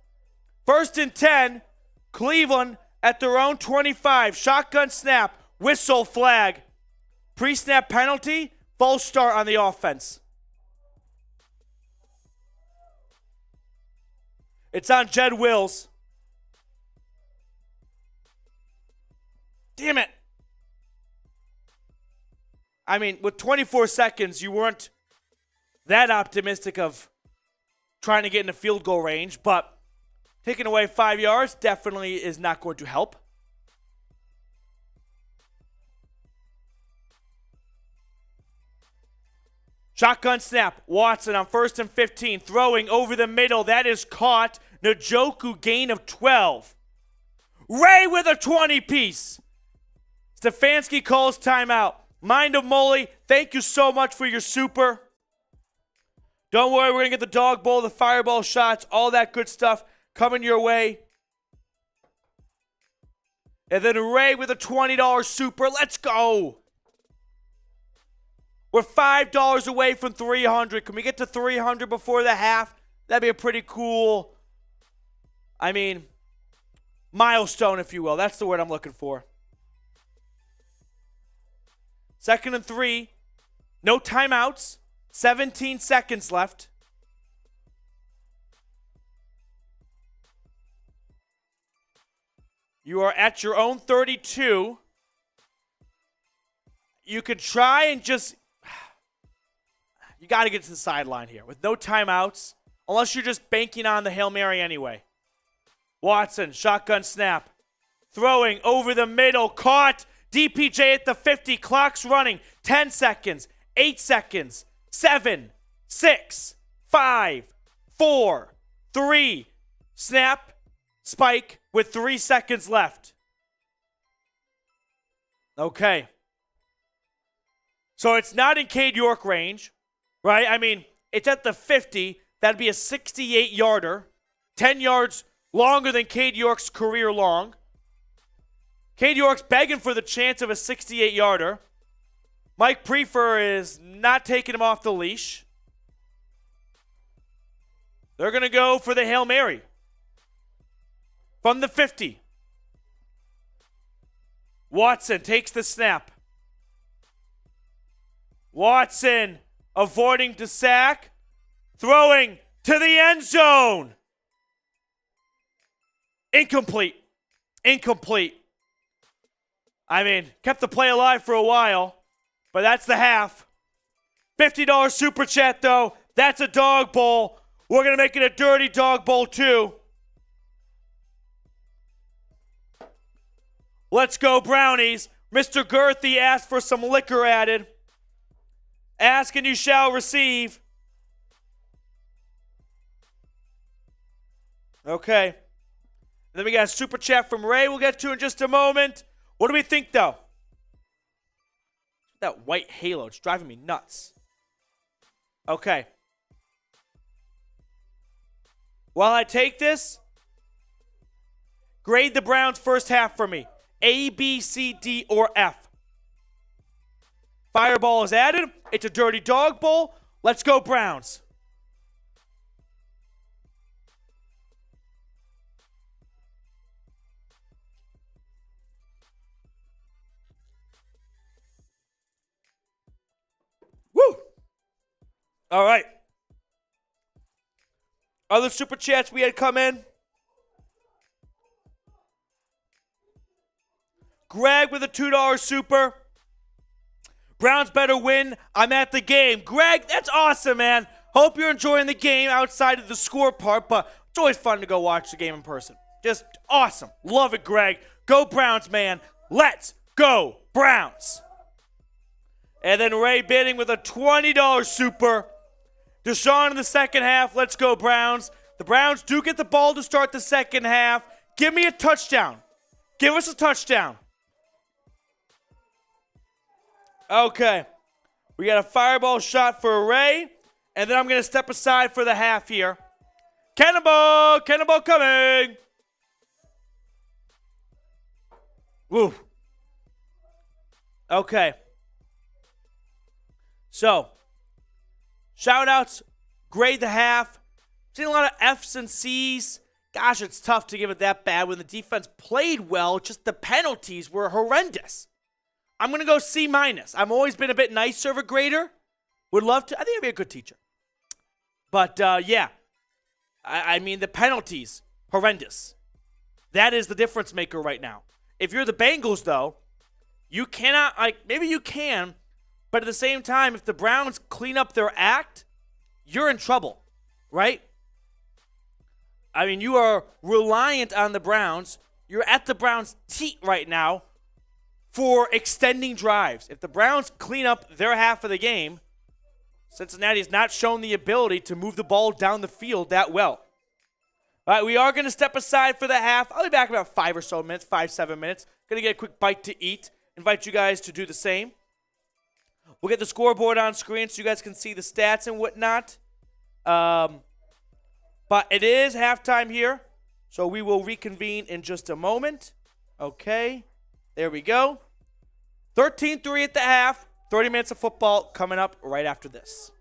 First and 10, Cleveland at their own 25. Shotgun snap, whistle, flag. Pre-snap penalty, false start on the offense. It's on Jed Wills. Damn it. I mean, with 24 seconds, you weren't that optimistic of trying to get in the field goal range, but Taking away 5 yards definitely is not going to help. Shotgun snap. Watson on 1st and 15. Throwing over the middle. That is caught. Njoku gain of 12. Ray with a 20-piece. Stefanski calls timeout. Mind of Molly, thank you so much for your super. Don't worry, we're going to get the dog bowl, the fireball shots, all that good stuff coming your way. And then Ray with a $20 super. Let's go. We're $5 away from 300. Can we get to 300 before the half? That'd be a pretty cool, milestone, if you will. That's the word I'm looking for. 2nd and 3. No timeouts. 17 seconds left. You are at your own 32. You could try and just... You got to get to the sideline here with no timeouts, unless you're just banking on the Hail Mary anyway. Watson, shotgun snap. Throwing over the middle, caught. DPJ at the 50, clock's running. 10 seconds, 8 seconds, 7, 6, 5, 4, 3. Snap, spike with 3 seconds left. Okay. So it's not in Cade York range, right? It's at the 50. That'd be a 68-yarder. 10 yards longer than Cade York's career long. Cade York's begging for the chance of a 68-yarder. Mike Prefer is not taking him off the leash. They're going to go for the Hail Mary. From the 50. Watson takes the snap. Watson avoiding the sack. Throwing to the end zone. Incomplete. Kept the play alive for a while, but that's the half. $50 super chat, though. That's a dog bowl. We're going to make it a dirty dog bowl, too. Let's go, Brownies. Mr. Girthy asked for some liquor added. Ask and you shall receive. Okay. And then we got a super chat from Ray we'll get to in just a moment. What do we think, though? That white halo, it's driving me nuts. Okay. While I take this, grade the Browns first half for me. A, B, C, D, or F. Fireball is added. It's a dirty dog bowl. Let's go, Browns. Woo! All right. Other super chats we had come in. Greg with a $2 super. Browns better win. I'm at the game. Greg, that's awesome, man. Hope you're enjoying the game outside of the score part, but it's always fun to go watch the game in person. Just awesome. Love it, Greg. Go Browns, man. Let's go Browns. And then Ray bidding with a $20 super. Deshaun in the second half. Let's go Browns. The Browns do get the ball to start the second half. Give me a touchdown. Give us a touchdown. Okay. We got a fireball shot for Ray. And then I'm going to step aside for the half here. Cannonball! Cannonball coming! Woo. Okay. So, shout-outs, grade the half. Seen a lot of F's and C's. Gosh, it's tough to give it that bad when the defense played well. Just the penalties were horrendous. I'm going to go C-. I've always been a bit nicer of a grader. Would love to. I think I'd be a good teacher. But, yeah. I mean, the penalties, horrendous. That is the difference maker right now. If you're the Bengals, though, you cannot, maybe you can, but at the same time, if the Browns clean up their act, you're in trouble, right? I mean, you are reliant on the Browns. You're at the Browns' teat right now for extending drives. If the Browns clean up their half of the game, Cincinnati has not shown the ability to move the ball down the field that well. All right, we are going to step aside for the half. I'll be back in about 5 or so minutes, 5-7 minutes. Going to get a quick bite to eat. Invite you guys to do the same. We'll get the scoreboard on screen so you guys can see the stats and whatnot. But it is halftime here, so we will reconvene in just a moment. Okay, there we go. 13-3 at the half. 30 minutes of football coming up right after this.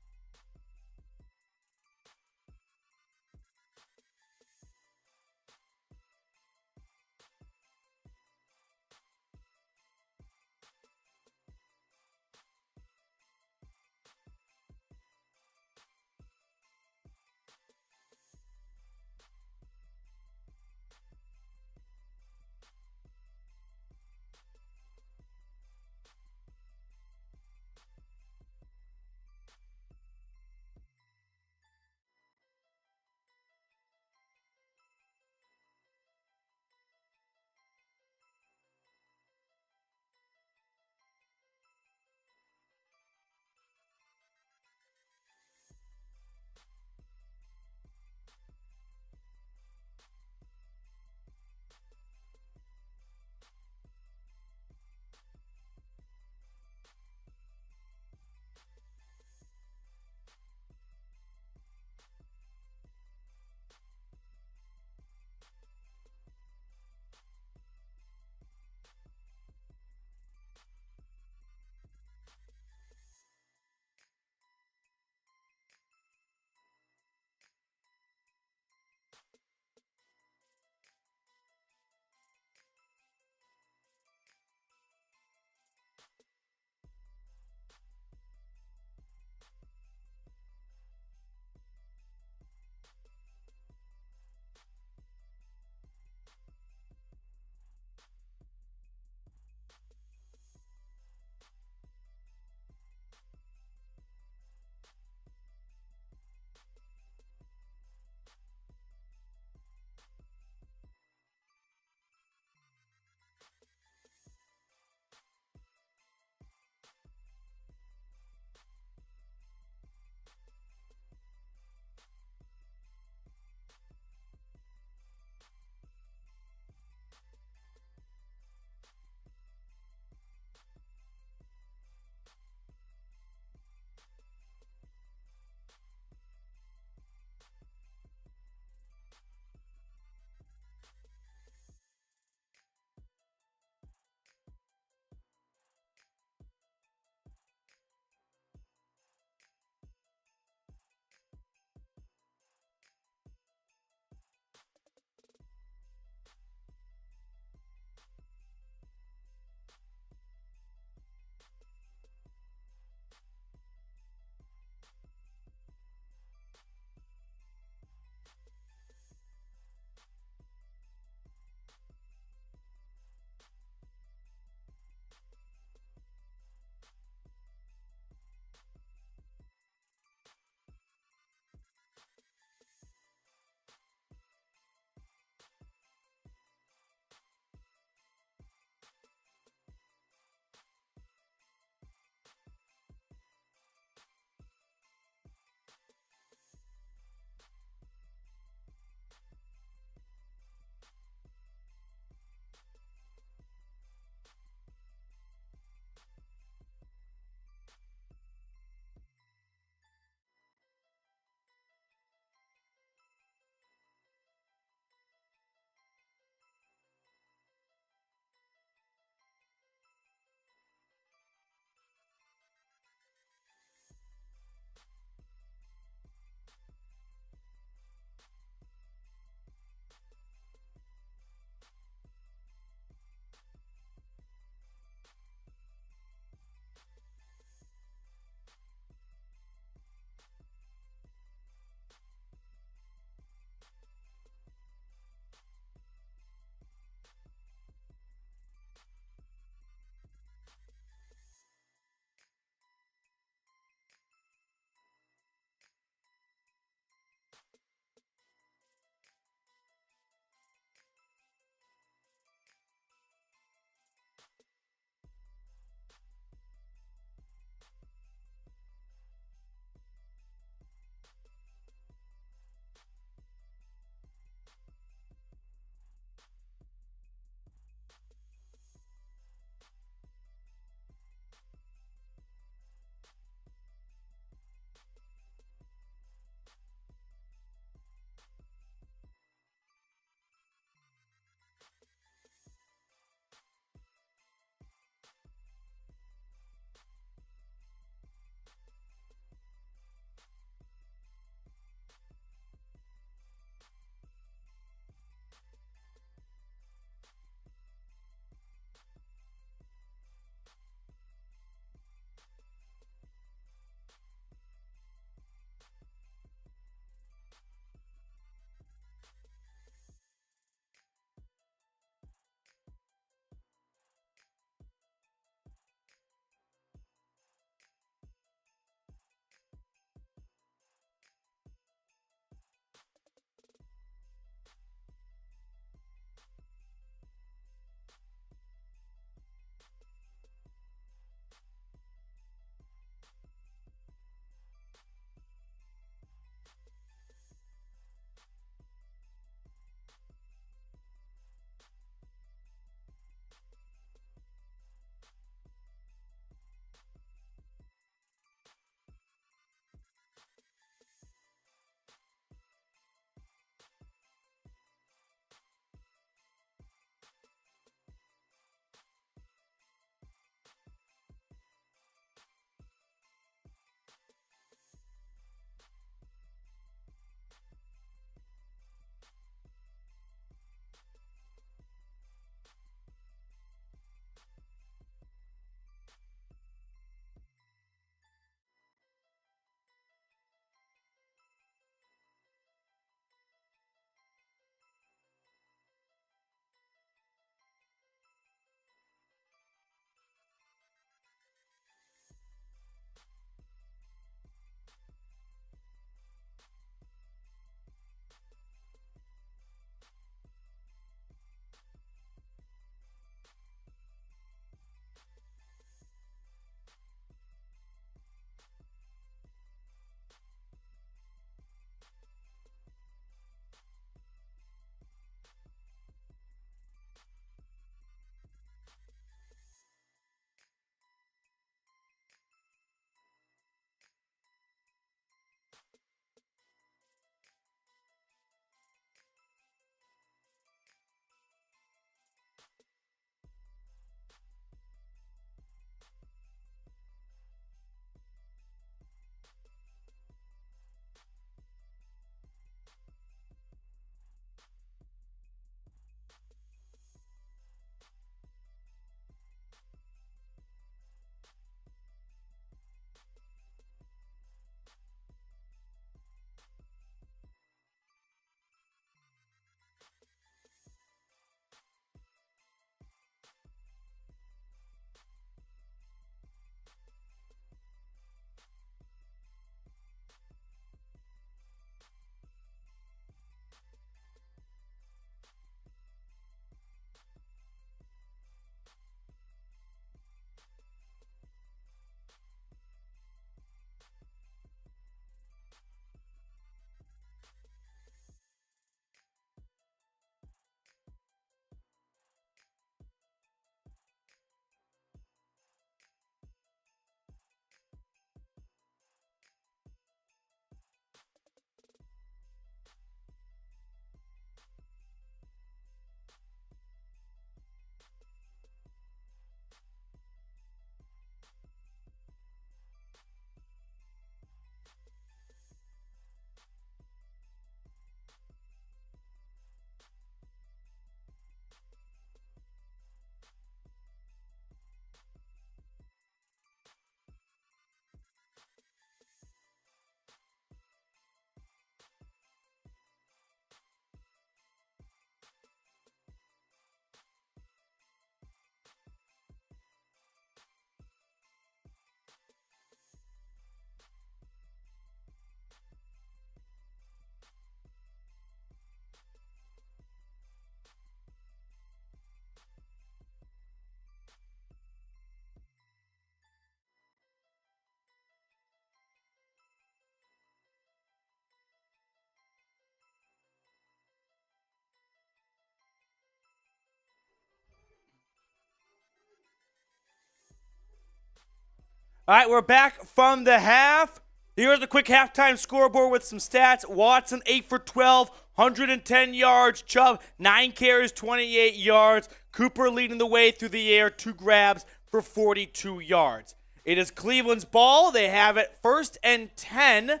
All right, we're back from the half. Here's the quick halftime scoreboard with some stats. Watson, 8 for 12, 110 yards. Chubb, 9 carries, 28 yards. Cooper leading the way through the air, 2 grabs for 42 yards. It is Cleveland's ball. They have it 1st and 10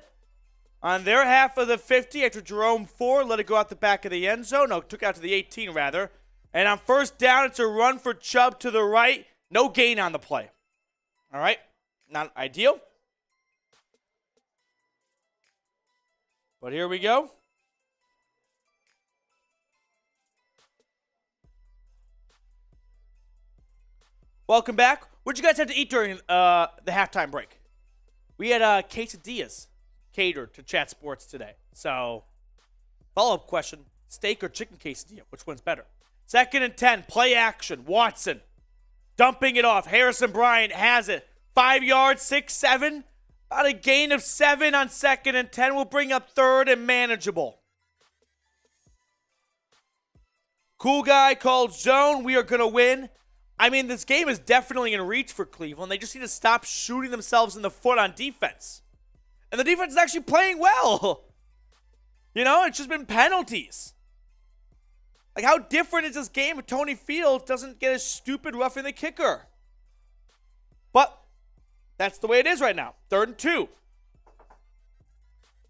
on their half of the 50 after Jerome Ford let it go out the back of the end zone. No, took it out to the 18 rather. And on 1st down, it's a run for Chubb to the right. No gain on the play. All right, not ideal. But here we go. Welcome back. What'd you guys have to eat during the halftime break? We had quesadillas catered to Chat Sports today. So, follow-up question, steak or chicken quesadilla? Which one's better? 2nd and 10, play action. Watson dumping it off. Harrison Bryant has it. 5 yards, 6-7. About a gain of 7 on 2nd and 10. Will bring up 3rd and manageable. Cool guy called zone. We are going to win. I mean, this game is definitely in reach for Cleveland. They just need to stop shooting themselves in the foot on defense. And the defense is actually playing well. You know, it's just been penalties. Like, how different is this game if Tony Fields doesn't get a stupid roughing the kicker? But that's the way it is right now. 3rd and 2.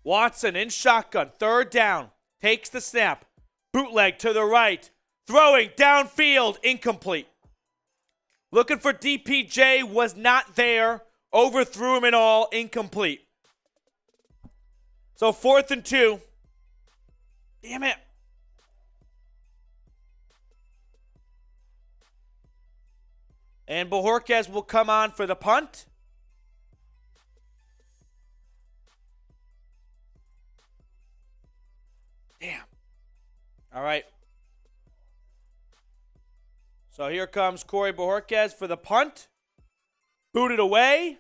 Watson in shotgun. 3rd down. Takes the snap. Bootleg to the right. Throwing downfield. Incomplete. Looking for DPJ. Was not there. Overthrew him and all. Incomplete. So 4th and 2. Damn it. And Bojorquez will come on for the punt. Damn. All right. So here comes Corey Bojorquez for the punt. Booted away.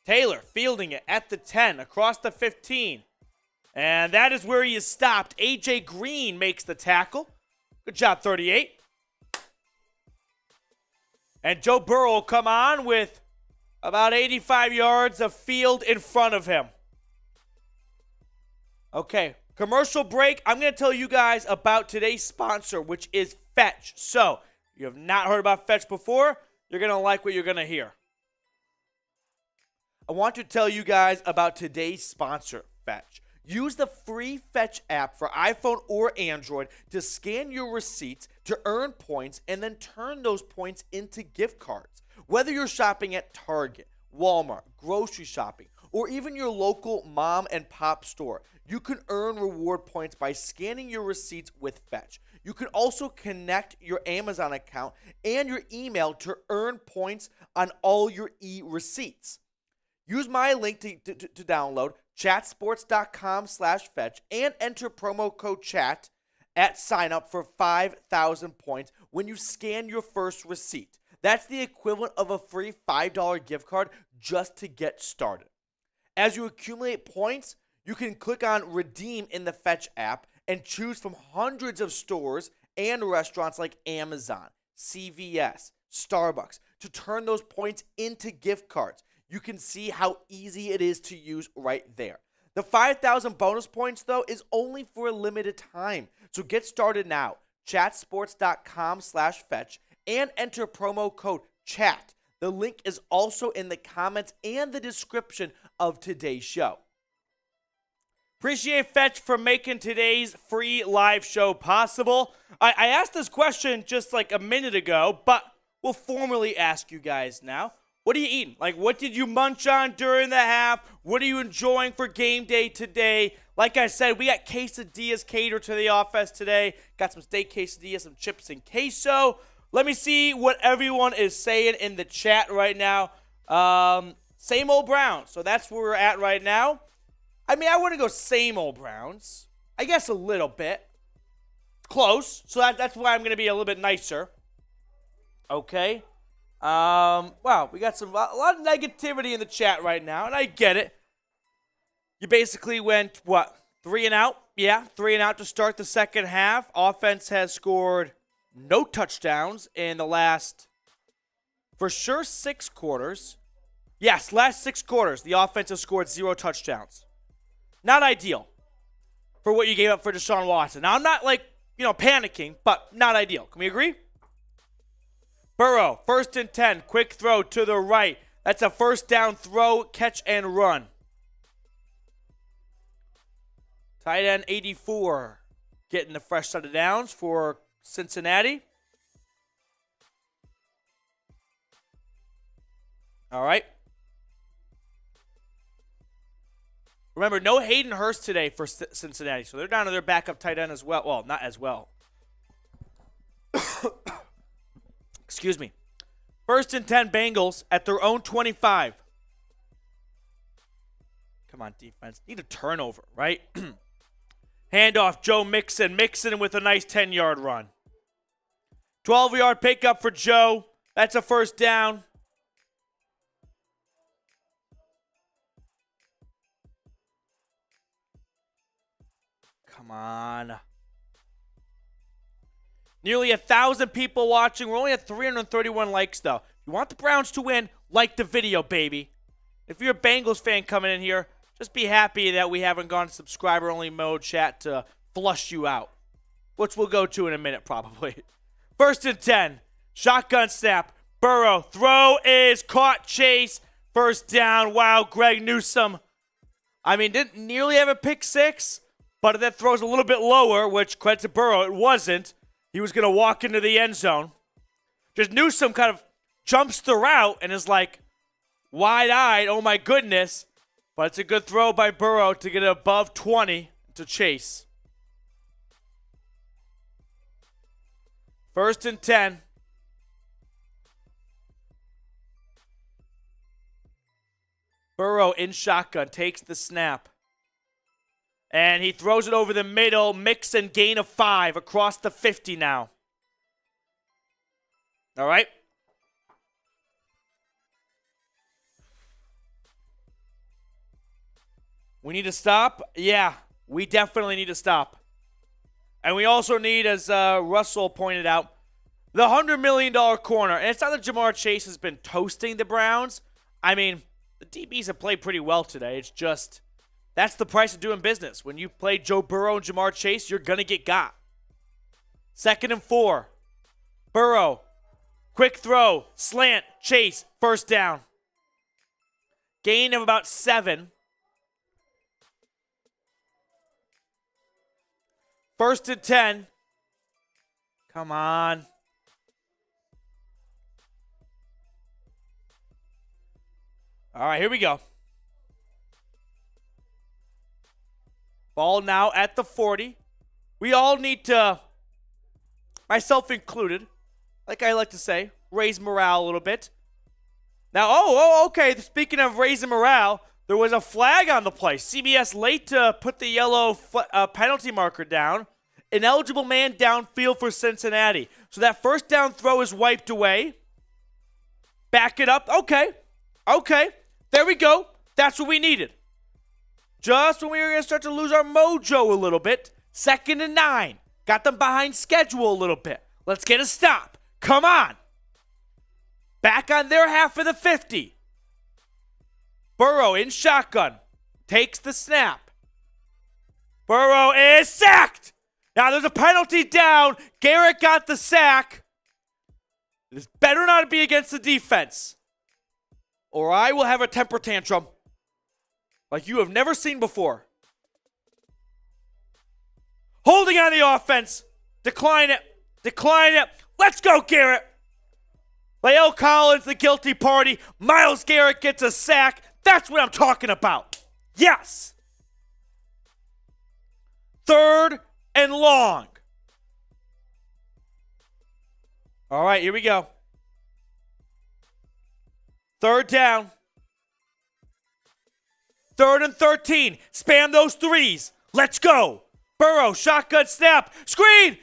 Taylor fielding it at the 10, across the 15. And that is where he is stopped. A.J. Green makes the tackle. Good job, 38. And Joe Burrow will come on with about 85 yards of field in front of him. Okay, commercial break. I'm going to tell you guys about today's sponsor, which is Fetch. So, if you have not heard about Fetch before, you're going to like what you're going to hear. I want to tell you guys about today's sponsor, Fetch. Use the free Fetch app for iPhone or Android to scan your receipts to earn points and then turn those points into gift cards. Whether you're shopping at Target, Walmart, grocery shopping, or even your local mom and pop store, you can earn reward points by scanning your receipts with Fetch. You can also connect your Amazon account and your email to earn points on all your e-receipts. Use my link to download, chatsports.com/fetch, and enter promo code CHAT at sign up for 5,000 points when you scan your first receipt. That's the equivalent of a free $5 gift card just to get started. As you accumulate points, you can click on Redeem in the Fetch app and choose from hundreds of stores and restaurants like Amazon, CVS, Starbucks to turn those points into gift cards. You can see how easy it is to use right there. The 5,000 bonus points, though, is only for a limited time. So get started now. Chatsports.com/fetch and enter promo code CHAT. The link is also in the comments and the description of today's show. Appreciate Fetch for making today's free live show possible. I asked this question just like a minute ago, but we'll formally ask you guys now. What are you eating? Like, what did you munch on during the half? What are you enjoying for game day today? Like I said, we got quesadillas catered to the office today. Got some steak quesadillas, some chips and queso. Let me see what everyone is saying in the chat right now. Same old Browns. So that's where we're at right now. I mean, I wouldn't go same old Browns. I guess a little bit. Close. So that's why I'm going to be a little bit nicer. Okay. Wow, we got a lot of negativity in the chat right now, and I get it. You basically went, 3 and out? Yeah, 3 and out to start the second half. Offense has scored no touchdowns in the last for sure 6 quarters. Yes, last 6 quarters, the offense has scored 0 touchdowns. Not ideal for what you gave up for Deshaun Watson. Now, I'm not panicking, but not ideal. Can we agree? Burrow, 1st and 10, quick throw to the right. That's a first down throw, catch and run. Tight end 84 getting the fresh set of downs for Cincinnati. All right. Remember, no Hayden Hurst today for Cincinnati, so they're down to their backup tight end as well. Well, not as well. Excuse me. 1st and 10 Bengals at their own 25. Come on, defense. Need a turnover, right? Handoff, Joe Mixon. Mixon with a nice 10-yard run. 12-yard pickup for Joe. That's a first down. Come on. Nearly 1,000 people watching. We're only at 331 likes, though. If you want the Browns to win, like the video, baby. If you're a Bengals fan coming in here, just be happy that we haven't gone subscriber-only mode chat to flush you out, which we'll go to in a minute probably. 1st and 10. Shotgun snap. Burrow. Throw is caught. Chase. First down. Wow, Greg Newsome. Didn't nearly have a pick 6, but that throws a little bit lower, which credit to Burrow, it wasn't. He was going to walk into the end zone. Just Newsome kind of jumps the route and is like wide-eyed, oh my goodness. But it's a good throw by Burrow to get it above 20 to Chase. 1st and 10. Burrow in shotgun, takes the snap. And he throws it over the middle. Mixon, gain of 5 across the 50 now. All right. We need to stop? Yeah, we definitely need to stop. And we also need, as Russell pointed out, the $100 million corner. And it's not that Jamar Chase has been toasting the Browns. The DBs have played pretty well today. It's just, that's the price of doing business. When you play Joe Burrow and Jamar Chase, you're going to get got. 2nd and 4. Burrow. Quick throw. Slant. Chase. First down. Gain of about 7. 1st and 10. Come on. All right, here we go. Ball now at the 40. We all need to, myself included, like I like to say, raise morale a little bit. Now, okay, speaking of raising morale, there was a flag on the play. CBS late to put the yellow penalty marker down. Ineligible man downfield for Cincinnati. So that first down throw is wiped away. Back it up. Okay. There we go. That's what we needed. Just when we were going to start to lose our mojo a little bit. 2nd and 9. Got them behind schedule a little bit. Let's get a stop. Come on. Back on their half of the 50. Burrow in shotgun. Takes the snap. Burrow is sacked. Now there's a penalty down. Garrett got the sack. This better not be against the defense, or I will have a temper tantrum like you have never seen before. Holding on the offense. Decline it. Let's go, Garrett. Lael Collins, the guilty party. Myles Garrett gets a sack. That's what I'm talking about. Yes. 3rd and long. All right, here we go. 3rd down. 3rd and 13. Spam those threes. Let's go. Burrow, shotgun snap. Screen.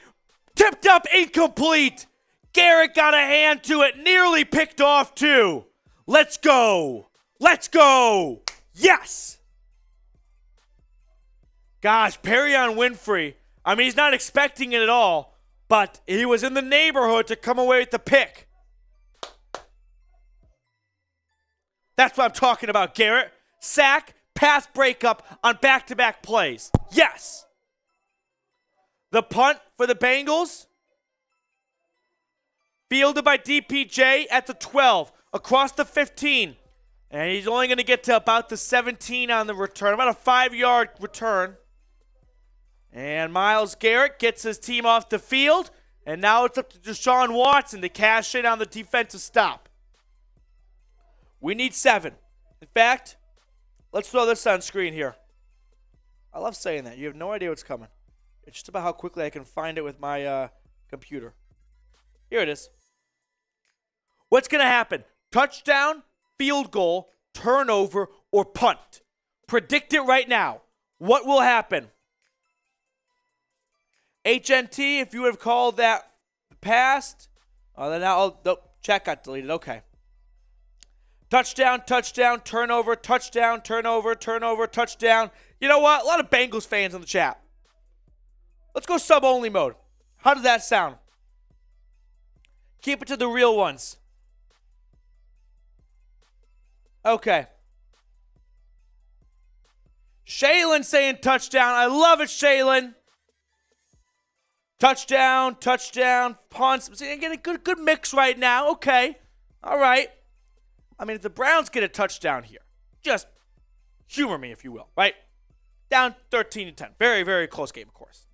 Tipped up, incomplete. Garrett got a hand to it. Nearly picked off too. Let's go. Yes. Gosh, Perrion Winfrey. He's not expecting it at all, but he was in the neighborhood to come away with the pick. That's what I'm talking about, Garrett. Sack, pass breakup on back-to-back plays. Yes. The punt for the Bengals, fielded by DPJ at the 12, across the 15. And he's only going to get to about the 17 on the return, about a 5-yard return. And Myles Garrett gets his team off the field. And now it's up to Deshaun Watson to cash in on the defensive stop. We need 7. In fact, let's throw this on screen here. I love saying that. You have no idea what's coming. It's just about how quickly I can find it with my computer. Here it is. What's going to happen? Touchdown, field goal, turnover, or punt. Predict it right now. What will happen? HNT, if you would have called that passed, then chat got deleted. Okay. Touchdown, touchdown, turnover, touchdown, turnover, turnover, touchdown. You know what? A lot of Bengals fans in the chat. Let's go sub-only mode. How does that sound? Keep it to the real ones. Okay. Shaylin saying touchdown. I love it, Shaylin. Touchdown, touchdown, punts. Again, a good mix right now. Okay. All right. I mean, if the Browns get a touchdown here, just humor me, if you will, right? Down 13-10. Very, very close game, of course.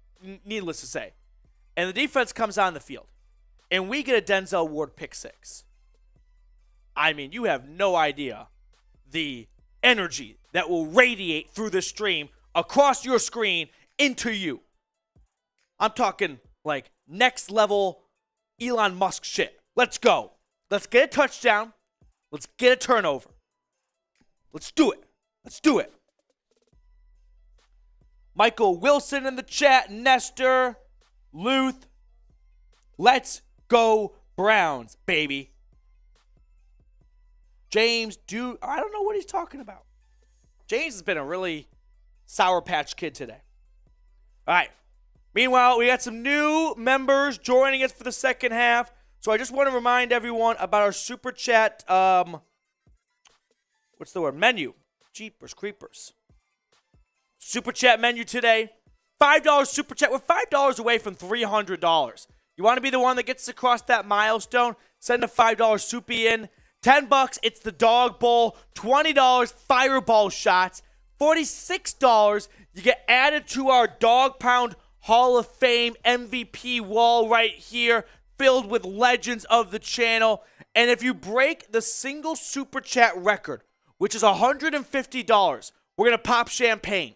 Needless to say. And the defense comes on the field. And we get a Denzel Ward pick 6. I mean, you have no idea the energy that will radiate through the stream across your screen into you. I'm talking like next level Elon Musk shit. Let's go. Let's get a touchdown. Let's get a turnover. Let's do it. Let's do it. Michael Wilson in the chat. Nestor. Luth. Let's go Browns, baby. James, I don't know what he's talking about. James has been a really Sour Patch Kid today. All right. Meanwhile, we got some new members joining us for the second half. So I just want to remind everyone about our Super Chat, what's the word? Menu. Jeepers Creepers. Super Chat menu today. $5 Super Chat. We're $5 away from $300. You want to be the one that gets across that milestone? Send a $5 Soupy in. $10, it's the Dog Bowl. $20, Fireball Shots. $46, you get added to our Dog Pound Hall of Fame MVP wall right here, filled with legends of the channel. And if you break the single Super Chat record, which is $150, we're going to pop champagne.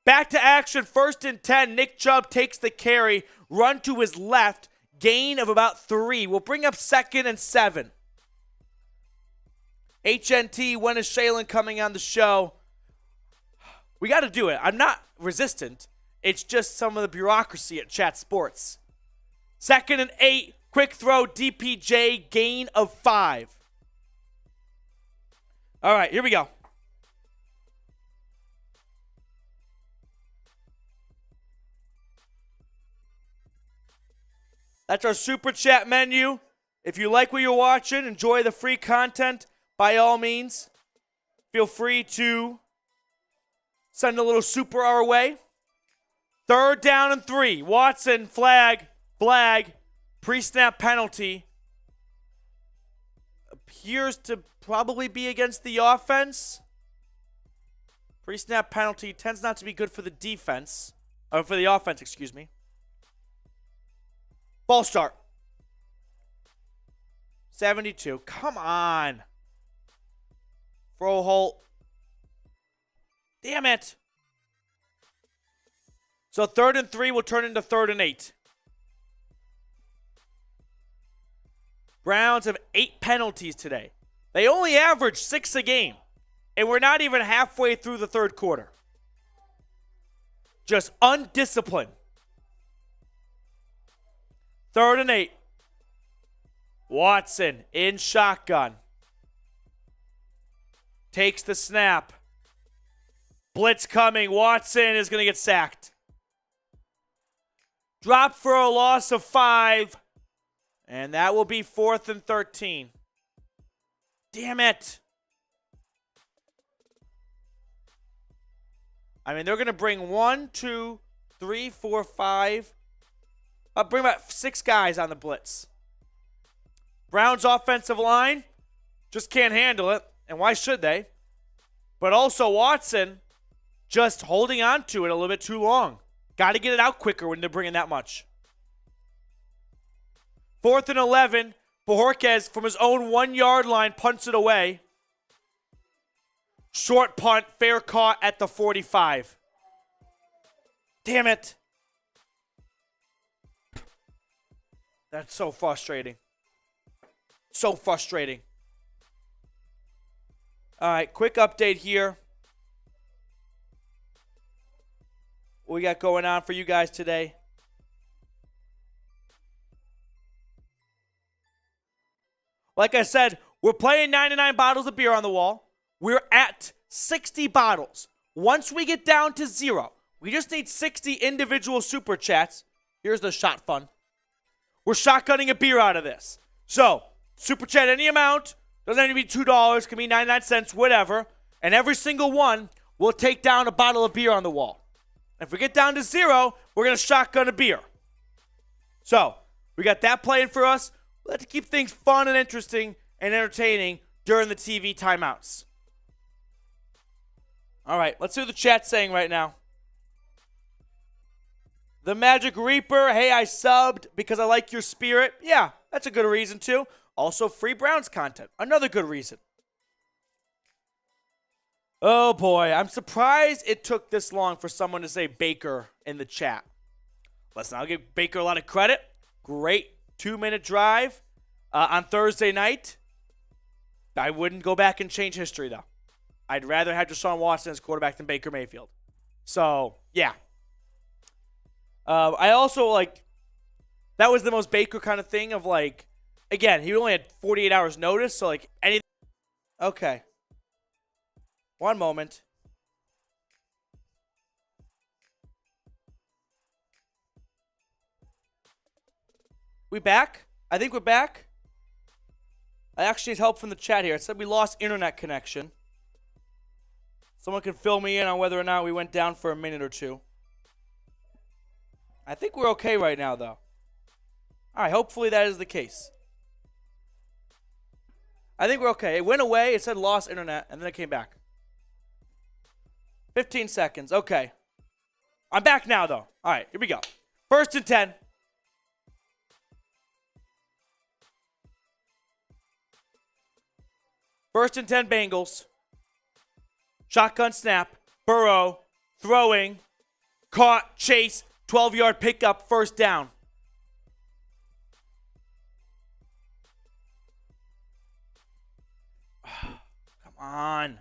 Back to action, 1st and 10. Nick Chubb takes the carry, run to his left, gain of about 3. We'll bring up 2nd and 7. HNT, when is Shaylin coming on the show? We got to do it. I'm not resistant. It's just some of the bureaucracy at Chat Sports. 2nd and 8. Quick throw, DPJ, gain of 5. All right, here we go. That's our Super Chat menu. If you like what you're watching, enjoy the free content, by all means, feel free to send a little super our way. 3rd down and 3. Watson, flag, pre-snap penalty. Appears to probably be against the offense. Pre-snap penalty tends not to be good for the defense. Or for the offense, excuse me. Ball start. 72. Come on. Froholt. Damn it. So 3rd and 3 will turn into 3rd and 8. Browns have 8 penalties today. They only average 6 a game. And we're not even halfway through the 3rd quarter. Just undisciplined. 3rd and 8. Watson in shotgun. Takes the snap. Blitz coming. Watson is going to get sacked. Drop for a loss of 5. And that will be 4th and 13. Damn it. I mean, they're going to bring 1, 2, 3, 4, 5. I'll bring about 6 guys on the blitz. Browns offensive line just can't handle it. And why should they? But also Watson just holding on to it a little bit too long. Got to get it out quicker when they're bringing that much. 4th and 11. Bojorquez from his own 1-yard line punts it away. Short punt, fair caught at the 45. Damn it. That's so frustrating. So frustrating. All right, quick update here. What we got going on for you guys today? Like I said, we're playing 99 bottles of beer on the wall. We're at 60 bottles. Once we get down to 0, we just need 60 individual super chats. Here's the shot fun. We're shotgunning a beer out of this. So, super chat any amount. Doesn't have to be $2. Can be 99 cents, whatever. And every single one will take down a bottle of beer on the wall. If we get down to 0, we're going to shotgun a beer. So, we got that playing for us. Let's keep things fun and interesting and entertaining during the TV timeouts. All right, let's see what the chat's saying right now. The Magic Reaper, hey, I subbed because I like your spirit. Yeah, that's a good reason too. Also, free Browns content, another good reason. Oh boy, I'm surprised it took this long for someone to say Baker in the chat. Listen, I'll give Baker a lot of credit. Great 2-minute drive on Thursday night. I wouldn't go back and change history, though. I'd rather have Deshaun Watson as quarterback than Baker Mayfield. So, yeah. I also, that was the most Baker kind of thing of, again, he only had 48 hours notice, so, anything. Okay. One moment. We back? I think we're back. I actually need help from the chat here. It said we lost internet connection. Someone can fill me in on whether or not we went down for a minute or two. I think we're okay right now, though. All right, hopefully that is the case. I think we're okay. It went away. It said lost internet, and then it came back. 15 seconds. Okay. I'm back now, though. All right, here we go. 1st and 10. First and 10 Bengals. Shotgun snap. Burrow throwing. Caught. Chase. 12-yard pickup. First down. Come on.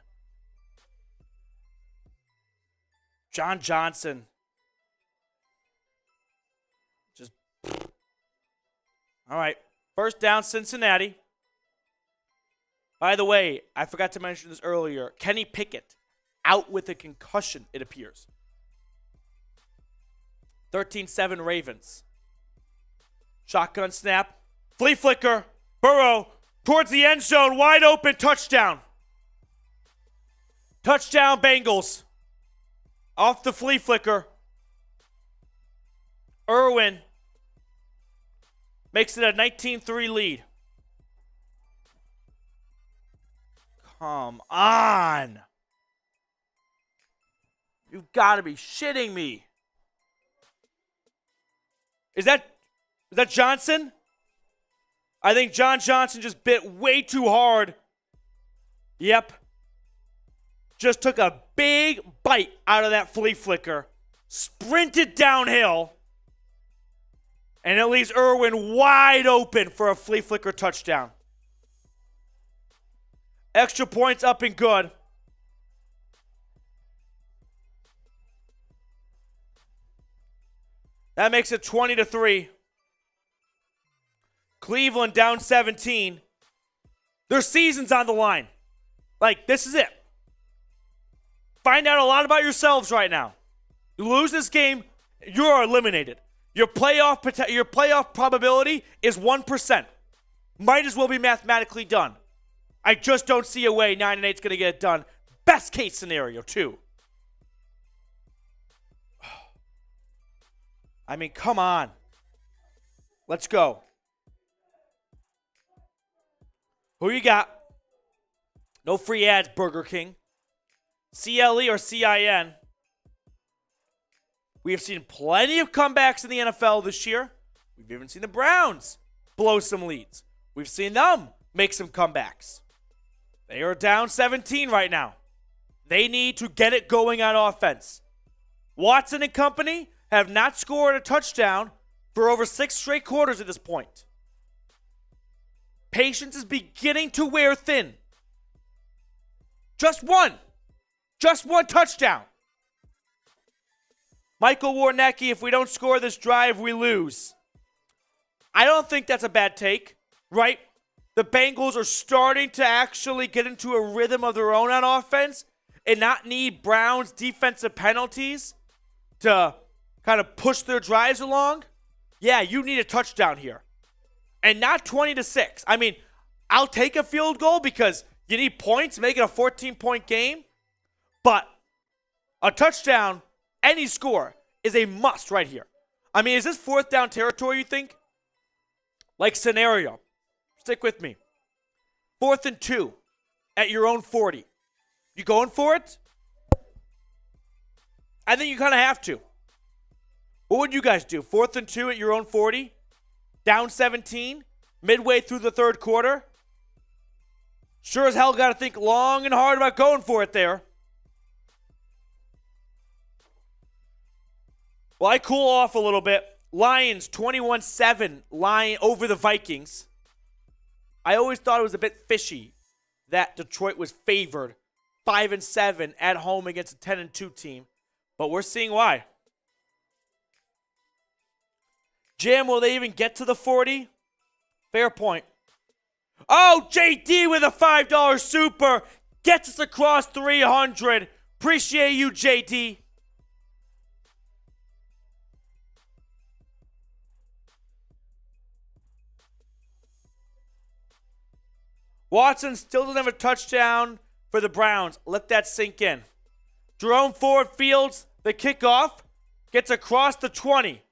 John Johnson. Just. All right. First down, Cincinnati. By the way, I forgot to mention this earlier. Kenny Pickett out with a concussion, it appears. 13-7 Ravens. Shotgun snap. Flea flicker. Burrow towards the end zone. Wide open. Touchdown. Touchdown Bengals. Off the flea flicker. Irwin makes it a 19-3 lead. Come on. You've got to be shitting me. Is that Johnson? I think John Johnson just bit way too hard. Yep. Just took a big bite out of that flea flicker. Sprinted downhill. And it leaves Irwin wide open for a flea flicker touchdown. Extra points up and good. That makes it 20-3. Cleveland down 17. Their season's on the line. This is it. Find out a lot about yourselves right now. You lose this game, you are eliminated. Your playoff probability is 1%. Might as well be mathematically done. I just don't see a way 9-8's going to get it done. Best case scenario, too. I mean, come on. Let's go. Who you got? No free ads, Burger King. CLE or CIN? We have seen plenty of comebacks in the NFL this year. We've even seen the Browns blow some leads. We've seen them make some comebacks. They are down 17 right now. They need to get it going on offense. Watson and company have not scored a touchdown for over 6 straight quarters at this point. Patience is beginning to wear thin. Just one touchdown. Michael Warnecki, if we don't score this drive, we lose. I don't think that's a bad take, right? The Bengals are starting to actually get into a rhythm of their own on offense and not need Browns' defensive penalties to kind of push their drives along. Yeah, you need a touchdown here. And not 20-6. I mean, I'll take a field goal because you need points, make it a 14-point game. But a touchdown, any score, is a must right here. I mean, is this 4th down territory, you think? Like scenario. Stick with me. 4th and 2 at your own 40. You going for it? I think you kind of have to. What would you guys do? 4th and 2 at your own 40? Down 17? Midway through the 3rd quarter? Sure as hell got to think long and hard about going for it there. Well, I cool off a little bit. Lions 21-7 over the Vikings. I always thought it was a bit fishy that Detroit was favored 5-7 at home against a 10-2 team, but we're seeing why. Jim, will they even get to the 40? Fair point. Oh, JD with a $5 super gets us across 300. Appreciate you, JD. Watson still doesn't have a touchdown for the Browns. Let that sink in. Jerome Ford fields the kickoff, gets across the 20.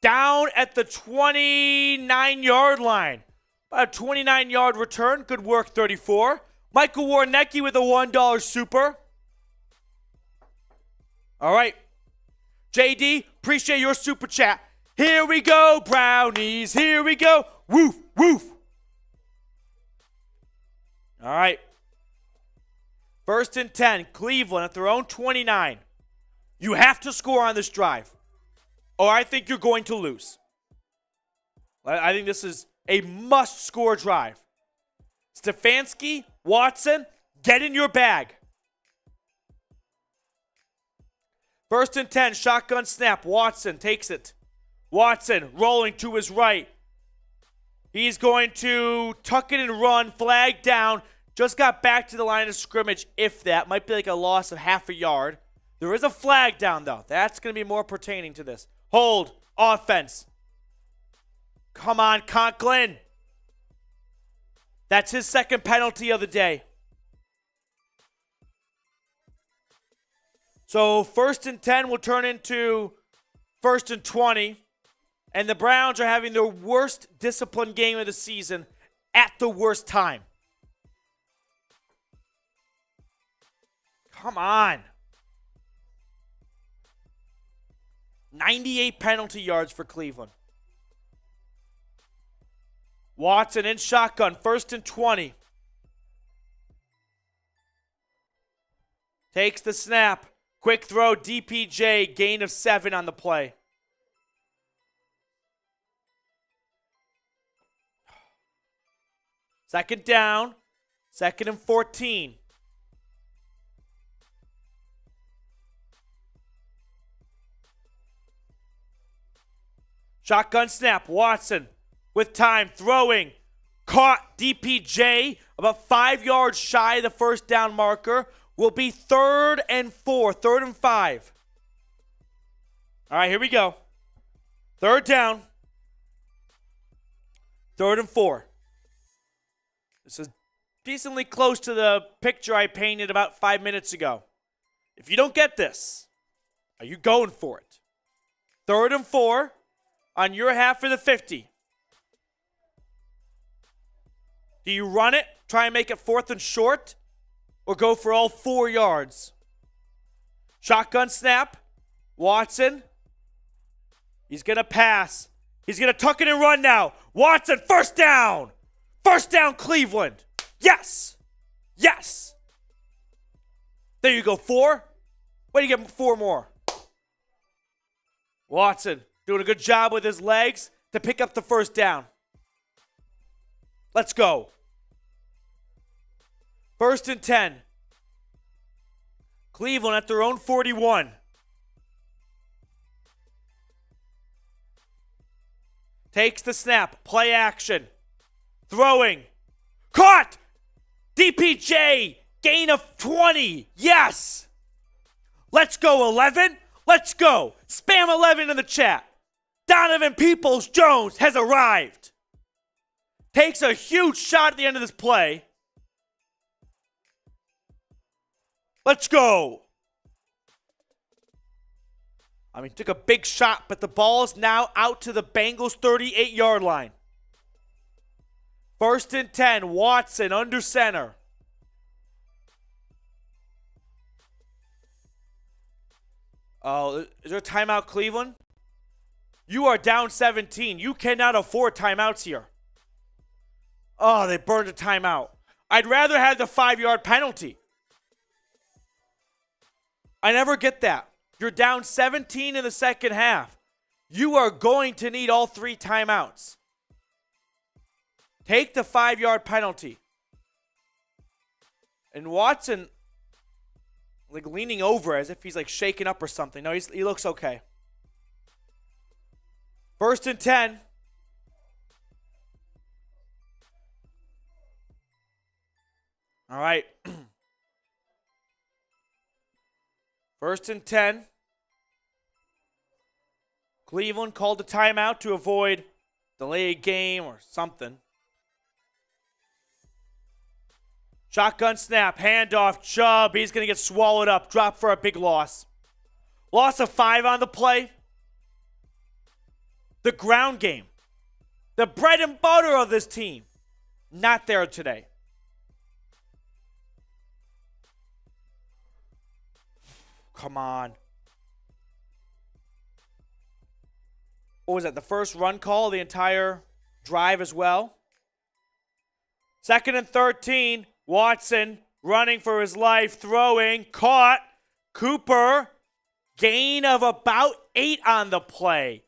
Down at the 29-yard line. About a 29-yard return. Good work, 34. Michael Warnecki with a $1 super. All right. JD, appreciate your super chat. Here we go, Brownies. Here we go. Woof, woof. All right. 1st and 10, Cleveland at their own 29. You have to score on this drive, or I think you're going to lose. I think this is a must-score drive. Stefanski, Watson, get in your bag. 1st and 10, shotgun snap. Watson takes it. Watson rolling to his right. He's going to tuck it and run, flag down. Just got back to the line of scrimmage, if that. Might be like a loss of half a yard. There is a flag down, though. That's going to be more pertaining to this. Hold. Offense. Come on, Conklin. That's his 2nd penalty of the day. So 1st and 10 will turn into 1st and 20. And the Browns are having their worst disciplined game of the season at the worst time. Come on. 98 penalty yards for Cleveland. Watson in shotgun, 1st and 20. Takes the snap. Quick throw, DPJ, gain of 7 on the play. Second down, 2nd and 14. Shotgun snap, Watson with time, throwing. Caught, DPJ, about 5 yards shy of the 1st down marker. Will be 3rd and 4, 3rd and 5. All right, here we go. 3rd down. 3rd and 4. This is decently close to the picture I painted about 5 minutes ago. If you don't get this, are you going for it? 3rd and 4 on your half of the 50. Do you run it, try and make it 4th and short, or go for all 4 yards? Shotgun snap. Watson. He's going to pass. He's going to tuck it and run now. Watson, first down. First down, Cleveland. Yes. Yes. There you go, 4. Wait, you get 4 more. Watson doing a good job with his legs to pick up the first down. Let's go. 1st and 10. Cleveland at their own 41. Takes the snap. Play action. Throwing. Caught! DPJ! Gain of 20. Yes! Let's go, 11. Let's go. Spam 11 in the chat. Donovan Peoples-Jones has arrived. Takes a huge shot at the end of this play. Let's go. I mean, took a big shot, but the ball is now out to the Bengals' 38-yard line. 1st and 10, Watson under center. Oh, is there a timeout, Cleveland? You are down 17. You cannot afford timeouts here. Oh, they burned a timeout. I'd rather have the 5-yard penalty. I never get that. You're down 17 in the second half. You are going to need all 3 timeouts. Take the 5-yard penalty. And Watson, like, leaning over as if he's like shaken up or something. No, he looks okay. 1st and 10. All right. 1st and 10. Cleveland called a timeout to avoid delayed game or something. Shotgun snap, handoff, Chubb. He's going to get swallowed up. Drop for a big loss. Loss of 5 on the play. The ground game. The bread and butter of this team. Not there today. Come on. What was that? The first run call, the entire drive as well. 2nd and 13. Watson running for his life, throwing, caught. Cooper, gain of about 8 on the play.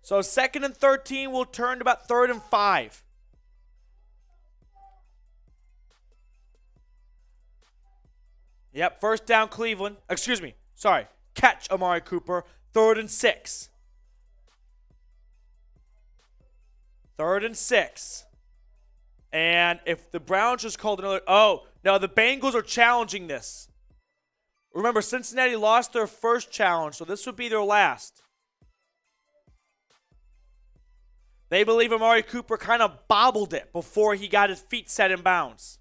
So 2nd and 13 will turn to about 3rd and 5. Yep, first down Cleveland. Excuse me, sorry. Catch Amari Cooper, 3rd and 6. 3rd and 6. And if the Browns just called another... Oh, no, the Bengals are challenging this. Remember, Cincinnati lost their first challenge, so this would be their last. They believe Amari Cooper kind of bobbled it before he got his feet set in bounds.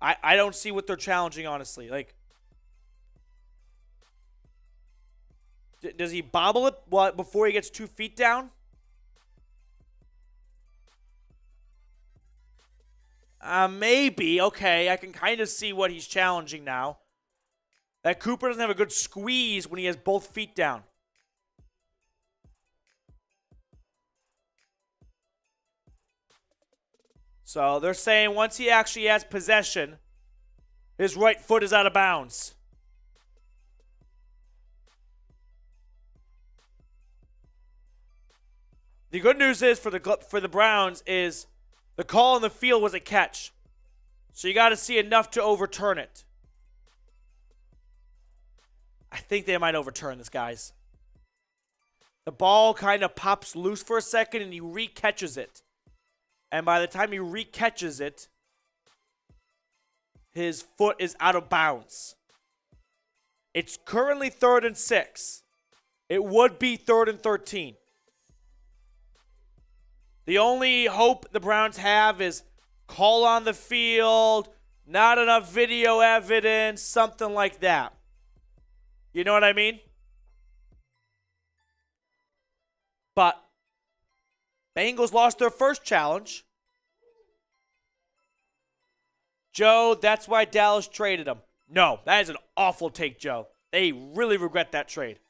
I don't see what they're challenging, honestly. Like, does he bobble it before he gets 2 feet down? Maybe. Okay, I can kind of see what he's challenging now. That Cooper doesn't have a good squeeze when he has both feet down. So they're saying once he actually has possession, his right foot is out of bounds. The good news is for the Browns is the call on the field was a catch. So you got to see enough to overturn it. I think they might overturn this, guys. The ball kind of pops loose for a second and he re-catches it. And by the time he re-catches it, his foot is out of bounds. It's currently 3rd and 6. It would be 3rd and 13. The only hope the Browns have is call on the field, not enough video evidence, something like that. You know what I mean? But Bengals lost their first challenge. Joe, that's why Dallas traded him. No, that is an awful take, Joe. They really regret that trade.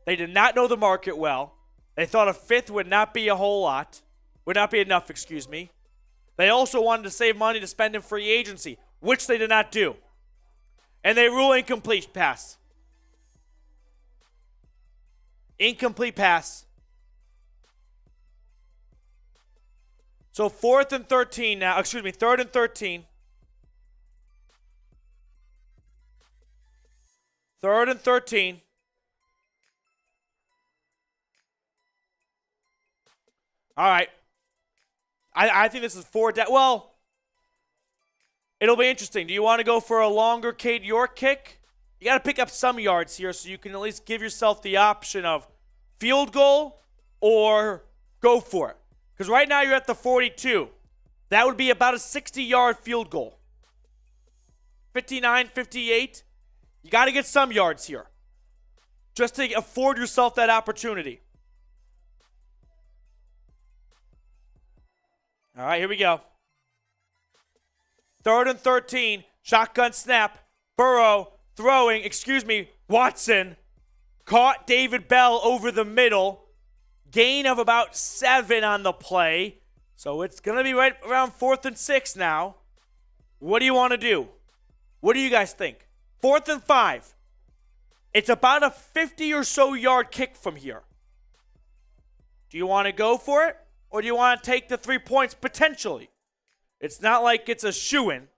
They did not know the market well. They thought a fifth would not be a whole lot. Would not be enough, excuse me. They also wanted to save money to spend in free agency, which they did not do. And they rule incomplete pass. Incomplete pass. So 4th and 13 now. Excuse me, 3rd and 13. 3rd and 13. All right. I think this is 4 down. Well, it'll be interesting. Do you want to go for a longer Cade York kick? You got to pick up some yards here so you can at least give yourself the option of field goal or go for it. Because right now you're at the 42. That would be about a 60-yard field goal. 59, 58. You got to get some yards here just to afford yourself that opportunity. All right, here we go. 3rd and 13. Shotgun snap. Burrow throwing, Watson caught David Bell over the middle. Gain of about 7 on the play. So it's going to be right around 4th and 6 now. What do you want to do? What do you guys think? 4th and 5. It's about a 50 or so yard kick from here. Do you want to go for it? Or do you want to take the 3 points potentially? It's not like it's a shoo-in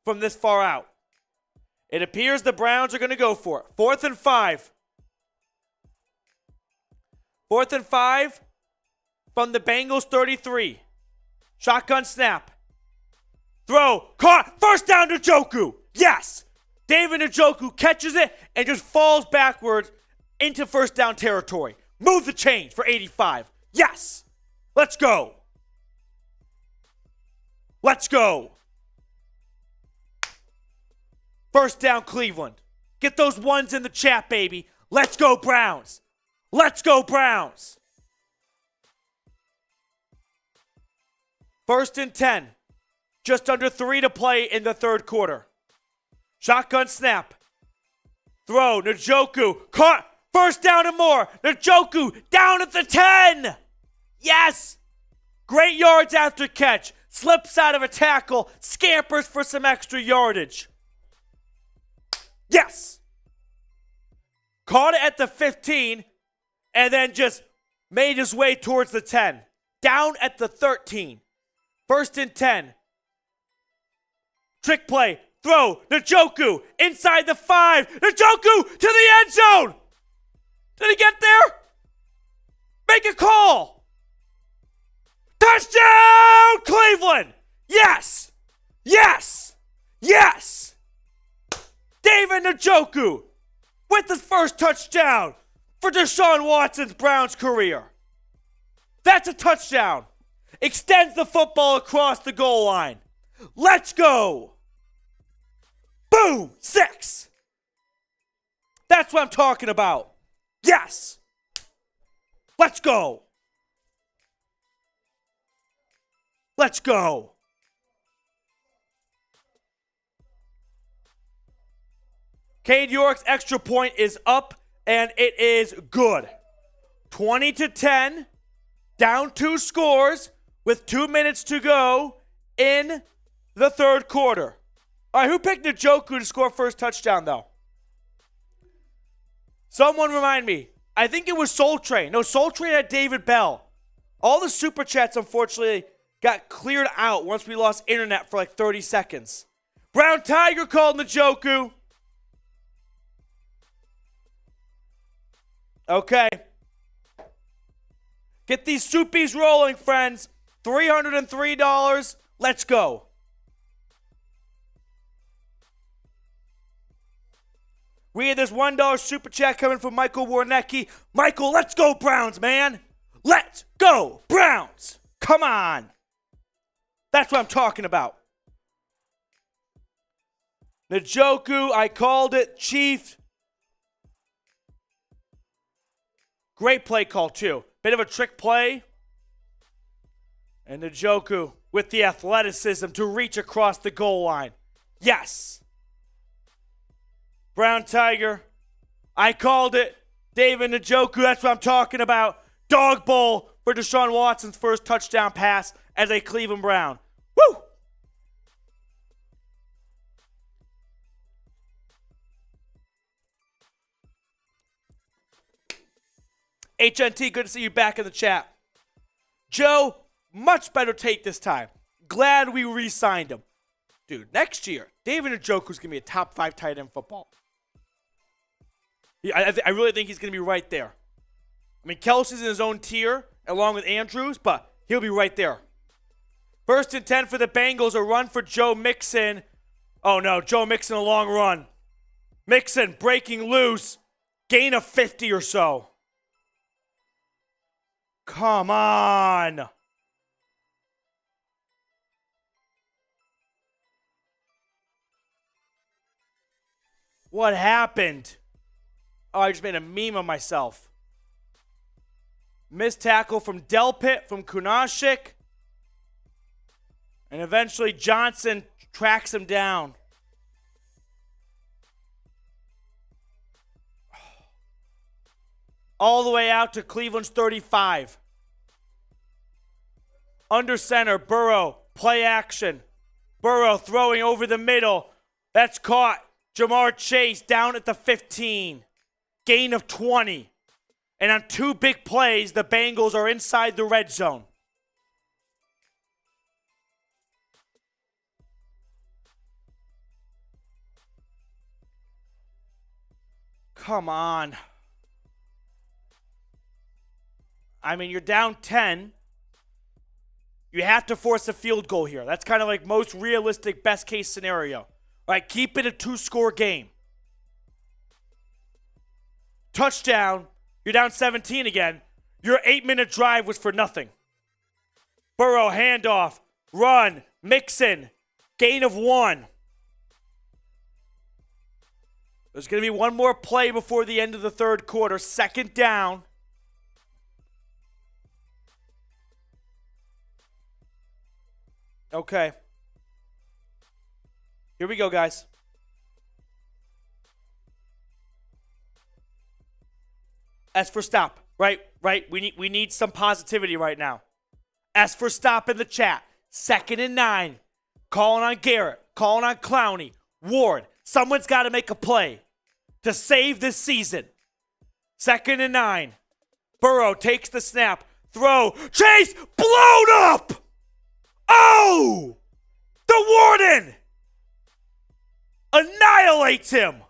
from this far out. It appears the Browns are going to go for it. 4th and 5. 4th and 5 from the Bengals 33. Shotgun snap. Throw. Caught. First down to Njoku. Yes. David Njoku catches it and just falls backwards into first down territory. Move the chains for 85. Yes. Let's go. Let's go. First down, Cleveland. Get those ones in the chat, baby. Let's go, Browns. Let's go, Browns. 1st and 10. Just under 3 to play in the 3rd quarter. Shotgun snap. Throw. Njoku. Caught. First down and more. Njoku down at the 10. Yes! Great yards after catch. Slips out of a tackle. Scampers for some extra yardage. Yes! Caught it at the 15 and then just made his way towards the 10. Down at the 13. 1st and 10. Trick play. Throw. Njoku inside the 5. Njoku to the end zone. Did he get there? Make a call. Touchdown, Cleveland! Yes! Yes! Yes! David Njoku with his first touchdown for Deshaun Watson's Browns career. That's a touchdown. Extends the football across the goal line. Let's go! Boom! 6! That's what I'm talking about. Yes! Let's go! Let's go. Cade York's extra point is up, and it is good. 20-10, down 2 scores with 2 minutes to go in the 3rd quarter. All right, who picked Njoku to score first touchdown, though? Someone remind me. I think it was Soul Train. No, Soul Train had David Bell. All the super chats, unfortunately, got cleared out once we lost internet for like 30 seconds. Brown Tiger called Njoku. Okay. Get these soupies rolling, friends. $303. Let's go. We had this $1 super chat coming from Michael Warnecki. Michael, let's go Browns, man. Let's go Browns. Come on. That's what I'm talking about. Njoku, I called it. Chief. Great play call, too. Bit of a trick play. And Njoku with the athleticism to reach across the goal line. Yes. Brown Tiger. I called it. David Njoku, that's what I'm talking about. Dog bowl for Deshaun Watson's first touchdown pass as a Cleveland Brown. Woo! HNT, good to see you back in the chat. Joe, much better take this time. Glad we re-signed him. Dude, next year, David Njoku's going to be a top 5 tight end in football. I really think he's going to be right there. I mean, Kelsey's in his own tier along with Andrews, but he'll be right there. 1st and 10 for the Bengals, a run for Joe Mixon. Oh no, Joe Mixon, a long run. Mixon breaking loose. Gain of 50 or so. Come on. What happened? Oh, I just made a meme of myself. Missed tackle from Delpit, from Kunashik. And eventually Johnson tracks him down. All the way out to Cleveland's 35. Under center, Burrow, play action. Burrow throwing over the middle. That's caught. Jamar Chase down at the 15. Gain of 20. And on 2 big plays, the Bengals are inside the red zone. Come on. I mean, you're down 10. You have to force a field goal here. That's kind of like most realistic best case scenario. All right, keep it a 2-score game. Touchdown. You're down 17 again. Your 8-minute drive was for nothing. Burrow, handoff, run, Mixon, gain of 1. There's going to be one more play before the end of the 3rd quarter. 2nd down. Okay. Here we go, guys. S for stop, right? We need some positivity right now. S for stop in the chat. 2nd and 9. Calling on Garrett. Calling on Clowney. Ward. Someone's got to make a play to save this season. 2nd and 9. Burrow takes the snap. Throw. Chase blown up. Oh! The Warden annihilates him.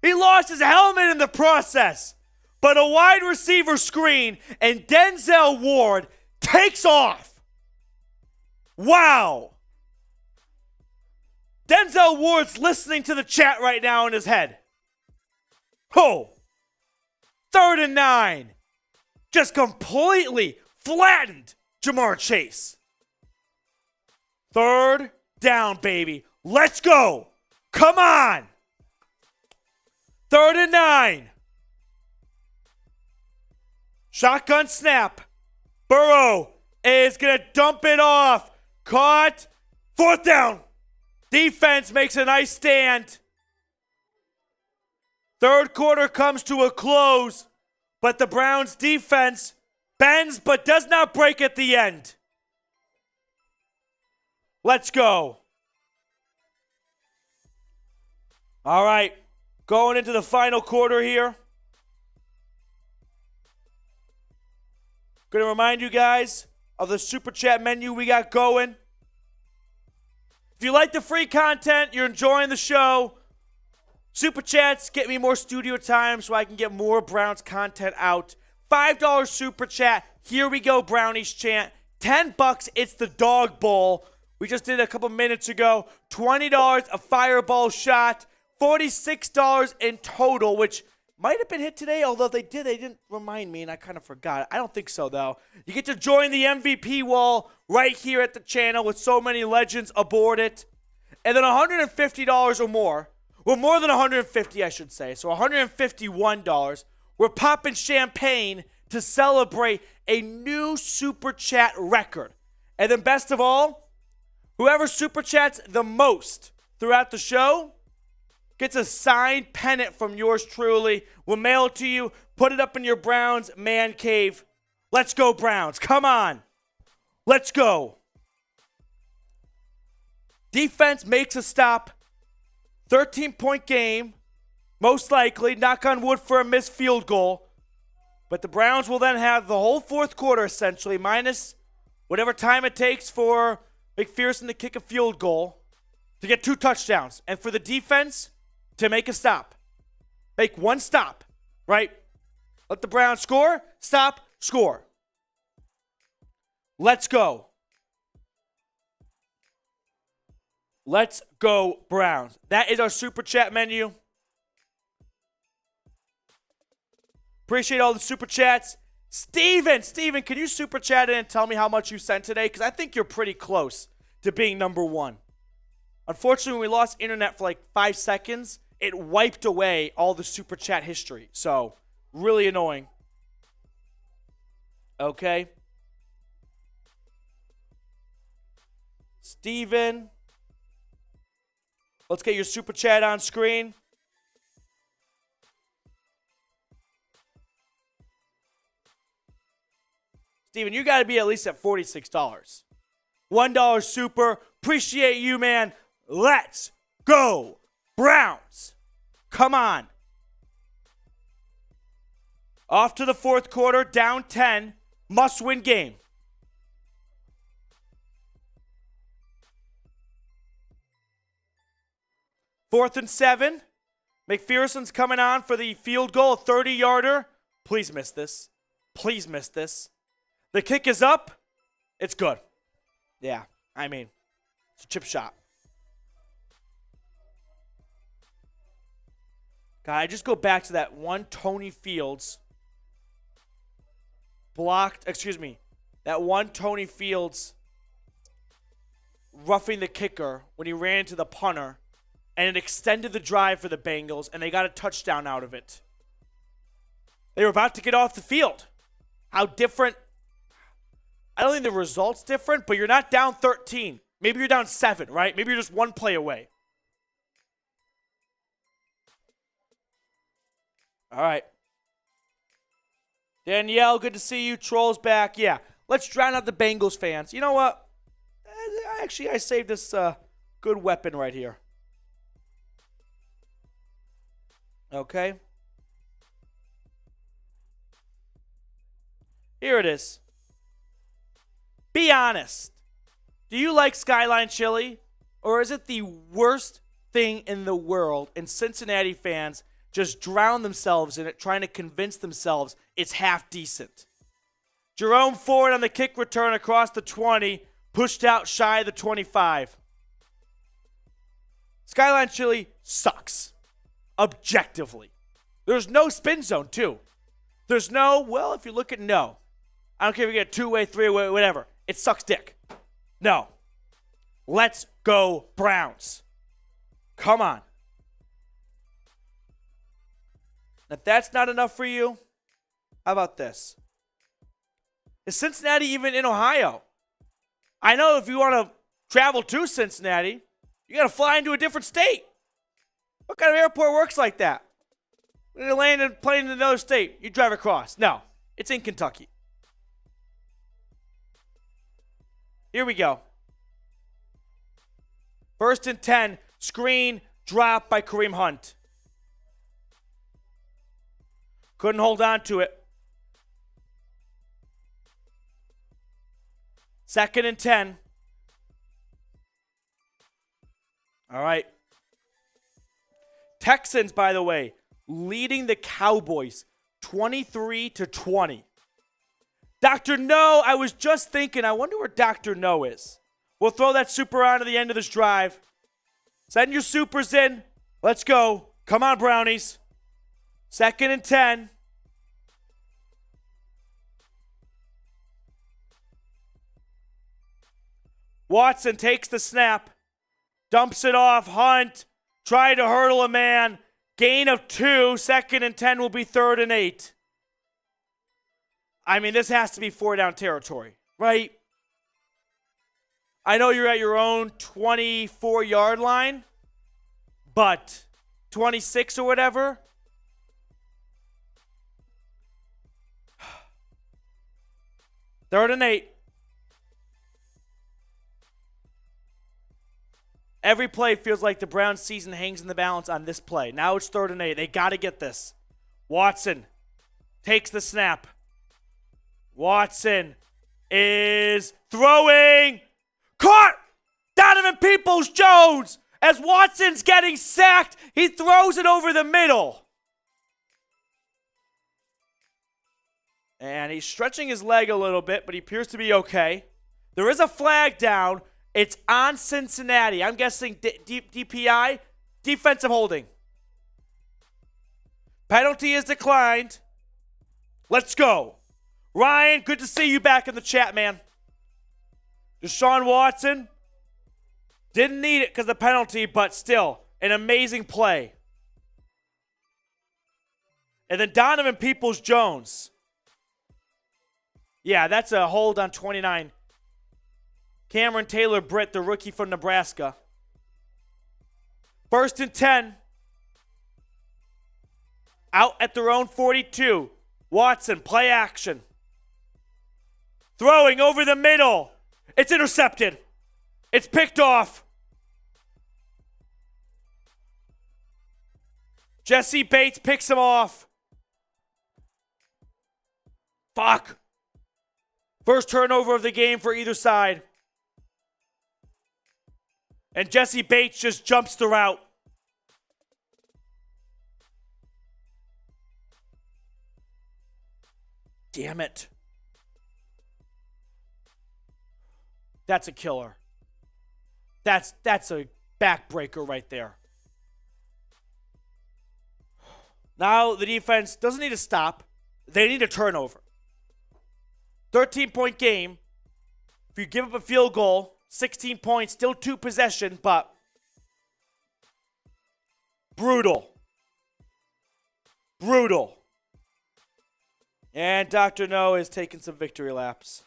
He lost his helmet in the process. But a wide receiver screen and Denzel Ward takes off. Wow. Denzel Ward's listening to the chat right now in his head. Oh. 3rd and 9. Just completely flattened Jamar Chase. 3rd down, baby. Let's go. Come on. 3rd and 9. Shotgun snap. Burrow is going to dump it off. Caught. 4th down. Defense makes a nice stand. 3rd quarter comes to a close, but the Browns defense bends but does not break at the end. Let's go. All right, going into the final quarter here. Going to remind you guys of the Super Chat menu we got going. If you like the free content, you're enjoying the show, Super Chats get me more studio time so I can get more Browns content out. $5 Super Chat. Here we go, Brownies chant. $10, it's the Dog Bowl. We just did it a couple minutes ago. $20, a Fireball shot. $46 in total, which might have been hit today, although they didn't remind me, and I kind of forgot. I don't think so, though. You get to join the MVP wall right here at the channel with so many legends aboard it. And then $150 or more, well, more than $150, I should say, so $151, we're popping champagne to celebrate a new Super Chat record. And then best of all, whoever Super Chats the most throughout the show gets a signed pennant from yours truly. We'll mail it to you, put it up in your Browns man cave. Let's go, Browns. Come on. Let's go. Defense makes a stop. 13-point game. Most likely, knock on wood for a missed field goal. But the Browns will then have the whole fourth quarter, essentially, minus whatever time it takes for McPherson to kick a field goal to get 2 touchdowns. And for the defense to make a stop. Make one stop, right? Let the Browns score, stop, score. Let's go. Let's go, Browns. That is our Super Chat menu. Appreciate all the Super Chats. Steven, can you Super Chat in and tell me how much you sent today? Because I think you're pretty close to being number 1. Unfortunately, when we lost internet for like 5 seconds, it wiped away all the Super Chat history. So, really annoying. Okay. Steven. Let's get your Super Chat on screen. Steven, you got to be at least at $46. $1 super. Appreciate you, man. Let's go, Browns. Come on. Off to the fourth quarter, down 10. Must-win game. Fourth and 7. McPherson's coming on for the field goal, 30-yarder. Please miss this. Please miss this. The kick is up. It's good. Yeah, I mean, it's a chip shot. God, I just go back to that one Tony Fields that one Tony Fields roughing the kicker when he ran into the punter, and it extended the drive for the Bengals, and they got a touchdown out of it. They were about to get off the field. How different? I don't think the result's different, but you're not down 13. Maybe you're down 7, right? Maybe you're just one play away. All right. Danielle, good to see you. Trolls back. Yeah, let's drown out the Bengals fans. You know what? Actually, I saved this good weapon right here. Okay. Here it is. Be honest. Do you like Skyline Chili? Or is it the worst thing in the world and Cincinnati fans just drown themselves in it trying to convince themselves it's half decent? Jerome Ford on the kick return across the 20, pushed out shy of the 25. Skyline Chili sucks. Objectively. There's no spin zone, too. There's no, well, if you look at no. I don't care if you get 2-way, 3-way, whatever. It sucks dick. No. Let's go, Browns. Come on. If that's not enough for you, how about this? Is Cincinnati even in Ohio? I know if you want to travel to Cincinnati, you got to fly into a different state. What kind of airport works like that? When you land and plane in another state, you drive across. No, it's in Kentucky. Here we go. First and 10, screen, drop by Kareem Hunt. Couldn't hold on to it. Second and 10. All right. Texans, by the way, leading the Cowboys 23-20. Dr. No, I was just thinking, I wonder where Dr. No is. We'll throw that super on at the end of this drive. Send your supers in. Let's go. Come on, Brownies. Second and 10. Watson takes the snap. Dumps it off. Hunt. Trying to hurdle a man. Gain of 2. 2nd and 10 will be 3rd and 8. I mean, this has to be 4-down territory, right? I know you're at your own 24-yard line, but 26 or whatever. Third and 8. Every play feels like the Browns' season hangs in the balance on this play. Now it's 3rd and 8. They got to get this. Watson takes the snap. Watson is throwing. Caught! Donovan Peoples-Jones! As Watson's getting sacked, he throws it over the middle. And he's stretching his leg a little bit, but he appears to be okay. There is a flag down. It's on Cincinnati. I'm guessing DPI, defensive holding. Penalty is declined. Let's go. Ryan, good to see you back in the chat, man. Deshaun Watson didn't need it because of the penalty, but still, an amazing play. And then Donovan Peoples-Jones. Yeah, that's a hold on 29. Cameron Taylor-Britt, the rookie from Nebraska. 1st and 10. Out at their own 42. Watson, play action. Throwing over the middle. It's intercepted. It's picked off. Jesse Bates picks him off. Fuck. First turnover of the game for either side. And Jesse Bates just jumps the route. Damn it. That's a killer. That's a backbreaker right there. Now the defense doesn't need to stop. They need a turnover. 13-point game. If you give up a field goal, 16 points, still 2 possession, but brutal. Brutal. And Dr. No is taking some victory laps.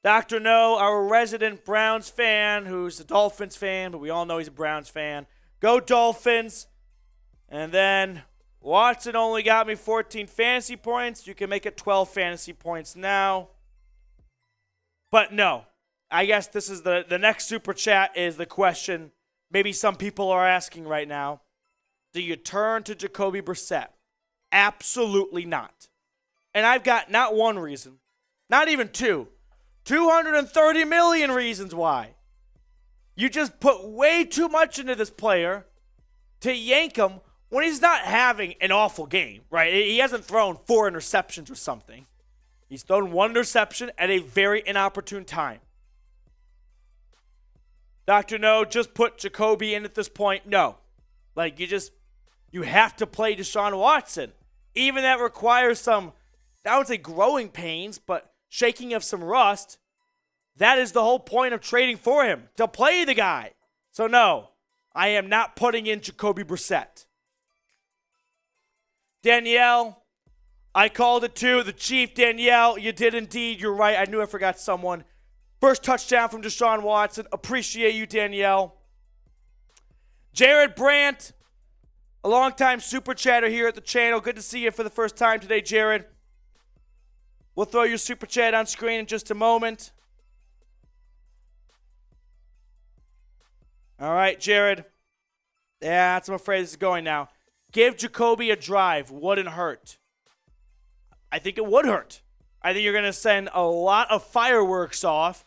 Dr. No, our resident Browns fan, who's a Dolphins fan, but we all know he's a Browns fan. Go Dolphins. And then Watson only got me 14 fantasy points. You can make it 12 fantasy points now. But no, I guess this is the next super chat is the question maybe some people are asking right now. Do you turn to Jacoby Brissett? Absolutely not. And I've got not one reason, not even two, 230 million reasons why. You just put way too much into this player to yank him when he's not having an awful game, right? He hasn't thrown 4 interceptions or something. He's thrown 1 interception at a very inopportune time. Dr. No, just put Jacoby in at this point. No. Like, you have to play Deshaun Watson. Even that requires some, I would say growing pains, but shaking of some rust. That is the whole point of trading for him, to play the guy. So no, I am not putting in Jacoby Brissett. Danielle, I called it too. The Chief, Danielle, you did indeed. You're right. I knew I forgot someone. First touchdown from Deshaun Watson. Appreciate you, Danielle. Jared Brandt, a longtime super chatter here at the channel. Good to see you for the first time today, Jared. We'll throw your super chat on screen in just a moment. All right, Jared. Yeah, that's what I'm afraid this is going now. Give Jacoby a drive. Wouldn't hurt. I think it would hurt. I think you're going to send a lot of fireworks off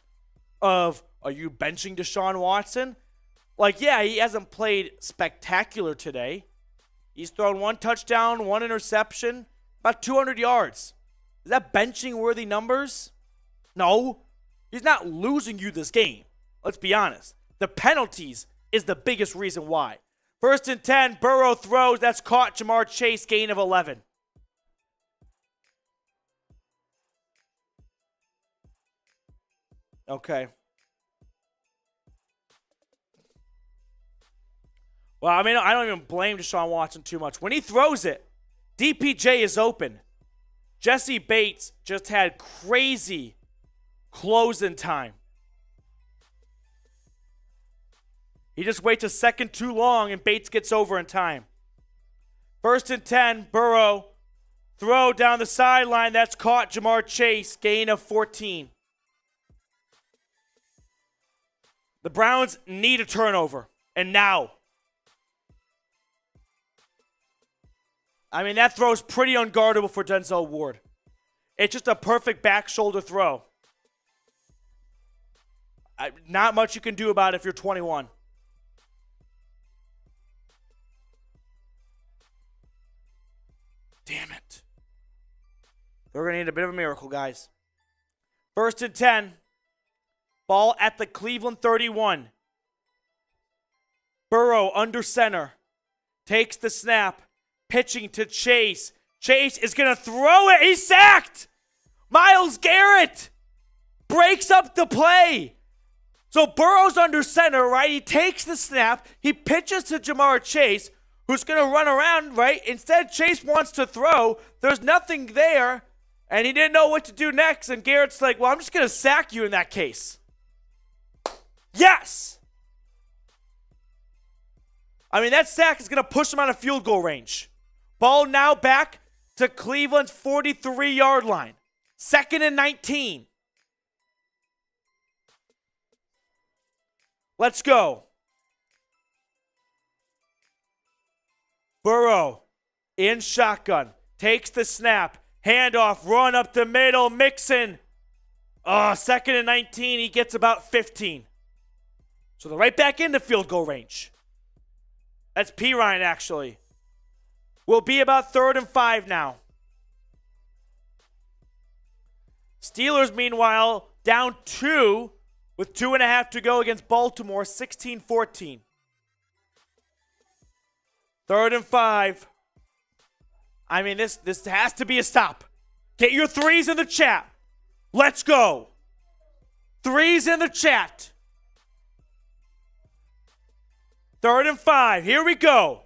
of, are you benching Deshaun Watson? Like, yeah, he hasn't played spectacular today. He's thrown 1 touchdown, 1 interception, about 200 yards. Is that benching-worthy numbers? No. He's not losing you this game. Let's be honest. The penalties is the biggest reason why. 1st and 10, Burrow throws. That's caught. Jamar Chase, gain of 11. Okay. Well, I mean, I don't even blame Deshaun Watson too much. When he throws it, DPJ is open. Jesse Bates just had crazy closing time. He just waits a second too long, and Bates gets over in time. 1st and 10, Burrow. Throw down the sideline. That's caught. Jamar Chase, gain of 14. The Browns need a turnover, and now. I mean, that throw's pretty unguardable for Denzel Ward. It's just a perfect back shoulder throw. Not much you can do about it if you're 21. Damn it. They're going to need a bit of a miracle, guys. 1st and 10. Ball at the Cleveland 31. Burrow under center. Takes the snap. Pitching to Chase. Chase is going to throw it. He's sacked. Myles Garrett breaks up the play. So Burrow's under center, right? He takes the snap. He pitches to Jamar Chase, who's going to run around, right? Instead, Chase wants to throw. There's nothing there, and he didn't know what to do next. And Garrett's like, well, I'm just going to sack you in that case. Yes! I mean, that sack is going to push him out of field goal range. Ball now back to Cleveland's 43-yard line. 2nd and 19. Let's go. Burrow in shotgun. Takes the snap. Handoff. Run up the middle. Mixon. 2nd and 19. He gets about 15. So they're right back into field goal range. That's P. Ryan, actually. Will be about 3rd and 5 now. Steelers, meanwhile, down 2 with 2.5 to go against Baltimore, 16-14. 3rd and 5. I mean, this has to be a stop. Get your threes in the chat. Let's go. Threes in the chat. 3rd and 5. Here we go.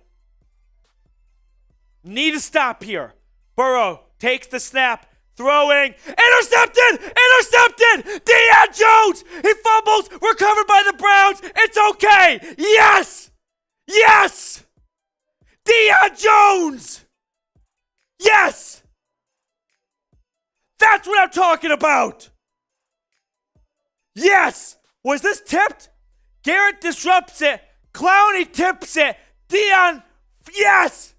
Need a stop here. Burrow takes the snap. Throwing. Intercepted! Intercepted! Deion Jones! He fumbles. Recovered by the Browns. It's okay. Yes! Yes! Deion Jones! Yes! That's what I'm talking about! Yes! Was this tipped? Garrett disrupts it. Clowney tips it. Deion, yes!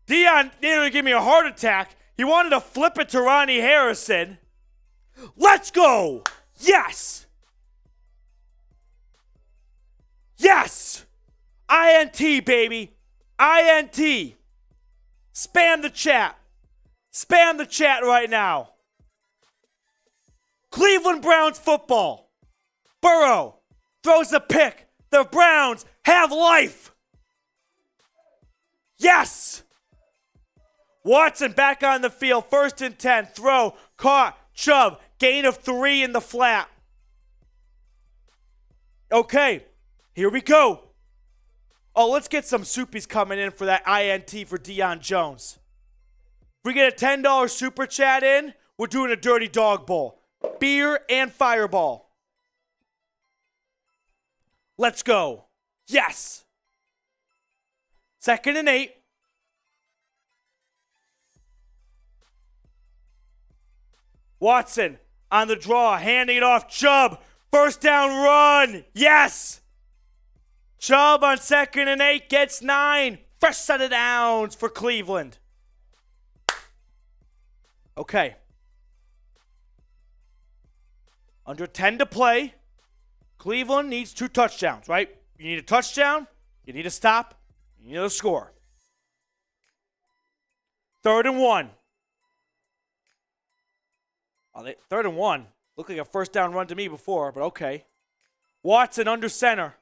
Deion nearly gave me a heart attack. He wanted to flip it to Ronnie Harrison. Let's go! Yes! Yes! INT, baby. INT. Spam the chat. Spam the chat right now. Cleveland Browns football. Burrow throws a pick. The Browns have life. Yes! Watson back on the field. 1st and 10. Throw. Caught. Chubb. Gain of 3 in the flat. Okay. Here we go. Oh, let's get some soupies coming in for that INT for Deion Jones. If we get a $10 super chat in, we're doing a dirty dog bowl. Beer and fireball. Let's go. Yes. 2nd and 8. Watson on the draw, handing it off. Chubb, 1st down run. Yes. Chubb on 2nd and 8 gets 9. Fresh set of downs for Cleveland. Okay. Under 10 to play. Cleveland needs 2 touchdowns, right? You need a touchdown. You need a stop. You need a score. 3rd and 1. 3rd and 1. Looked like a 1st down run to me before, but okay. Watson under center.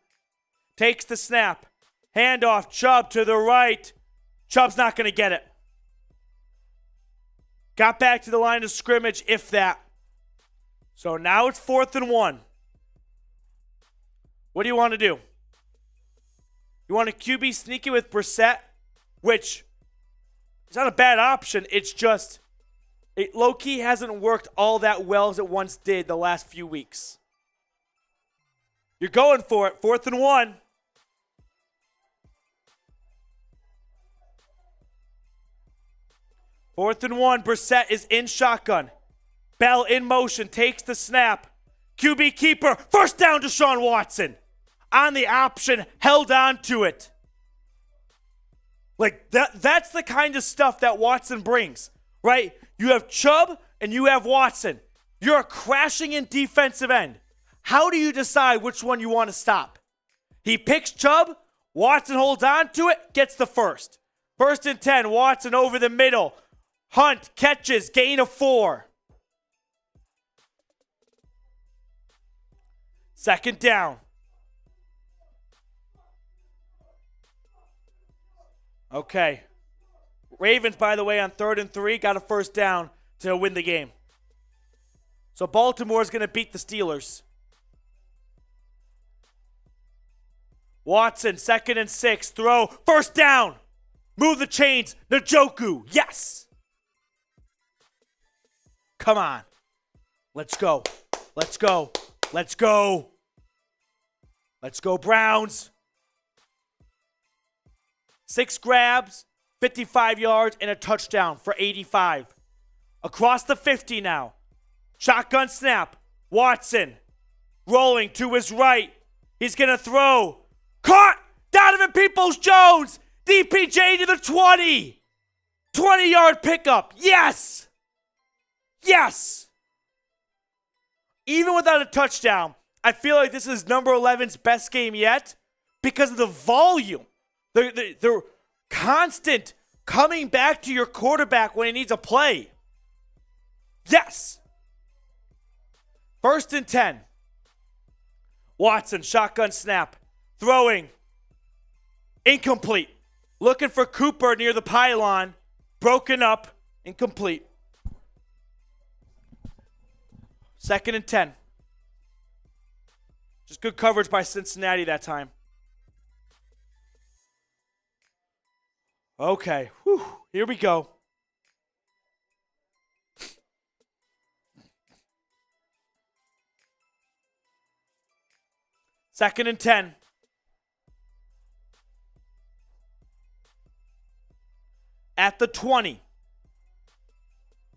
Takes the snap. Handoff. Chubb to the right. Chubb's not going to get it. Got back to the line of scrimmage, if that. So now it's 4th and 1. What do you want to do? You want a QB sneaky with Brissett, which is not a bad option. It's just it low-key hasn't worked all that well as it once did the last few weeks. You're going for it. 4th and 1. Fourth and 1. Brissett is in shotgun. Bell in motion. Takes the snap. QB keeper. First down, Deshaun Watson. On the option. Held on to it. Like, that's the kind of stuff that Watson brings, right? You have Chubb and you have Watson. You're crashing in defensive end. How do you decide which one you want to stop? He picks Chubb. Watson holds on to it. Gets the first. 1st and 10. Watson over the middle. Hunt catches. Gain of 4. 2nd down. Okay. Ravens, by the way, on 3rd and 3, got a first down to win the game. So Baltimore is going to beat the Steelers. Watson, 2nd and 6, throw, first down. Move the chains. Njoku, yes. Come on. Let's go. Let's go. Let's go. Let's go, Browns. 6 grabs, 55 yards, and a touchdown for 85. Across the 50 now. Shotgun snap. Watson rolling to his right. He's going to throw. Caught! Donovan Peoples-Jones! DPJ to the 20! 20-yard pickup. Yes! Yes! Even without a touchdown, I feel like this is number 11's best game yet because of the volume. The constant coming back to your quarterback when he needs a play. Yes! 1st and 10. Watson, shotgun snap. Throwing. Incomplete. Looking for Cooper near the pylon. Broken up. Incomplete. 2nd and 10. Just good coverage by Cincinnati that time. Okay. Whew. Here we go. Second and 10. At the 20.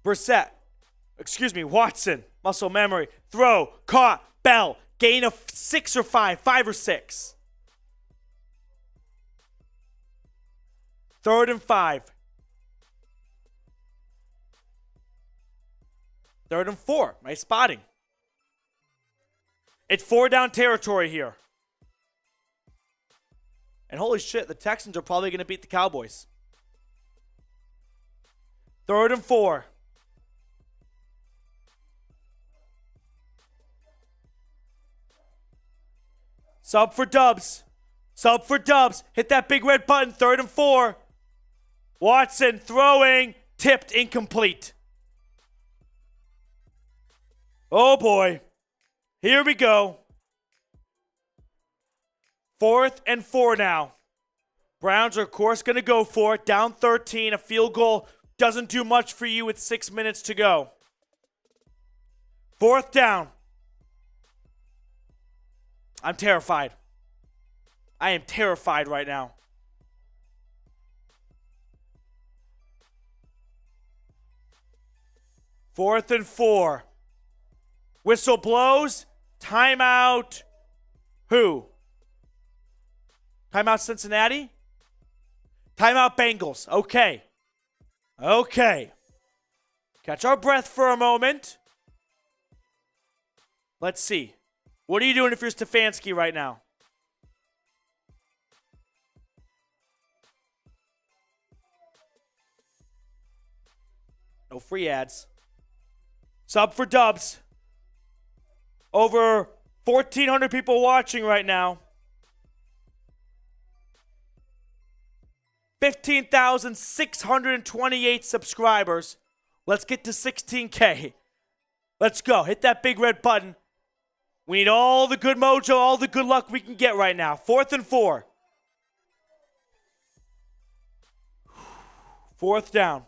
Watson. Muscle memory. Throw. Caught. Bell. Gain of 6 or 5. 5 or 6. 3rd and 5. 3rd and 4. Nice spotting. It's 4 down territory here. And holy shit, the Texans are probably going to beat the Cowboys. 3rd and 4. Sub for Dubs. Sub for Dubs. Hit that big red button. 3rd and 4. Watson throwing. Tipped, incomplete. Oh boy. Here we go. 4th and 4 now. Browns are, of course, going to go for it. Down 13. A field goal doesn't do much for you with 6 minutes to go. 4th down. I'm terrified. I am terrified right now. Fourth and 4. Whistle blows. Timeout. Who? Timeout Cincinnati? Timeout Bengals. Okay. Okay. Catch our breath for a moment. Let's see. What are you doing if you're Stefanski right now? No free ads. Sub for Dubs. Over 1,400 people watching right now. 15,628 subscribers. Let's get to 16K. Let's go. Hit that big red button. We need all the good mojo, all the good luck we can get right now. 4th and 4. 4th down.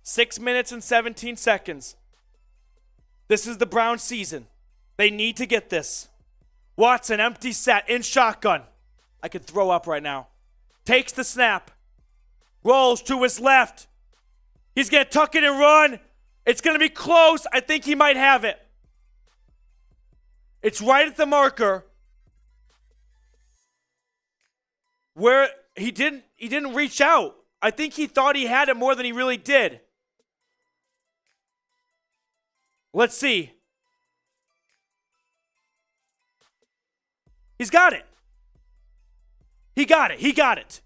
6 minutes and 17 seconds. This is the Browns season. They need to get this. Watson, empty set, in shotgun. I could throw up right now. Takes the snap. Rolls to his left. He's going to tuck it and run. It's going to be close. I think he might have it. It's right at the marker where he didn't reach out. I think he thought he had it more than he really did. Let's see. He's got it. He got it.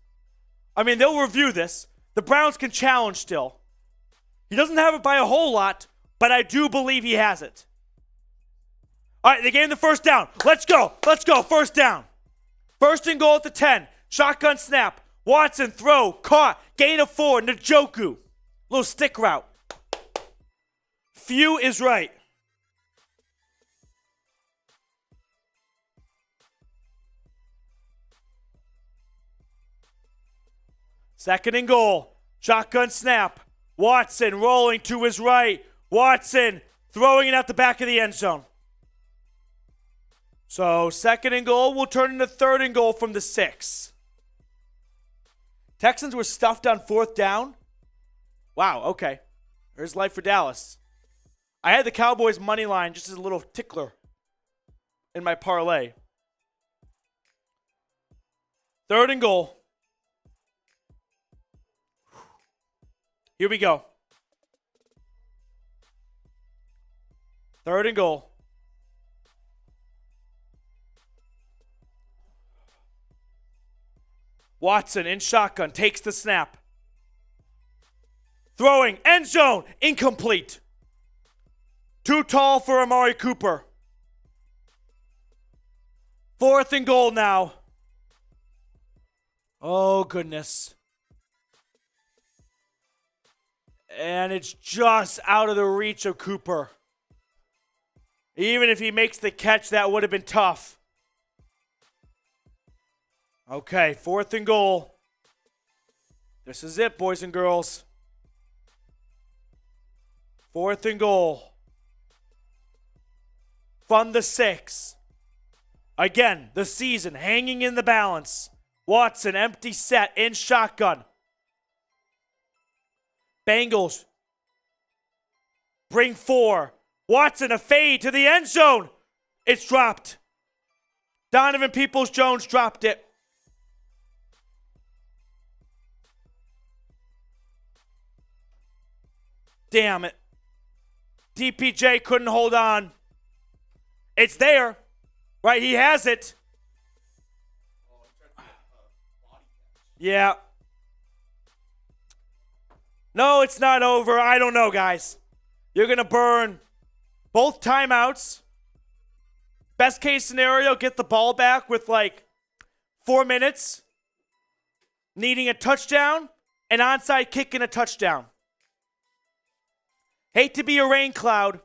I mean, they'll review this. The Browns can challenge still. He doesn't have it by a whole lot, but I do believe he has it. All right, they gave him the 1st down. Let's go. 1st down. 1st and goal at the 10. Shotgun snap. Watson throw. Caught. Gain of 4. Njoku. Little stick route. Few is right. Second and goal. Shotgun snap. Watson rolling to his right. Watson throwing it at the back of the end zone. So 2nd and goal will turn into 3rd and goal from the 6. Texans were stuffed on 4th down. Wow, okay. There's life for Dallas. I had the Cowboys money line just as a little tickler in my parlay. 3rd and goal. Here we go. 3rd and goal. Watson in shotgun takes the snap. Throwing, end zone, incomplete. Too tall for Amari Cooper. 4th and goal now. Oh, goodness. And it's just out of the reach of Cooper. Even if he makes the catch, that would have been tough. Okay, 4th and goal. This is it, boys and girls. 4th and goal. From the 6. Again, the season hanging in the balance. Watson, empty set, in shotgun. Bengals bring 4. Watson, a fade to the end zone. It's dropped. Donovan Peoples-Jones dropped it. Damn it. DPJ couldn't hold on. It's there. Right, he has it. Yeah. No, it's not over. I don't know, guys. You're going to burn both timeouts. Best case scenario, get the ball back with like 4 minutes. Needing a touchdown, an onside kick and a touchdown. Hate to be a rain cloud,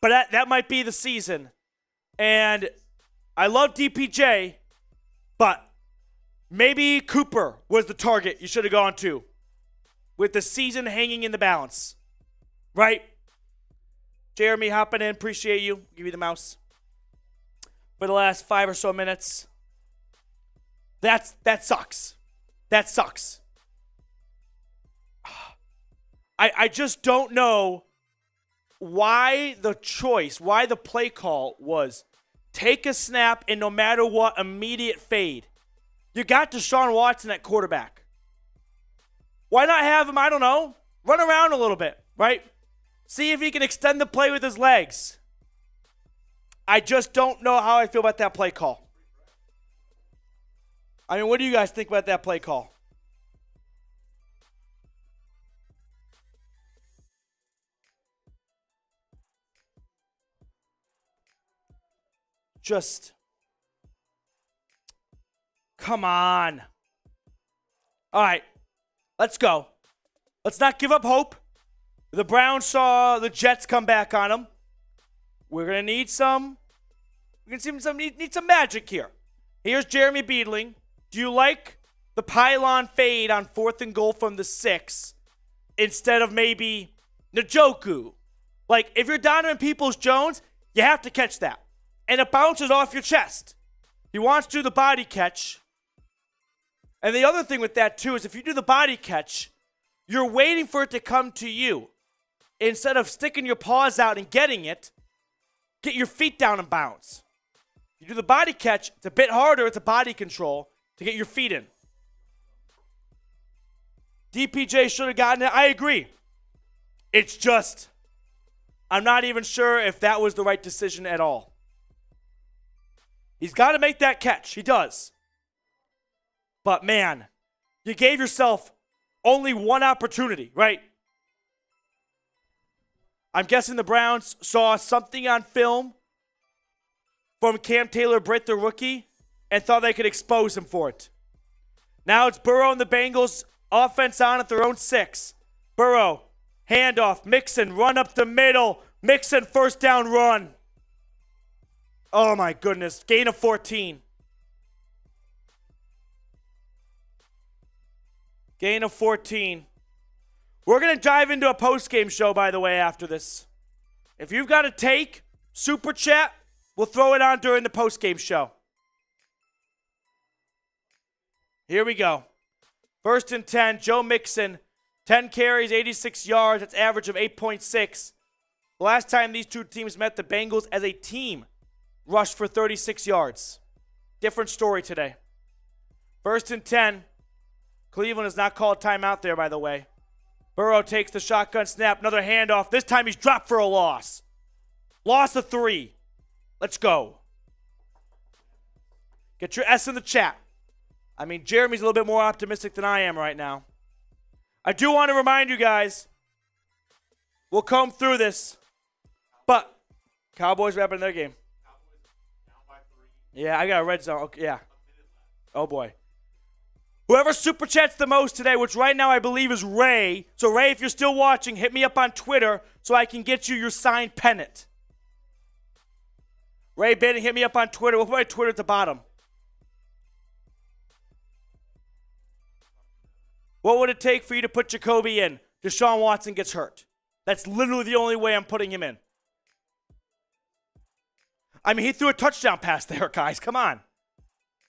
but that might be the season. And I love DPJ, but maybe Cooper was the target you should have gone to. With the season hanging in the balance. Right? Jeremy hopping in. Appreciate you. Give you the mouse. For the last 5 or so minutes. That sucks. That sucks. I just don't know why the choice, why the play call was take a snap and no matter what, immediate fade. You got Deshaun Watson at quarterback. Why not have him, I don't know, run around a little bit, right? See if he can extend the play with his legs. I just don't know how I feel about that play call. I mean, what do you guys think about that play call? Just, come on. All right. Let's go. Let's not give up hope. The Browns saw the Jets come back on them. We're going to need some magic here. Here's Jeremy Beadling. Do you like the pylon fade on 4th and goal from the 6 instead of maybe Njoku. Like, if you're Donovan Peoples-Jones, you have to catch that. And it bounces off your chest. He wants to do the body catch. And the other thing with that, too, is if you do the body catch, you're waiting for it to come to you. Instead of sticking your paws out and getting it, get your feet down and bounce. You do the body catch, it's a bit harder, it's a body control to get your feet in. DPJ should have gotten it. I agree. It's just, I'm not even sure if that was the right decision at all. He's got to make that catch. He does. But man, you gave yourself only one opportunity, right? I'm guessing the Browns saw something on film from Cam Taylor-Britt, the rookie, and thought they could expose him for it. Now it's Burrow and the Bengals offense on at their own 6. Burrow, handoff, Mixon, run up the middle. Mixon, first down run. Oh my goodness, gain of 14. Gain of 14. We're going to dive into a post-game show, by the way, after this. If you've got a take, super chat, we'll throw it on during the post-game show. Here we go. 1st and 10, Joe Mixon, 10 carries, 86 yards. That's average of 8.6. The last time these two teams met, the Bengals as a team rushed for 36 yards. Different story today. 1st and 10. Cleveland has not called timeout there, by the way. Burrow takes the shotgun snap, another handoff. This time he's dropped for a loss. Loss of 3. Let's go. Get your S in the chat. I mean, Jeremy's a little bit more optimistic than I am right now. I do want to remind you guys, we'll comb through this, but Cowboys wrapping their game. Yeah, I got a red zone. Okay, yeah. Oh, boy. Whoever super chats the most today, which right now I believe is Ray. So, Ray, if you're still watching, hit me up on Twitter so I can get you your signed pennant. Ray Bannon, hit me up on Twitter. We'll put my Twitter at the bottom. What would it take for you to put Jacoby in? Deshaun Watson gets hurt. That's literally the only way I'm putting him in. I mean, he threw a touchdown pass there, guys. Come on.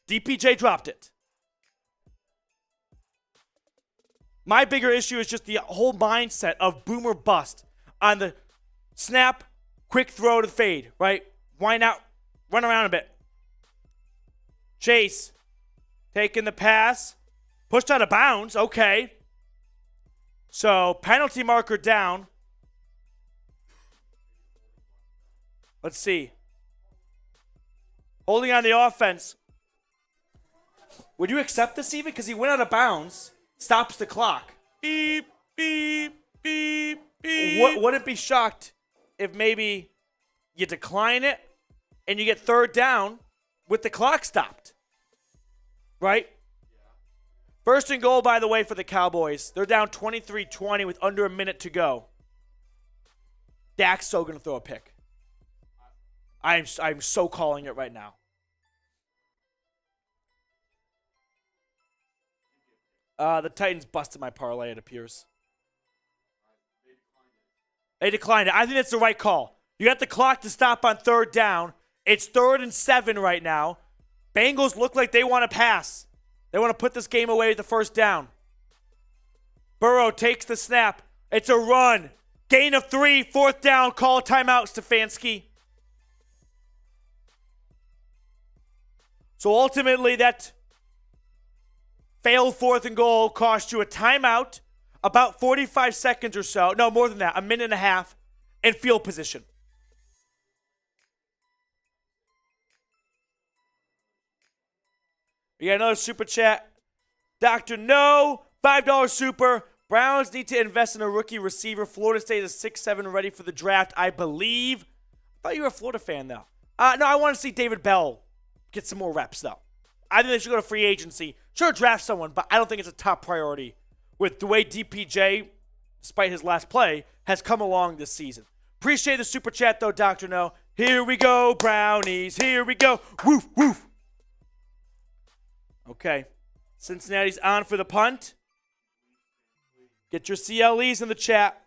DPJ dropped it. My bigger issue is just the whole mindset of boomer bust on the snap, quick throw to the fade, right? Why not run around a bit? Chase taking the pass, pushed out of bounds. Okay. So penalty marker down. Let's see. Holding on the offense. Would you accept this even? Because he went out of bounds. Stops the clock. Beep, beep, beep, beep. Wouldn't be shocked if maybe you decline it and you get 3rd down with the clock stopped. Right? Yeah. 1st and goal, by the way, for the Cowboys. They're down 23-20 with under a minute to go. Dak's still going to throw a pick. I'm so calling it right now. The Titans busted my parlay, it appears. They declined it. I think that's the right call. You got the clock to stop on 3rd down. It's 3rd and 7 right now. Bengals look like they want to pass. They want to put this game away with the 1st down. Burrow takes the snap. It's a run. Gain of 3, 4th down. Call timeout, Stefanski. So ultimately, that failed 4th and goal cost you a timeout, about 45 seconds or so. No, more than that, a minute and a half, and field position. We got another super chat. Dr. No, $5 super. Browns need to invest in a rookie receiver. Florida State is 6'7", ready for the draft, I believe. I thought you were a Florida fan, though. No, I want to see David Bell get some more reps, though. I think they should go to free agency. Sure, draft someone, but I don't think it's a top priority with the way DPJ, despite his last play, has come along this season. Appreciate the super chat, though, Dr. No. Here we go, Brownies. Here we go. Woof, woof. Okay. Cincinnati's on for the punt. Get your CLEs in the chat.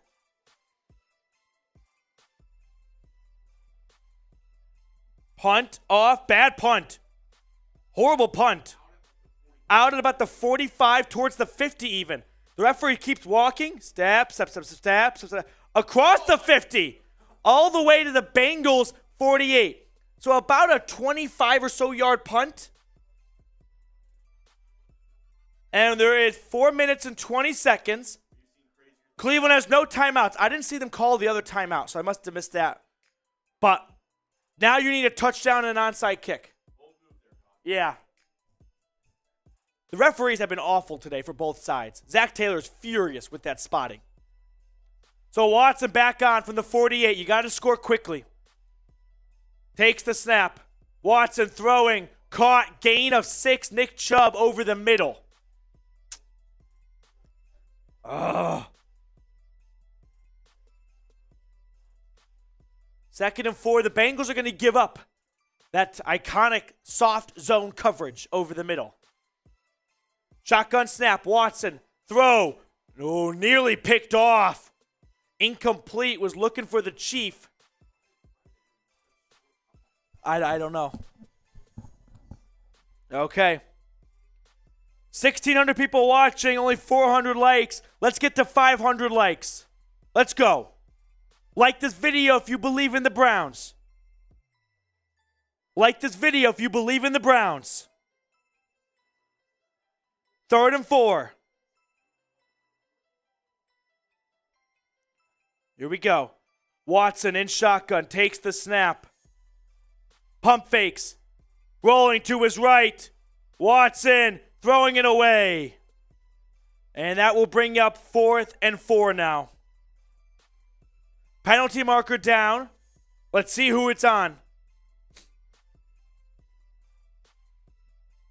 Punt off. Bad punt. Horrible punt. Out at about the 45 towards the 50 even. The referee keeps walking. Step. Across the 50. All the way to the Bengals 48. So about a 25 or so yard punt. And there is 4 minutes and 20 seconds. Cleveland has no timeouts. I didn't see them call the other timeout, so I must have missed that. But now you need a touchdown and an onside kick. Yeah. The referees have been awful today for both sides. Zach Taylor is furious with that spotting. So Watson back on from the 48. You got to score quickly. Takes the snap. Watson throwing. Caught. Gain of 6. Nick Chubb over the middle. Ugh. 2nd and 4. The Bengals are going to give up that iconic soft zone coverage over the middle. Shotgun snap. Watson. Throw. Oh, nearly picked off. Incomplete. Was looking for the Chief. I don't know. Okay. 1,600 people watching. Only 400 likes. Let's get to 500 likes. Let's go. Like this video if you believe in the Browns. Like this video if you believe in the Browns. 3rd and 4. Here we go. Watson in shotgun. Takes the snap. Pump fakes. Rolling to his right. Watson throwing it away. And that will bring up 4th and 4 now. Penalty marker down. Let's see who it's on.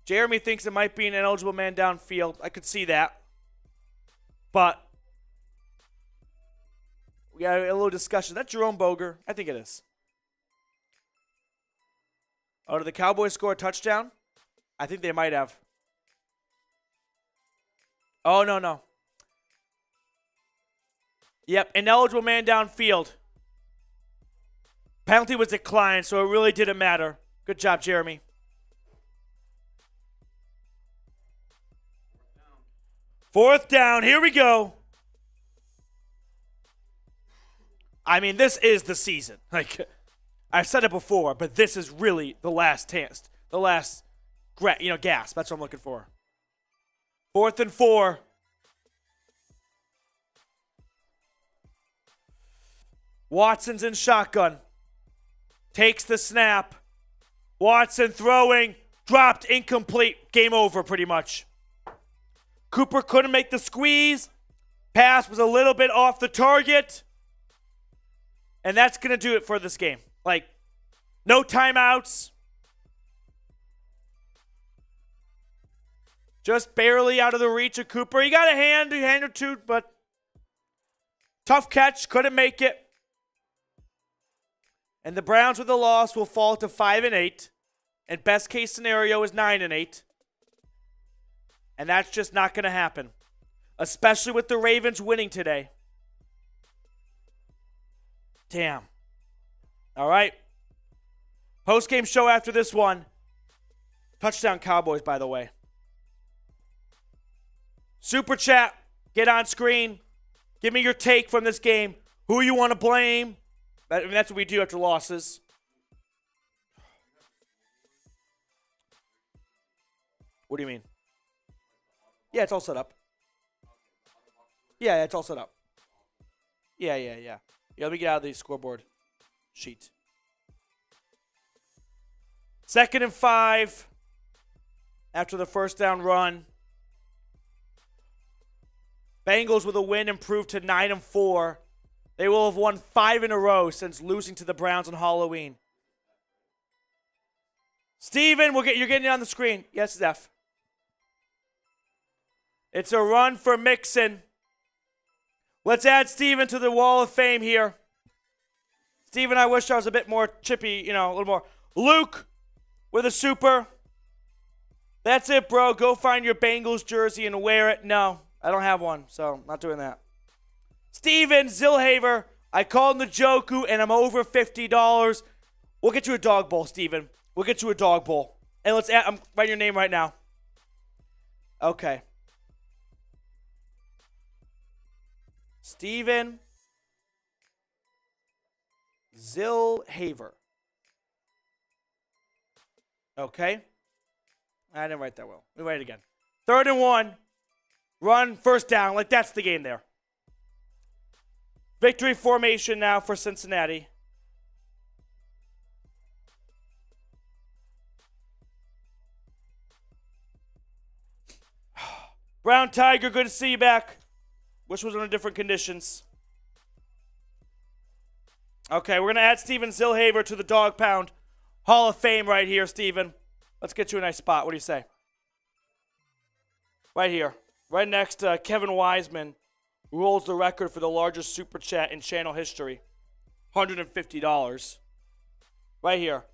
Jeremy thinks it might be an ineligible man downfield. I could see that. But we got a little discussion. Is that Jerome Boger? I think it is. Oh, did the Cowboys score a touchdown? I think they might have. Oh, no. Yep, ineligible man downfield. Penalty was declined, so it really didn't matter. Good job, Jeremy. 4th down. Here we go. I mean, this is the season. Like, I've said it before, but this is really the last test. The last, gasp. That's what I'm looking for. 4th and 4. Watson's in shotgun. Takes the snap. Watson throwing. Dropped, incomplete. Game over pretty much. Cooper couldn't make the squeeze. Pass was a little bit off the target. And that's going to do it for this game. Like, no timeouts. Just barely out of the reach of Cooper. He got a hand or two, but tough catch. Couldn't make it. And the Browns with the loss will fall to 5-8. And best case scenario is 9-8. And that's just not going to happen. Especially with the Ravens winning today. Damn. All right. Post-game show after this one. Touchdown Cowboys, by the way. Super chat. Get on screen. Give me your take from this game. Who you want to blame. That's what we do after losses. What do you mean? Yeah, it's all set up. Yeah, it's all set up. Yeah. Yeah, let me get out of the scoreboard sheet. 2nd and 5. After the 1st down run. Bengals with a win improved to 9-4. They will have won 5 in a row since losing to the Browns on Halloween. Steven, you're getting it on the screen. Yes, Zeph. It's a run for Mixon. Let's add Steven to the Wall of Fame here. Steven, I wish I was a bit more chippy, a little more. Luke with a super. That's it, bro. Go find your Bengals jersey and wear it. No, I don't have one, so I'm not doing that. Steven Zillhaver, I called him the Joku, and I'm over $50. We'll get you a dog bowl, Steven. We'll get you a dog bowl. And I'm writing your name right now. Okay. Steven Zillhaver. Okay. I didn't write that well. Let me write it again. 3rd and 1. Run, first down. Like, that's the game there. Victory formation now for Cincinnati. Brown Tiger, good to see you back. Wish it was under different conditions. Okay, we're going to add Steven Zillhaver to the Dog Pound Hall of Fame right here, Steven. Let's get you a nice spot. What do you say? Right here. Right next to Kevin Wiseman, who holds the record for the largest super chat in channel history. $150. Right here.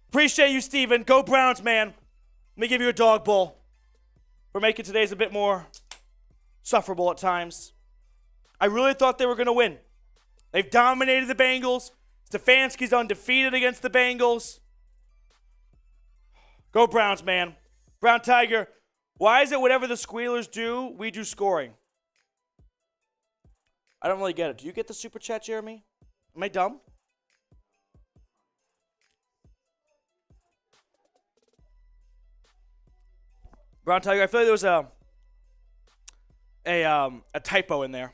Appreciate you, Steven. Go Browns, man. Let me give you a dog bowl for making today's a bit more sufferable at times. I really thought they were going to win. They've dominated the Bengals. Stefanski's undefeated against the Bengals. Go Browns, man. Brown Tiger, why is it whatever the Squealers do, we do scoring? I don't really get it. Do you get the super chat, Jeremy? Am I dumb? Brown Tiger, I feel like there was a typo in there.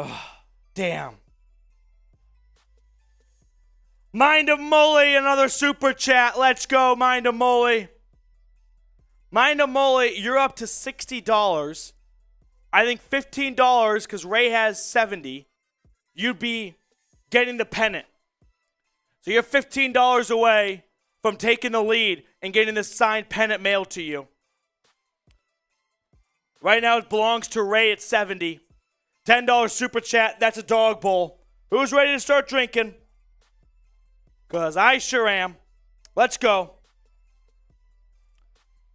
Oh, damn. Mind of Mully, another super chat. Let's go, Mind of Mully. Mind of Mully, you're up to $60. I think $15, because Ray has 70. You'd be getting the pennant. So you're $15 away from taking the lead and getting this signed pennant mailed to you. Right now it belongs to Ray at 70. $10 super chat, that's a dog bowl. Who's ready to start drinking? Because I sure am. Let's go.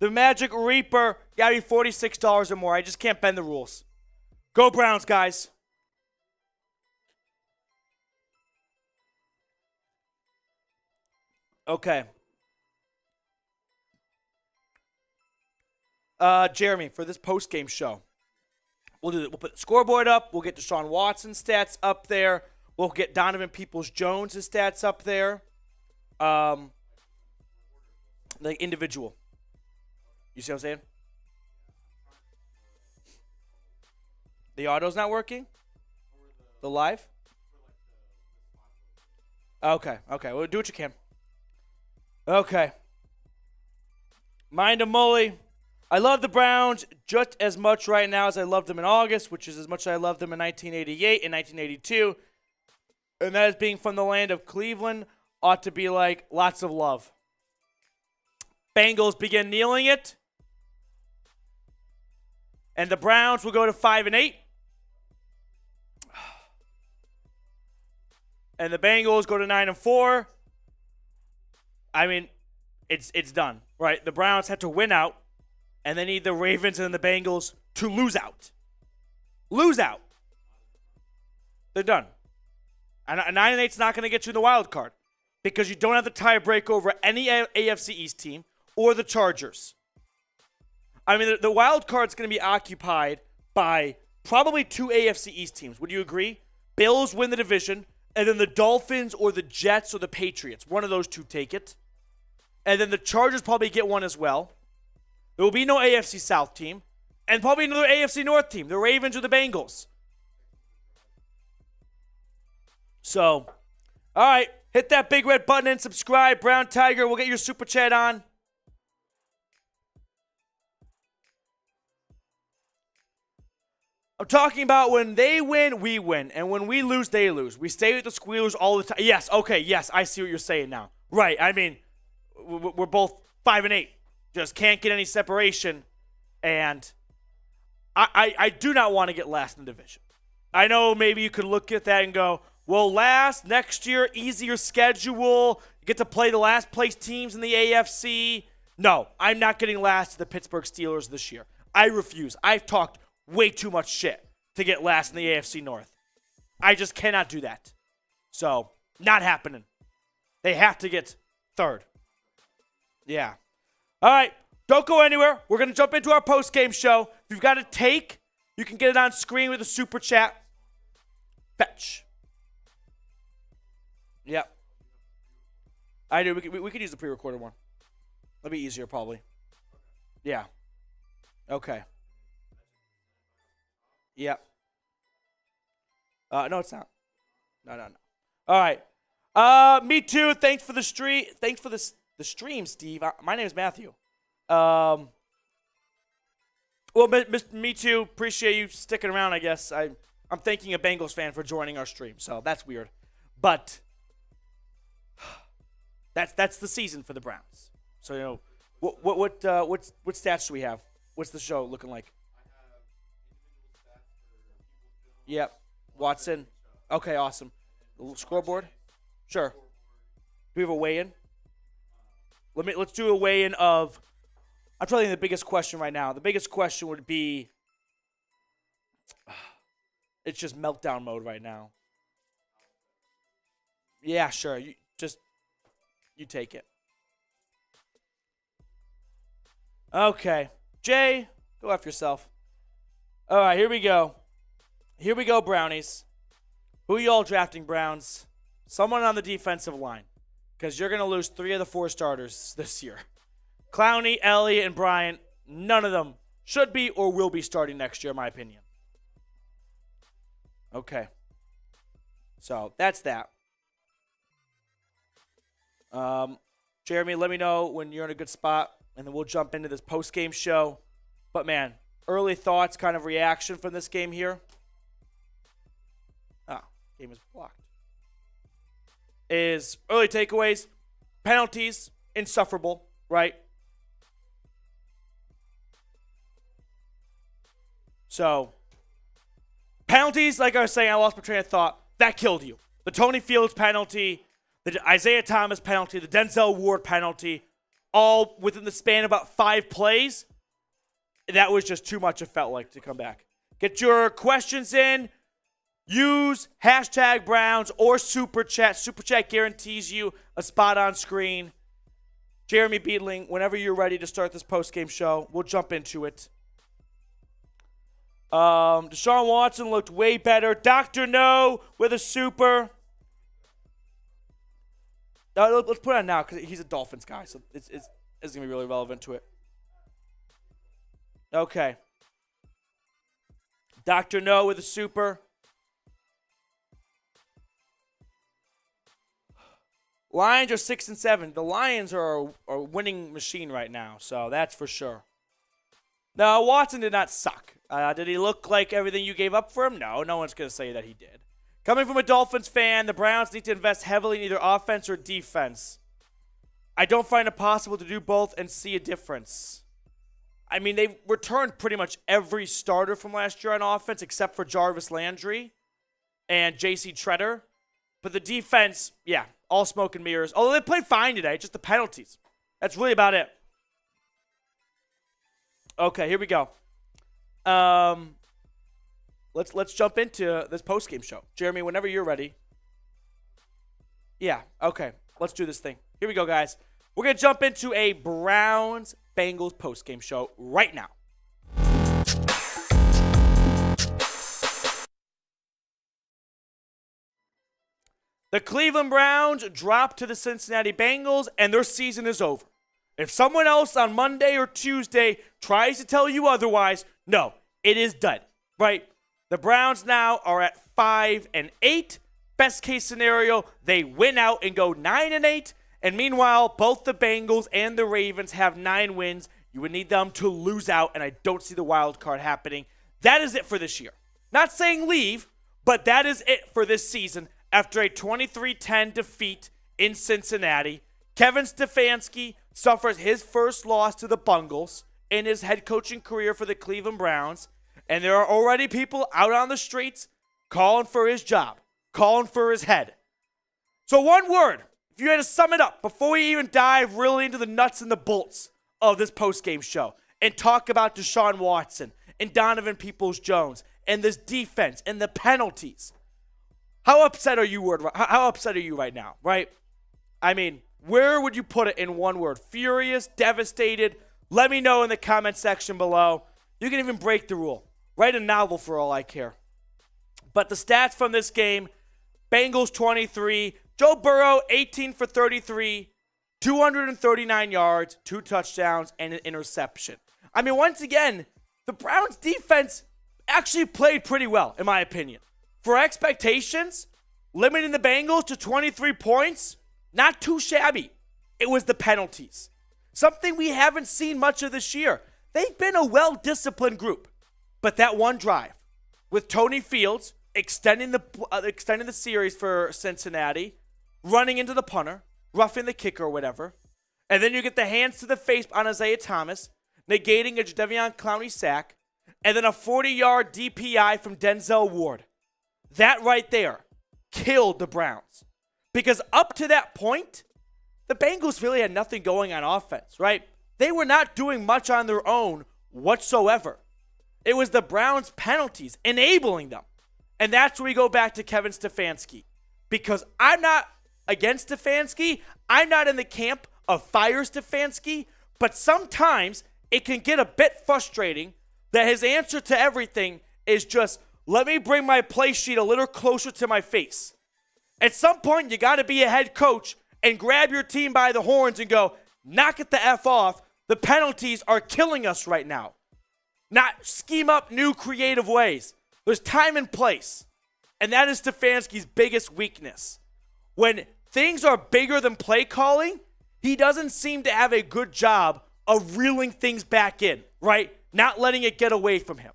The Magic Reaper got me $46 or more. I just can't bend the rules. Go Browns, guys. Okay. Jeremy, for this post-game show, we'll put the scoreboard up. We'll get Deshaun Watson stats up there. We'll get Donovan Peoples-Jones' stats up there. Like individual. You see what I'm saying? The auto's not working? The live? Okay. Well, do what you can. Okay. Mind of Mully. I love the Browns just as much right now as I loved them in August, which is as much as I loved them in 1988 and 1982. And that is being from the land of Cleveland ought to be like lots of love. Bengals begin kneeling it. And the Browns will go to 5-8. And the Bengals go to 9-4. I mean, it's done, right? The Browns have to win out, and they need the Ravens and the Bengals to lose out. Lose out. They're done. And 9-8 is not going to get you in the wild card because you don't have the tiebreak over any AFC East team or the Chargers. I mean, the wild card's going to be occupied by probably two AFC East teams. Would you agree? Bills win the division, and then the Dolphins or the Jets or the Patriots. One of those two take it. And then the Chargers probably get one as well. There will be no AFC South team. And probably another AFC North team. The Ravens or the Bengals. So, all right. Hit that big red button and subscribe. Brown Tiger, we'll get your super chat on. I'm talking about when they win, we win. And when we lose, they lose. We stay with the Squealers all the time. Yes, okay, yes, I see what you're saying now. Right, I mean, we're both 5-8. Just can't get any separation. And I do not want to get last in the division. I know maybe you could look at that and go, well, last, next year, easier schedule. You get to play the last place teams in the AFC. No, I'm not getting last to the Pittsburgh Steelers this year. I refuse. I've talked way too much shit to get last in the AFC North. I just cannot do that. So, not happening. They have to get third. Yeah. All right. Don't go anywhere. We're going to jump into our post-game show. If you've got a take, you can get it on screen with a super chat. Fetch. Yep. I do. We could use the pre-recorded one. That'd be easier, probably. Yeah. Okay. Yep. No, it's not. No. All right. Me too. Thanks for the stream. Thanks for the stream, Steve. My name is Matthew. Well, me too. Appreciate you sticking around, I guess. I'm thanking a Bengals fan for joining our stream, so that's weird. But that's the season for the Browns. So, you know, what stats do we have? What's the show looking like? Yep. Watson. Okay, awesome. The scoreboard? Sure. Do we have a weigh-in? Let's do a weigh-in of, I'm trying to think of the biggest question right now. The biggest question would be, it's just meltdown mode right now. Yeah, sure. You take it. Okay. Jay, go after yourself. All right, here we go. Here we go, Brownies. Who are you all drafting, Browns? Someone on the defensive line, because you're going to lose 3 of the 4 starters this year. Clowney, Elliott, and Bryant, none of them should be or will be starting next year, in my opinion. Okay. So, that's that. Jeremy, let me know when you're in a good spot, and then we'll jump into this post-game show. But, man, early thoughts, kind of reaction from this game here. Game is blocked. Is early takeaways, penalties, insufferable, right? So, penalties, like I was saying, I lost my train of thought. That killed you. The Tony Fields penalty, the Isaiah Thomas penalty, the Denzel Ward penalty, all within the span of about 5 plays. That was just too much, it felt like, to come back. Get your questions in. Use hashtag Browns or Super Chat. Super Chat guarantees you a spot on screen. Jeremy Beadling, whenever you're ready to start this post-game show, we'll jump into it. Deshaun Watson looked way better. Dr. No with a super. Let's put it on now because he's a Dolphins guy, so it's going to be really relevant to it. Okay. Dr. No with a super. Lions are 6-7. The Lions are a winning machine right now, so that's for sure. Now, Watson did not suck. Did he look like everything you gave up for him? No one's going to say that he did. Coming from a Dolphins fan, the Browns need to invest heavily in either offense or defense. I don't find it possible to do both and see a difference. I mean, they've returned pretty much every starter from last year on offense except for Jarvis Landry and J.C. Treader. But the defense, yeah, all smoke and mirrors. Although they played fine today, just the penalties. That's really about it. Okay, here we go. Let's jump into this post-game show. Jeremy, whenever you're ready. Yeah, okay. Let's do this thing. Here we go, guys. We're going to jump into a Browns-Bengals post-game show right now. The Cleveland Browns drop to the Cincinnati Bengals, and their season is over. If someone else on Monday or Tuesday tries to tell you otherwise, no, it is done, right? The Browns now are at 5-8. Best case scenario, they win out and go 9-8. And meanwhile, both the Bengals and the Ravens have 9 wins. You would need them to lose out, and I don't see the wild card happening. That is it for this year. Not saying leave, but that is it for this season. After a 23-10 defeat in Cincinnati, Kevin Stefanski suffers his first loss to the Bengals in his head coaching career for the Cleveland Browns, and there are already people out on the streets calling for his job, calling for his head. So one word if you had to sum it up before we even dive really into the nuts and the bolts of this postgame show and talk about Deshaun Watson and Donovan Peoples-Jones and this defense and the penalties, how upset are you right now, right? I mean, where would you put it in one word? Furious, devastated? Let me know in the comment section below. You can even break the rule. Write a novel for all I care. But the stats from this game, Bengals 23, Joe Burrow 18 for 33, 239 yards, 2 touchdowns, and an interception. I mean, once again, the Browns defense actually played pretty well, in my opinion. For expectations, limiting the Bengals to 23 points, not too shabby. It was the penalties. Something we haven't seen much of this year. They've been a well-disciplined group. But that one drive with Tony Fields extending the series for Cincinnati, running into the punter, roughing the kicker or whatever, and then you get the hands to the face on Isaiah Thomas, negating a Jadeveon Clowney sack, and then a 40-yard DPI from Denzel Ward. That right there killed the Browns. Because up to that point, the Bengals really had nothing going on offense, right? They were not doing much on their own whatsoever. It was the Browns' penalties enabling them. And that's where we go back to Kevin Stefanski. Because I'm not against Stefanski. I'm not in the camp of fire Stefanski. But sometimes it can get a bit frustrating that his answer to everything is just, let me bring my play sheet a little closer to my face. At some point, you got to be a head coach and grab your team by the horns and go, knock it the F off. The penalties are killing us right now. Not scheme up new creative ways. There's time and place. And that is Stefanski's biggest weakness. When things are bigger than play calling, he doesn't seem to have a good job of reeling things back in, right? Not letting it get away from him.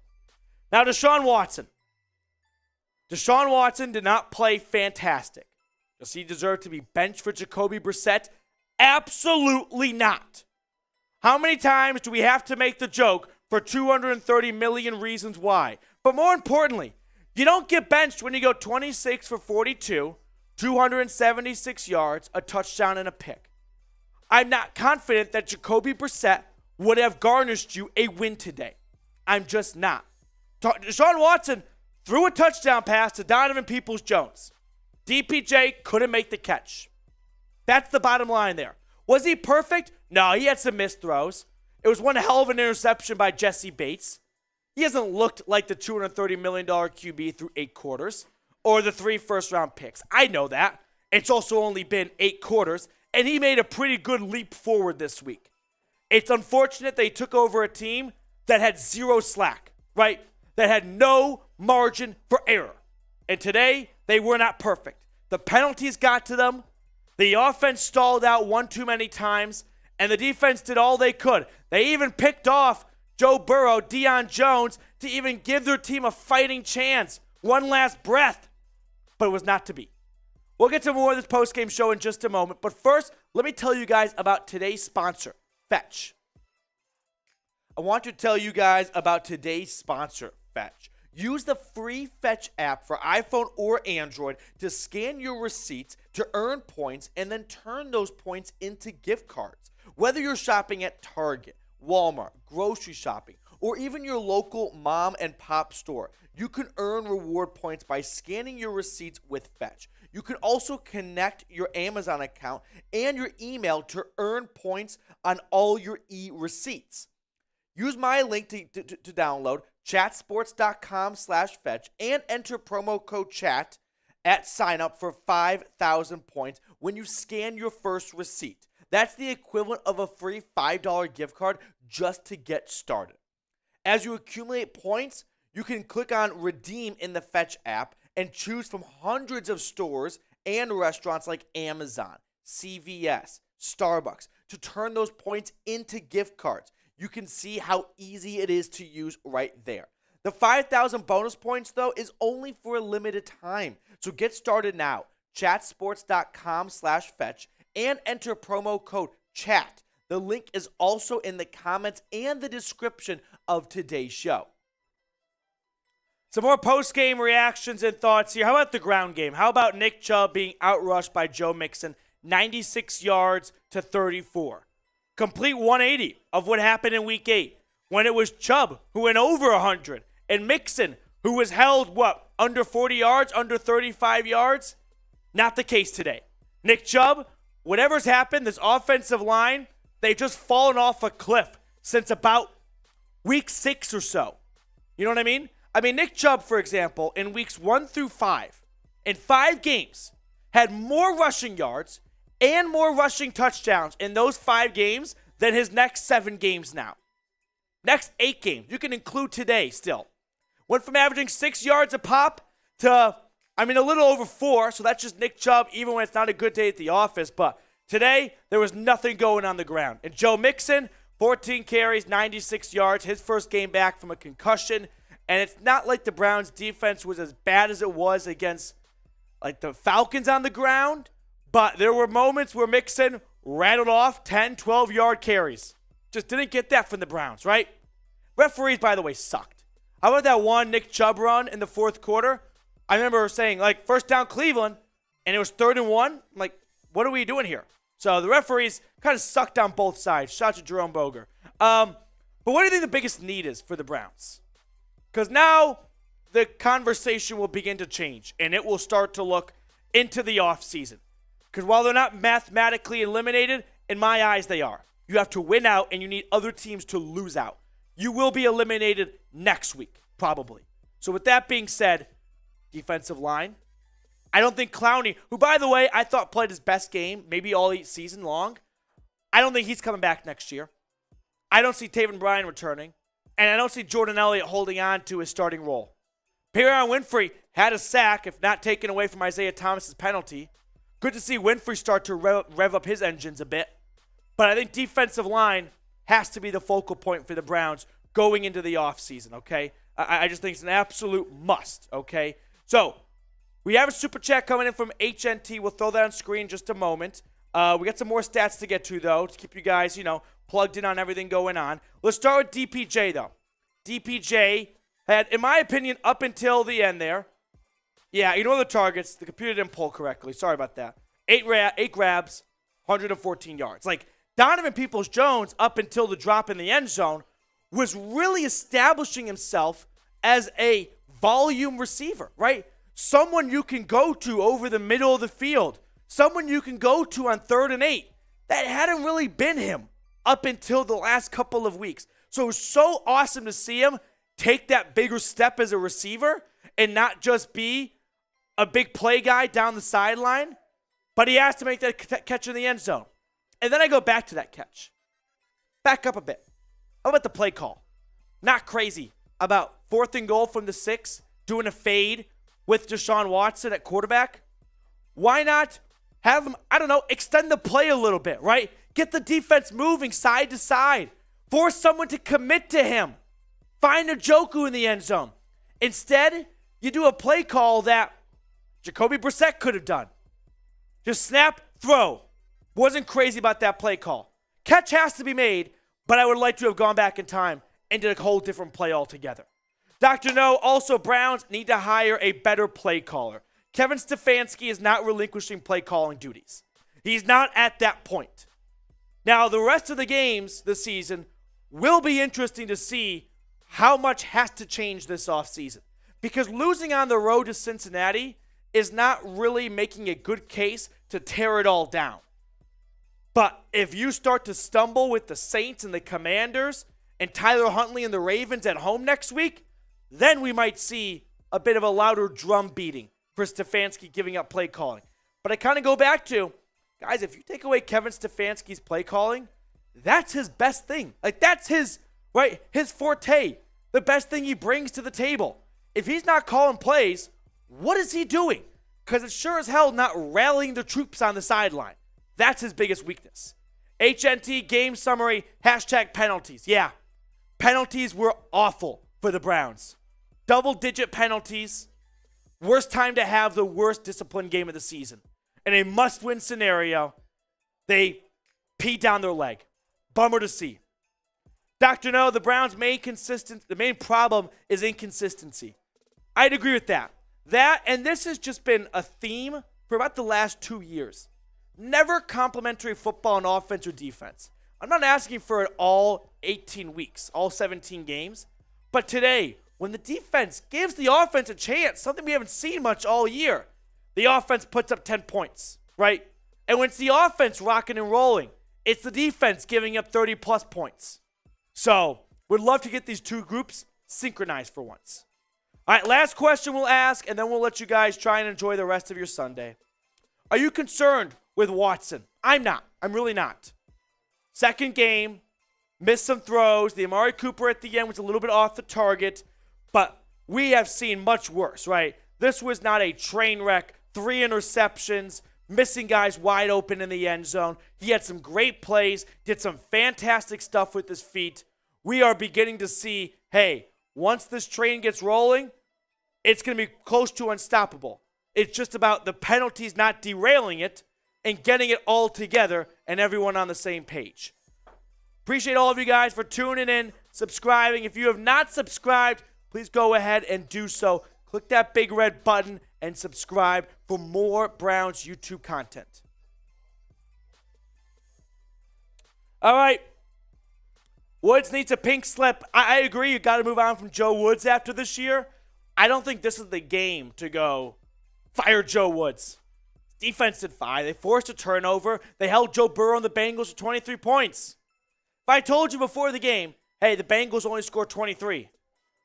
Now, Deshaun Watson. Deshaun Watson did not play fantastic. Does he deserve to be benched for Jacoby Brissett? Absolutely not. How many times do we have to make the joke for 230 million reasons why? But more importantly, you don't get benched when you go 26 for 42, 276 yards, a touchdown, and a pick. I'm not confident that Jacoby Brissett would have garnished you a win today. I'm just not. Deshaun Watson threw a touchdown pass to Donovan Peoples-Jones. DPJ couldn't make the catch. That's the bottom line there. Was he perfect? No, he had some missed throws. It was one hell of an interception by Jesse Bates. He hasn't looked like the $230 million QB through 8 quarters or the 3 first-round picks. I know that. It's also only been 8 quarters, and he made a pretty good leap forward this week. It's unfortunate they took over a team that had zero slack, right? That had no margin for error. And today, they were not perfect. The penalties got to them. The offense stalled out one too many times, and the defense did all they could. They even picked off Joe Burrow, Deion Jones, to even give their team a fighting chance, one last breath. But it was not to be. We'll get to more of this postgame show in just a moment. But first, let me tell you guys about today's sponsor, Fetch. I want to tell you guys about today's sponsor, Fetch. Use the free Fetch app for iPhone or Android to scan your receipts to earn points and then turn those points into gift cards. Whether you're shopping at Target, Walmart, grocery shopping, or even your local mom and pop store, you can earn reward points by scanning your receipts with Fetch. You can also connect your Amazon account and your email to earn points on all your e-receipts. Use my link to download, chatsports.com/fetch, and enter promo code CHAT at sign up for 5,000 points when you scan your first receipt. That's the equivalent of a free $5 gift card just to get started. As you accumulate points, you can click on Redeem in the Fetch app and choose from hundreds of stores and restaurants like Amazon, CVS, Starbucks to turn those points into gift cards. You can see how easy it is to use right there. The 5,000 bonus points, though, is only for a limited time. So get started now. Chatsports.com/fetch and enter promo code CHAT. The link is also in the comments and the description of today's show. Some more post-game reactions and thoughts here. How about the ground game? How about Nick Chubb being outrushed by Joe Mixon 96 yards to 34. Complete 180 of what happened in week 8 when it was Chubb who went over 100 and Mixon who was held, under 40 yards, under 35 yards? Not the case today. Nick Chubb, whatever's happened, this offensive line, they've just fallen off a cliff since about week 6 or so. You know what I mean? Nick Chubb, for example, in weeks 1 through 5, in 5 games, had more rushing yards and more rushing touchdowns in those 5 games than his next 7 games now. Next 8 games, you can include today still. Went from averaging 6 yards a pop to, a little over 4, so that's just Nick Chubb, even when it's not a good day at the office. But today, there was nothing going on the ground. And Joe Mixon, 14 carries, 96 yards, his first game back from a concussion. And it's not like the Browns' defense was as bad as it was against the Falcons on the ground, but there were moments where Mixon rattled off 10, 12-yard carries. Just didn't get that from the Browns, right? Referees, by the way, sucked. How about that one Nick Chubb run in the fourth quarter? I remember saying, first down Cleveland, and it was 3rd and 1. I'm what are we doing here? So the referees kind of sucked on both sides. Shout out to Jerome Boger. But what do you think the biggest need is for the Browns? Because now the conversation will begin to change, and it will start to look into the offseason. Because while they're not mathematically eliminated, in my eyes they are. You have to win out, and you need other teams to lose out. You will be eliminated next week, probably. So with that being said, defensive line. I don't think Clowney, who, by the way, I thought played his best game, maybe all season long, I don't think he's coming back next year. I don't see Taven Bryan returning. And I don't see Jordan Elliott holding on to his starting role. Perrion Winfrey had a sack, if not taken away from Isaiah Thomas's penalty. Good to see Winfrey start to rev up his engines a bit. But I think defensive line has to be the focal point for the Browns going into the offseason, okay? I just think it's an absolute must, okay? So, we have a super chat coming in from HNT. We'll throw that on screen in just a moment. We got some more stats to get to, though, to keep you guys, plugged in on everything going on. Let's start with DPJ, though. DPJ had, in my opinion, up until the end there. Yeah, the targets. The computer didn't pull correctly. Sorry about that. 8 grabs, 114 yards. Donovan Peoples-Jones, up until the drop in the end zone, was really establishing himself as a volume receiver, right? Someone you can go to over the middle of the field. Someone you can go to on 3rd and 8. That hadn't really been him up until the last couple of weeks. So it was so awesome to see him take that bigger step as a receiver and not just be a big play guy down the sideline, but he has to make that catch in the end zone. And then I go back to that catch. Back up a bit. How about the play call? Not crazy about 4th and goal from the 6, doing a fade with Deshaun Watson at quarterback. Why not have him, extend the play a little bit, right? Get the defense moving side to side. Force someone to commit to him. Find a Njoku in the end zone. Instead, you do a play call that Jacoby Brissett could have done. Just snap, throw. Wasn't crazy about that play call. Catch has to be made, but I would like to have gone back in time and did a whole different play altogether. Dr. No, also Browns need to hire a better play caller. Kevin Stefanski is not relinquishing play calling duties. He's not at that point. Now, the rest of the games this season will be interesting to see how much has to change this offseason. Because losing on the road to Cincinnati is not really making a good case to tear it all down. But if you start to stumble with the Saints and the Commanders and Tyler Huntley and the Ravens at home next week, then we might see a bit of a louder drum beating for Stefanski giving up play calling. But I kind of go back to, guys, if you take away Kevin Stefanski's play calling, that's his best thing. That's his forte, the best thing he brings to the table. If he's not calling plays, what is he doing? Because it's sure as hell not rallying the troops on the sideline. That's his biggest weakness. HNT game summary, #penalties. Yeah, penalties were awful for the Browns. Double-digit penalties. Worst time to have the worst disciplined game of the season. In a must-win scenario, they peed down their leg. Bummer to see. Dr. No, the Browns' the main problem is inconsistency. I'd agree with that. That, and this has just been a theme for about the last 2 years. never complimentary football on offense or defense. I'm not asking for it all 18 weeks, all 17 games. But today, when the defense gives the offense a chance, something we haven't seen much all year, the offense puts up 10 points, right? And when it's the offense rocking and rolling, it's the defense giving up 30-plus points. So, we'd love to get these two groups synchronized for once. All right, last question we'll ask, and then we'll let you guys try and enjoy the rest of your Sunday. Are you concerned with Watson? I'm not. I'm really not. Second game, missed some throws. The Amari Cooper at the end was a little bit off the target, but we have seen much worse, right? This was not a train wreck. 3 interceptions, missing guys wide open in the end zone. He had some great plays, did some fantastic stuff with his feet. We are beginning to see, hey, once this train gets rolling, it's going to be close to unstoppable. It's just about the penalties not derailing it and getting it all together and everyone on the same page. Appreciate all of you guys for tuning in, subscribing. If you have not subscribed, please go ahead and do so. Click that big red button and subscribe for more Browns YouTube content. All right. Woods needs a pink slip. I agree. You got to move on from Joe Woods after this year. I don't think this is the game to go fire Joe Woods. Defense did fine. They forced a turnover. They held Joe Burrow and the Bengals to 23 points. If I told you before the game, hey, the Bengals only scored 23,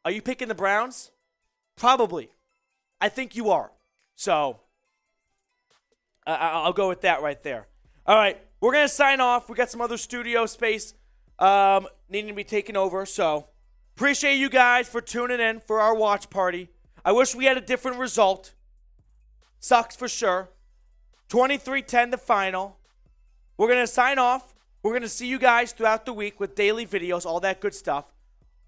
are you picking the Browns? Probably. I think you are. So, I'll go with that right there. All right, we're going to sign off. We got some other studio space needing to be taken over. So, appreciate you guys for tuning in for our watch party. I wish we had a different result. Sucks for sure. 23-10 the final. We're going to sign off. We're going to see you guys throughout the week with daily videos, all that good stuff.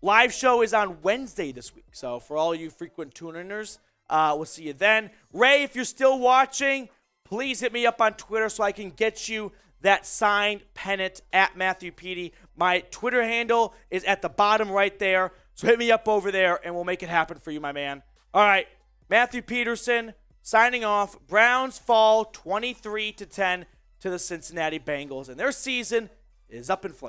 Live show is on Wednesday this week. So for all you frequent tuners, we'll see you then. Ray, if you're still watching, please hit me up on Twitter so I can get you that signed pennant at Matthew Petey. My Twitter handle is at the bottom right there. So hit me up over there and we'll make it happen for you, my man. All right, Matthew Peterson signing off. Browns fall 23-10 to the Cincinnati Bengals, and their season is up in flames.